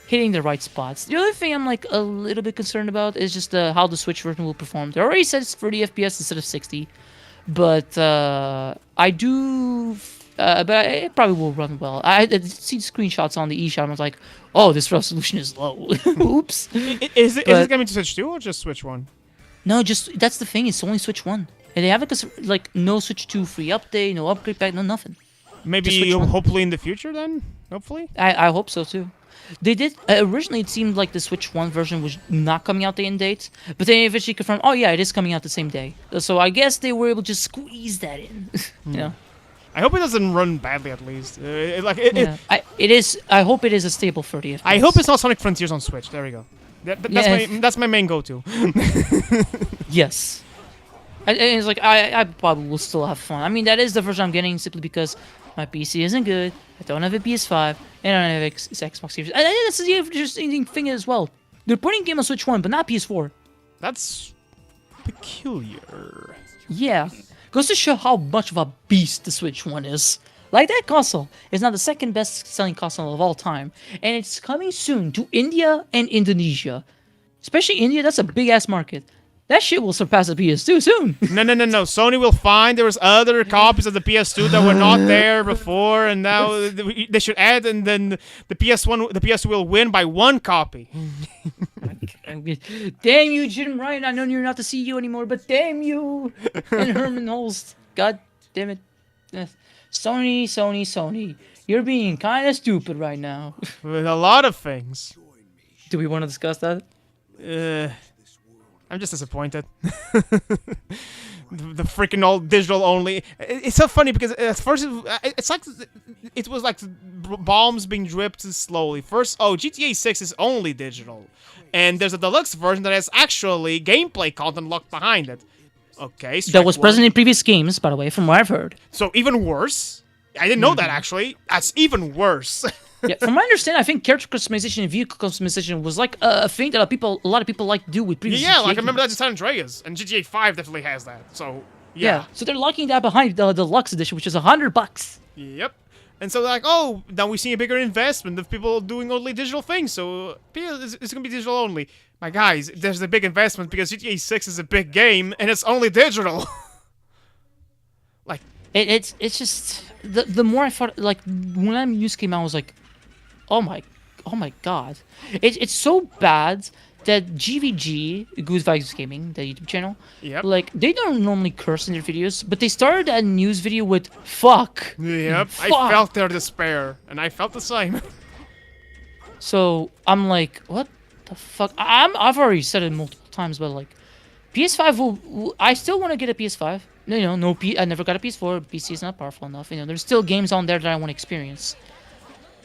hitting the right spots. The other thing I'm like a little bit concerned about is just how the Switch version will perform. They already said it's 30 FPS instead of 60, but I do. But it probably will run well. I did see screenshots on the eShop. I was like, "Oh, this resolution is low." Oops. Is it coming to Switch 2 or just Switch 1? No, just that's the thing. It's only Switch 1, and they haven't like no Switch 2 free update, no upgrade pack, no nothing. Maybe Switch 1. hopefully in the future then. Hopefully. I hope so too. They did originally. It seemed like the Switch 1 version was not coming out day and date, but they eventually confirmed, "Oh yeah, it is coming out the same day." So I guess they were able to just squeeze that in. You know. I hope it doesn't run badly at least. Yeah. It is. I hope it is a stable 30 FPS. I hope it's not Sonic Frontiers on Switch. There we go. That's my main go-to. Yes. And it's like I probably will still have fun. I mean, that is the version I'm getting simply because my PC isn't good. I don't have a PS5 and I don't have Xbox Series. And that's the interesting thing as well. They're putting game on Switch 1, but not PS4. That's peculiar. Yeah. Goes to show how much of a beast the Switch 1 is. Like, that console is now the second best selling console of all time, and it's coming soon to India and Indonesia. Especially India, that's a big ass market. That shit will surpass the PS2 soon. No. Sony will find there was other copies of the PS2 that were not there before, and now they should add, and then the PS2 will win by 1 copy. Damn you, Jim Ryan. I know you're not the CEO anymore, but damn you. And Herman Holst. God damn it. Sony. You're being kind of stupid right now. With a lot of things. Do we want to discuss that? I'm I'm just disappointed. The freaking old digital only. It's so funny because at first it's like it was like bombs being dripped slowly. First, GTA 6 is only digital, and there's a deluxe version that has actually gameplay content locked behind it. Okay, That was strike present one. in previous games, by the way, from what I've heard. So even worse. I didn't know that actually. That's even worse. Yeah, from my understanding, I think character customization and vehicle customization was like a thing that a lot of people like to do with previous. Yeah, GTA like I remember that in games. San Andreas, and GTA 5 definitely has that. So Yeah, so they're locking that behind the deluxe edition, which is $100. Yep. And so they're like, oh, now we're seeing a bigger investment of people doing only digital things, so it's gonna be digital only. My guys, there's a big investment because GTA 6 is a big game and it's only digital. Like, It's just the more I thought, like when that news came out, I was like, oh my god, it's so bad that GVG, Good Vibes Gaming, the YouTube channel, Yep. like they don't normally curse in their videos, but they started that news video with fuck. yep, I Fuck. felt their despair, and I felt the same. So I'm like, what the fuck? I've already said it multiple times, but like, PS5 I still want to get a PS5. I never got a PS4. PC is not powerful enough. There's still games on there that I want to experience.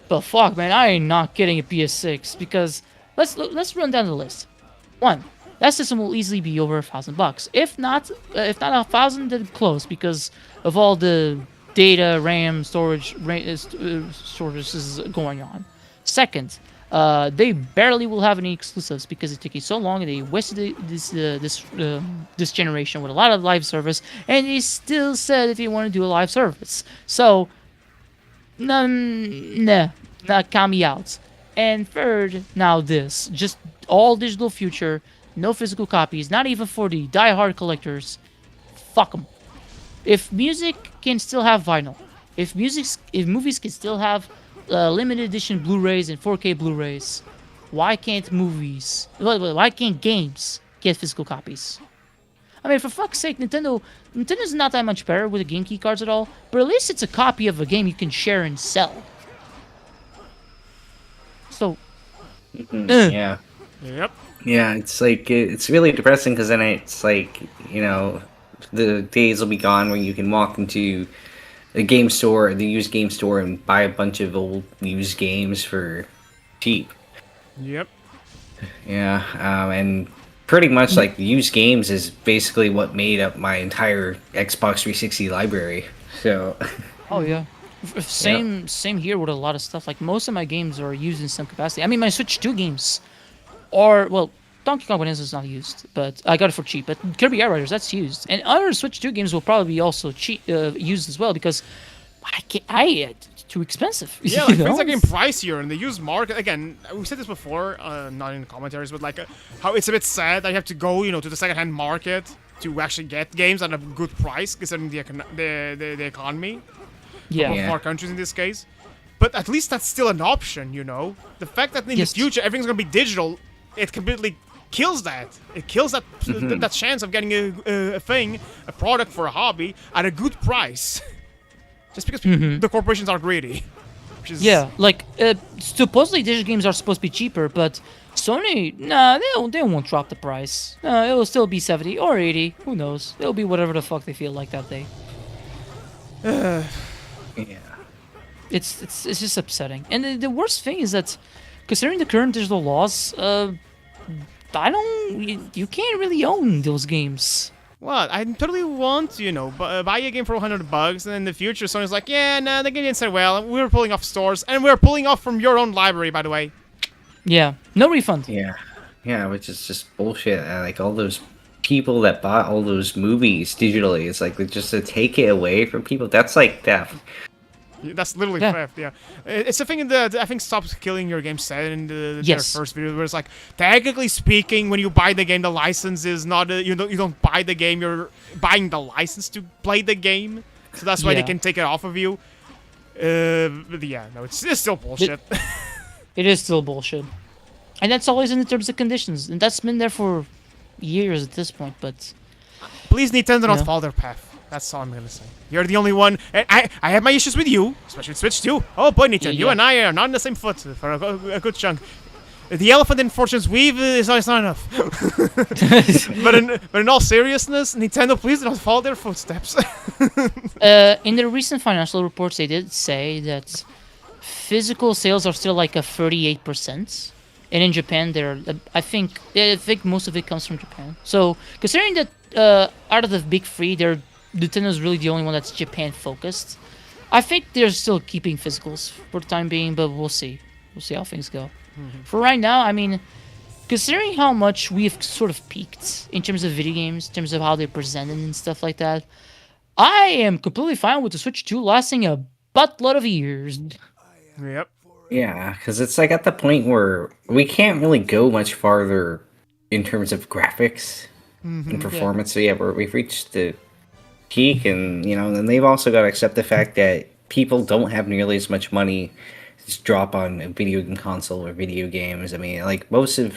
But fuck, man, I ain't not getting a PS6 because let's run down the list. One, that system will easily be over $1,000. If not 1,000, then close because of all the data, RAM, storage, shortages going on. Second, they barely will have any exclusives because it took you so long and they wasted this generation with a lot of live service, and they still said if you want to do a live service. So, nah, count me out. And third, now this, just all digital future, no physical copies, not even for the die-hard collectors. Fuck them. If music can still have vinyl, if movies can still have limited edition Blu-rays and 4K Blu-rays, why can't games get physical copies? I mean, for fuck's sake, Nintendo's not that much better with the game key cards at all, but at least it's a copy of a game you can share and sell. So, Yeah. Yep. Yeah, it's like it's really depressing because then it's like the days will be gone where you can walk into the game store, the used game store, and buy a bunch of old used games for cheap. Yep. Yeah, and pretty much like used games is basically what made up my entire Xbox 360 library. So. oh yeah. Same here with a lot of stuff. Like most of my games are used in some capacity. I mean, my Switch 2 games are, well, Donkey Kong Bonanza is not used, but I got it for cheap. But Kirby Air Riders, that's used, and other Switch 2 games will probably be also used as well because it's too expensive. Yeah, like things are getting pricier in the used market. Again, we said this before, not in the commentaries, but like how it's a bit sad that you have to go, to the secondhand market to actually get games at a good price, considering the economy. Yeah. Yeah. Of our countries in this case. But at least that's still an option, The fact that in Yes. the future everything's gonna be digital, it completely kills that. It kills that that chance of getting a product for a hobby at a good price. Just because the corporations are greedy. Which is, Yeah, like supposedly digital games are supposed to be cheaper, but Sony, nah, they won't drop the price. No, it will still be 70 or 80. Who knows? It'll be whatever the fuck they feel like that day. Yeah. It's just upsetting. And the worst thing is that, considering the current digital laws, you can't really own those games. Well, I totally want to, buy a game for $100, and in the future, Sony's like, yeah, nah, the game didn't sell well. We're pulling off stores, and we're pulling off from your own library, by the way. Yeah, no refund. Yeah. Yeah, which is just bullshit. Like all those people that bought all those movies digitally, it's like just to take it away from people. That's like theft. That's literally Yeah. theft, yeah. It's a thing that I think Stop Killing Your Game said in their Yes. first video, where it's like, technically speaking, when you buy the game, the license is not, you don't buy the game, you're buying the license to play the game. So that's why they Yeah. can take it off of you. But yeah, no, it's still bullshit. It is still bullshit. And that's always in the terms and conditions. And that's been there for years at this point, but Please, Nintendo, don't Yeah. follow their path. That's all I'm gonna say. You're the only one. And I have my issues with you, especially with Switch 2. Oh boy, Nintendo, you Yeah. and I are not on the same foot for a good chunk. The elephant in Fortune's Weave is not enough. but in all seriousness, Nintendo, please do not follow their footsteps. In the recent financial reports, they did say that physical sales are still like a 38%, and in Japan, I think most of it comes from Japan. So considering that out of the big three, Nintendo's really the only one that's Japan focused. I think they're still keeping physicals for the time being, but we'll see. We'll see how things go. For right now, I mean, considering how much we've sort of peaked in terms of video games, in terms of how they're presented and stuff like that, I am completely fine with the Switch 2 lasting a buttload of years. Yep. Yeah, because it's like at the point where we can't really go much farther in terms of graphics and performance. So yeah, we've reached the peak, and then they've also got to accept the fact that people don't have nearly as much money to just drop on a video game console or video games. I mean, like most of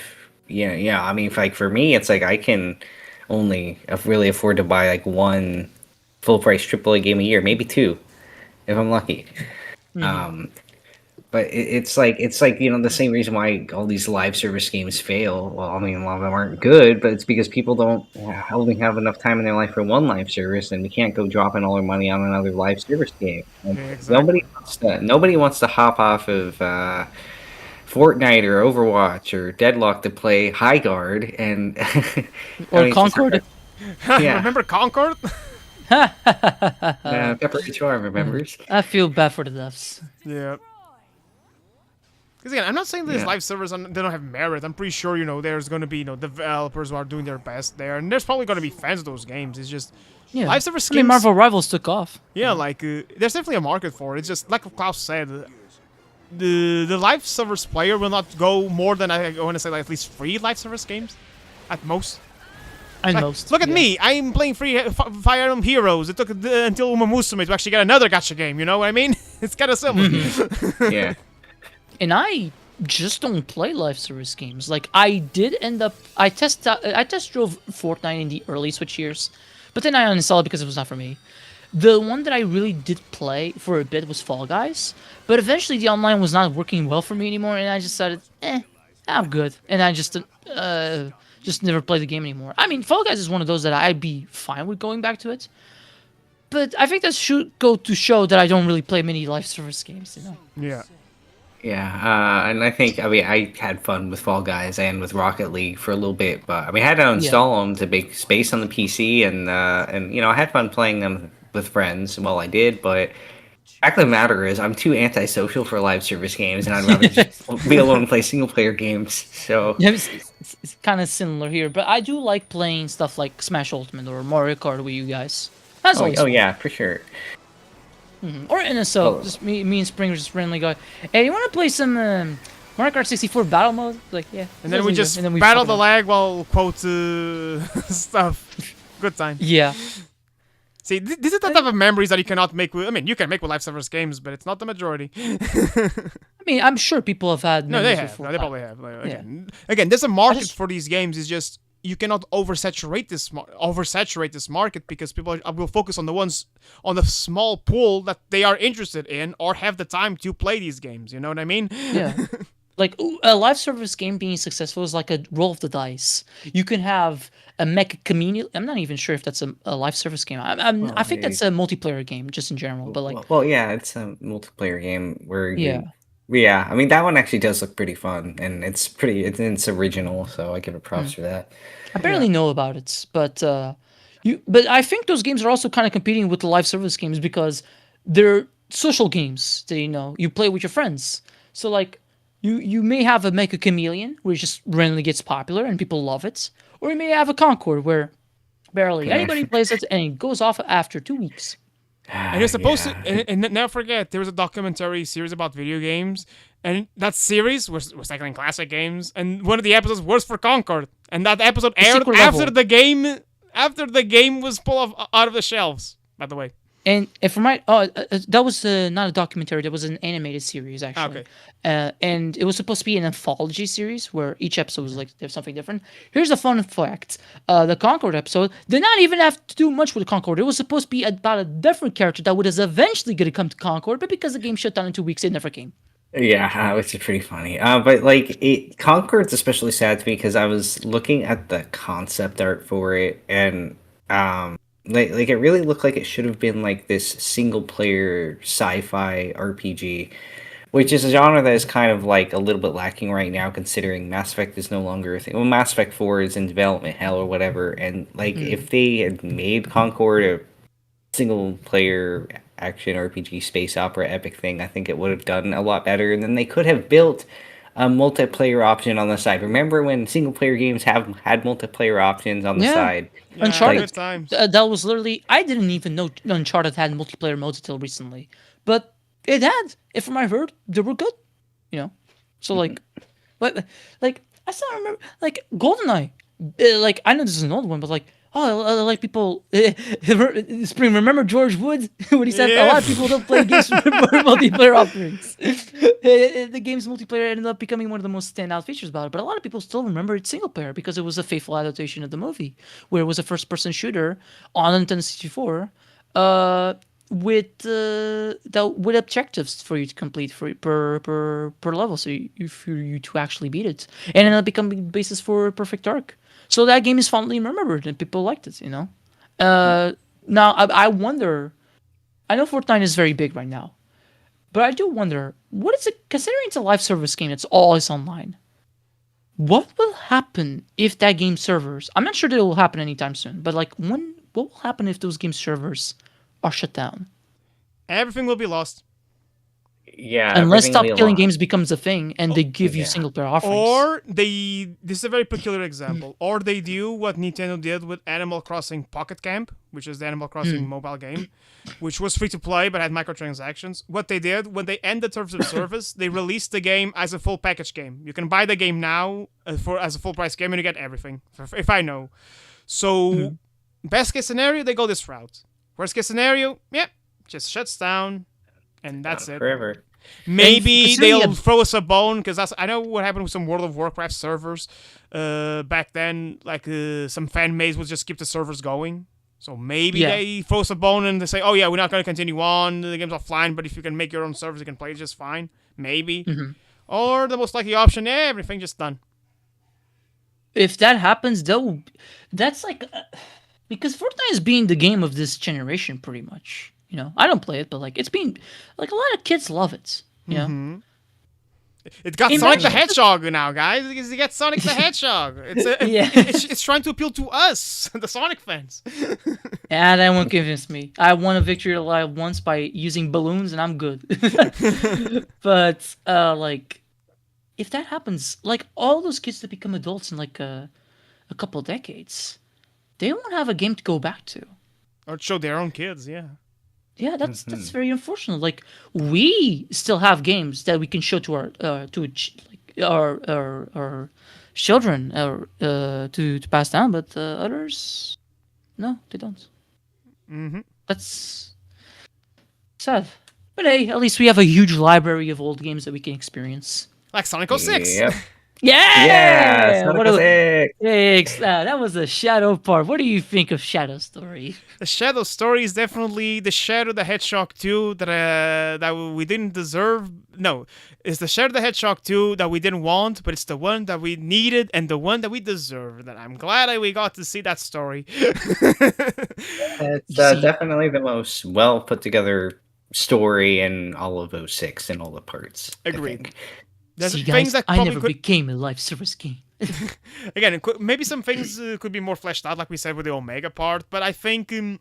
I mean, like for me, it's like I can only really afford to buy like one full price AAA game a year, maybe two, if I'm lucky. But it's like the same reason why all these live service games fail. Well, I mean, a lot of them aren't good, but it's because people don't only have enough time in their life for one live service, and we can't go dropping all our money on another live service game. And exactly. Nobody wants to hop off of Fortnite or Overwatch or Deadlock to play High Guard and Or Concord. Yeah. Remember Concord? Pepper HR remembers. I feel bad for the devs. Yeah. Because again, I'm not saying these live servers they don't have merit. I'm pretty sure there's going to be developers who are doing their best there, and there's probably going to be fans of those games. It's just live service games. Marvel Rivals took off. Yeah, like there's definitely a market for it. It's just like Klaus said, the live service player will not go more than I want to say at least 3 live service games, at most. Look at me. I'm playing Fire Emblem Heroes. It took until Uma Musume to actually get another gacha game. You know what I mean? It's kind of similar. Yeah. And I just don't play live service games. Like I did end up, I test drove Fortnite in the early Switch years, but then I uninstalled it because it was not for me. The one that I really did play for a bit was Fall Guys, but eventually the online was not working well for me anymore, and I just decided, I'm good, and I just never played the game anymore. I mean, Fall Guys is one of those that I'd be fine with going back to it, but I think that should go to show that I don't really play many live service games. Yeah. Yeah, and I think, I had fun with Fall Guys and with Rocket League for a little bit, but I had to install them to make space on the PC, and I had fun playing them with friends while I did, but the fact of the matter is I'm too antisocial for live service games, and I'd rather just be alone and play single-player games, so... Yeah, it's kind of similar here, but I do like playing stuff like Smash Ultimate or Mario Kart with you guys. That's always fun. Yeah, for sure. Or NSO, just me and Spring just randomly go, hey, you want to play some Mario Kart 64 battle mode? Like, yeah. And then we just battle the lag while quote stuff. Good time. Yeah. See, this is the type of memories that you cannot make with... I mean, you can make with live service games, but it's not the majority. I mean, I'm sure people have had No, they have. before. No, they probably have. Again, there's a market for these games. It's just... You cannot oversaturate this market because people will focus on the small pool that they are interested in or have the time to play these games. You know what I mean? Yeah. Like a live service game being successful is like a roll of the dice. You can have a Mecha Chameleon. I'm not even sure if that's a live service game. I think that's a multiplayer game just in general. But like, well, yeah, it's a multiplayer game where yeah. I mean, that one actually does look pretty fun, and it's original, so I give it props for that. I barely know about it, but but I think those games are also kind of competing with the live service games because they're social games that you play with your friends. So like you may have a Mecha Chameleon where it just randomly gets popular and people love it, or you may have a Concord where barely anybody plays it and it goes off after 2 weeks. And you're supposed to, and never forget, there was a documentary series about video games, and that series was tackling classic games, and one of the episodes was for Concord, and that episode aired after the game was pulled out of the shelves, by the way. And for my that was not a documentary. That was an animated series actually. Okay. And it was supposed to be an anthology series where each episode was like something different. Here's a fun fact: the Concord episode did not even have to do much with Concord. It was supposed to be about a different character that would eventually going to come to Concord, but because the game shut down in 2 weeks, it never came. Yeah, which is pretty funny. But like Concord's especially sad to me because I was looking at the concept art for it, and like it really looked like it should have been like this single player sci-fi RPG, which is a genre that is kind of like a little bit lacking right now, considering Mass Effect is no longer a thing. Well, Mass Effect 4 is in development hell or whatever, and like Mm. if they had made Concord a single player action RPG space opera epic thing, I think it would have done a lot better. And then they could have built a multiplayer option on the side. Remember when single player games have had multiplayer options on the Yeah, side? Yeah, Like, good Uncharted. times. That was literally. I didn't even know Uncharted had multiplayer modes until recently, but it had. If from I heard, they were good. You know, so like I still remember like GoldenEye. Like I know this is an old one, but like like people. Spring, remember George Wood when he said a Yeah. lot of people don't play games with multiplayer offerings. The game's multiplayer ended up becoming one of the most standout features about it, but a lot of people still remember it single player because it was a faithful adaptation of the movie, where it was a first-person shooter on Nintendo 64. Uh, with objectives for you to complete for per level, so for you to actually beat it, and ended up becoming the basis for Perfect Dark. So that game is fondly remembered, and people liked it. Uh, Now I wonder. I know Fortnite is very big right now, but I do wonder what is it considering it's a live service game. It's always online. What will happen if that game servers? I'm not sure that it will happen anytime soon, but like when what will happen if those game servers are shut down? Everything will be lost. yeah, Unless everything will Stop be a Killing lot. Games becomes a thing and they give you Yeah. single player offerings. Or this is a very peculiar example. Or they do what Nintendo did with Animal Crossing Pocket Camp, which is the Animal Crossing mobile game, which was free to play but had microtransactions. What they did when they ended terms of service, they released the game as a full package game. You can buy the game now for as a full price game and you get everything. If I know. So best case scenario, they go this route. Worst case scenario, yeah, just shuts down, and that's it. Forever. Maybe considering they'll a- throw us a bone because I know what happened with some World of Warcraft servers back then. Like some fan mates would just keep the servers going. So maybe Yeah. they throw us a bone and they say, "Oh yeah, we're not going to continue on. The game's offline, but if you can make your own servers, you can play it just fine." Maybe. Or the most likely option, yeah, everything just done. If that happens, that's like because Fortnite is being the game of this generation, pretty much. I don't play it, but like it's been like a lot of kids love it. It got Imagine Sonic the if- Hedgehog now, guys. You get Sonic the Hedgehog. Yeah. It's trying to appeal to us, the Sonic fans. Yeah, that won't convince me. I won a victory alive once by using balloons, and I'm good. But like, if that happens, like all those kids that become adults in like a couple decades, they won't have a game to go back to. Or show their own kids, yeah. Yeah, that's very unfortunate. Like we still have games that we can show to our children or to pass down, but others, no, they don't. That's sad. But hey, at least we have a huge library of old games that we can experience. Like Sonic 06. Yep. Yeah, Yeah, Sonic What 06. Thanks. That was the Shadow part. What do you think of Shadow Story? The Shadow story is definitely the Shadow the Hedgehog 2 that we didn't deserve. No, it's the Shadow the Hedgehog 2 that we didn't want, but it's the one that we needed and the one that we deserved. And I'm glad that we got to see that story. It's See- definitely the most well put together story in all of '06 in all the parts. I Agreed. think. There's See, things guys, that I probably never could. became a live service game. Again, maybe some things could be more fleshed out, like we said with the Omega part. But I think in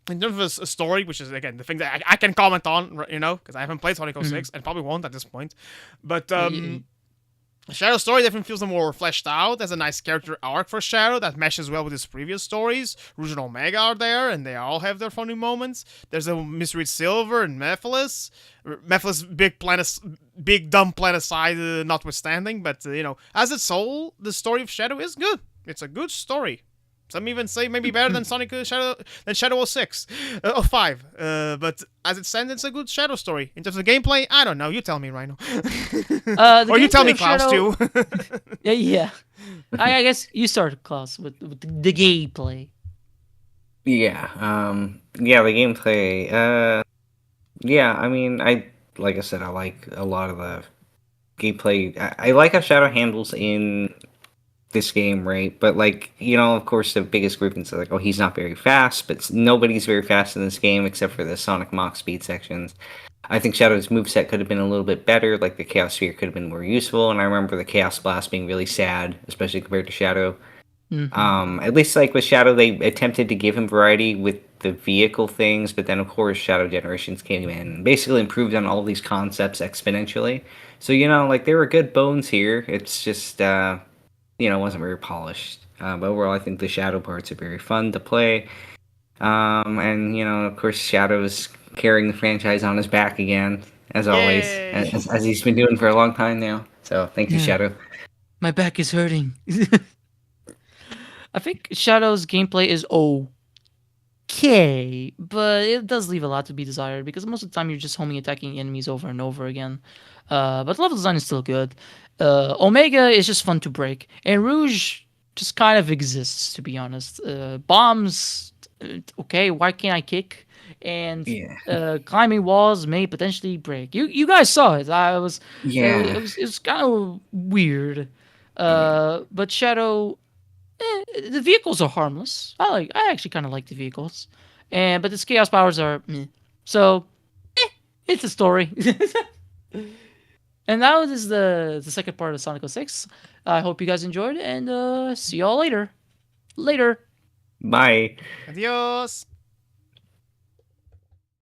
terms of a story, which is again the thing that I can comment on, because I haven't played Sonic 06 and probably won't at this point. But Shadow story definitely feels more fleshed out. There's a nice character arc for Shadow that meshes well with his previous stories. Rouge and Omega are there, and they all have their funny moments. There's a misread Silver and Mephiles. Mephiles big dumb plan aside, notwithstanding. But as its whole, the story of Shadow is good. It's a good story. Some even say maybe better than Sonic Shadow 06, 05. But as it stands, it's a good Shadow story. In terms of gameplay, I don't know. You tell me, Rhino. Or you tell me, Klaus, too. Yeah. I guess you start, Klaus, with the gameplay. Yeah. Yeah. The gameplay. Yeah. I mean, like I said, I like a lot of the gameplay. I like how Shadow handles in this game, right? But like, of course, the biggest groupings are like, oh, he's not very fast, but nobody's very fast in this game except for the Sonic Mach speed sections. I think Shadow's moveset could have been a little bit better, like the Chaos Sphere could have been more useful, and I remember the Chaos Blast being really sad, especially compared to Shadow. Hmm. At least like with Shadow, they attempted to give him variety with the vehicle things, but then of course Shadow Generations came in and basically improved on all these concepts exponentially. So like there were good bones here. It's just wasn't very polished. But overall, I think the Shadow parts are very fun to play. And of course, Shadow's carrying the franchise on his back again, as always, Yay! as he's been doing for a long time now. So thank you, Yeah, Shadow. my back is hurting. I think Shadow's gameplay is okay, but it does leave a lot to be desired because most of the time you're just homing attacking enemies over and over again. But level design is still good. Omega is just fun to break, and Rouge just kind of exists, to be honest. Bombs, okay, why can't I kick? And Yeah, climbing walls may potentially break. You guys saw it. yeah, It was kind of weird. yeah. But Shadow, the vehicles are harmless. I actually kind of like the vehicles, but its chaos powers are meh. So it's a story. And that is the second part of Sonic 06. I hope you guys enjoyed, and see y'all later. Later. Bye. Adios!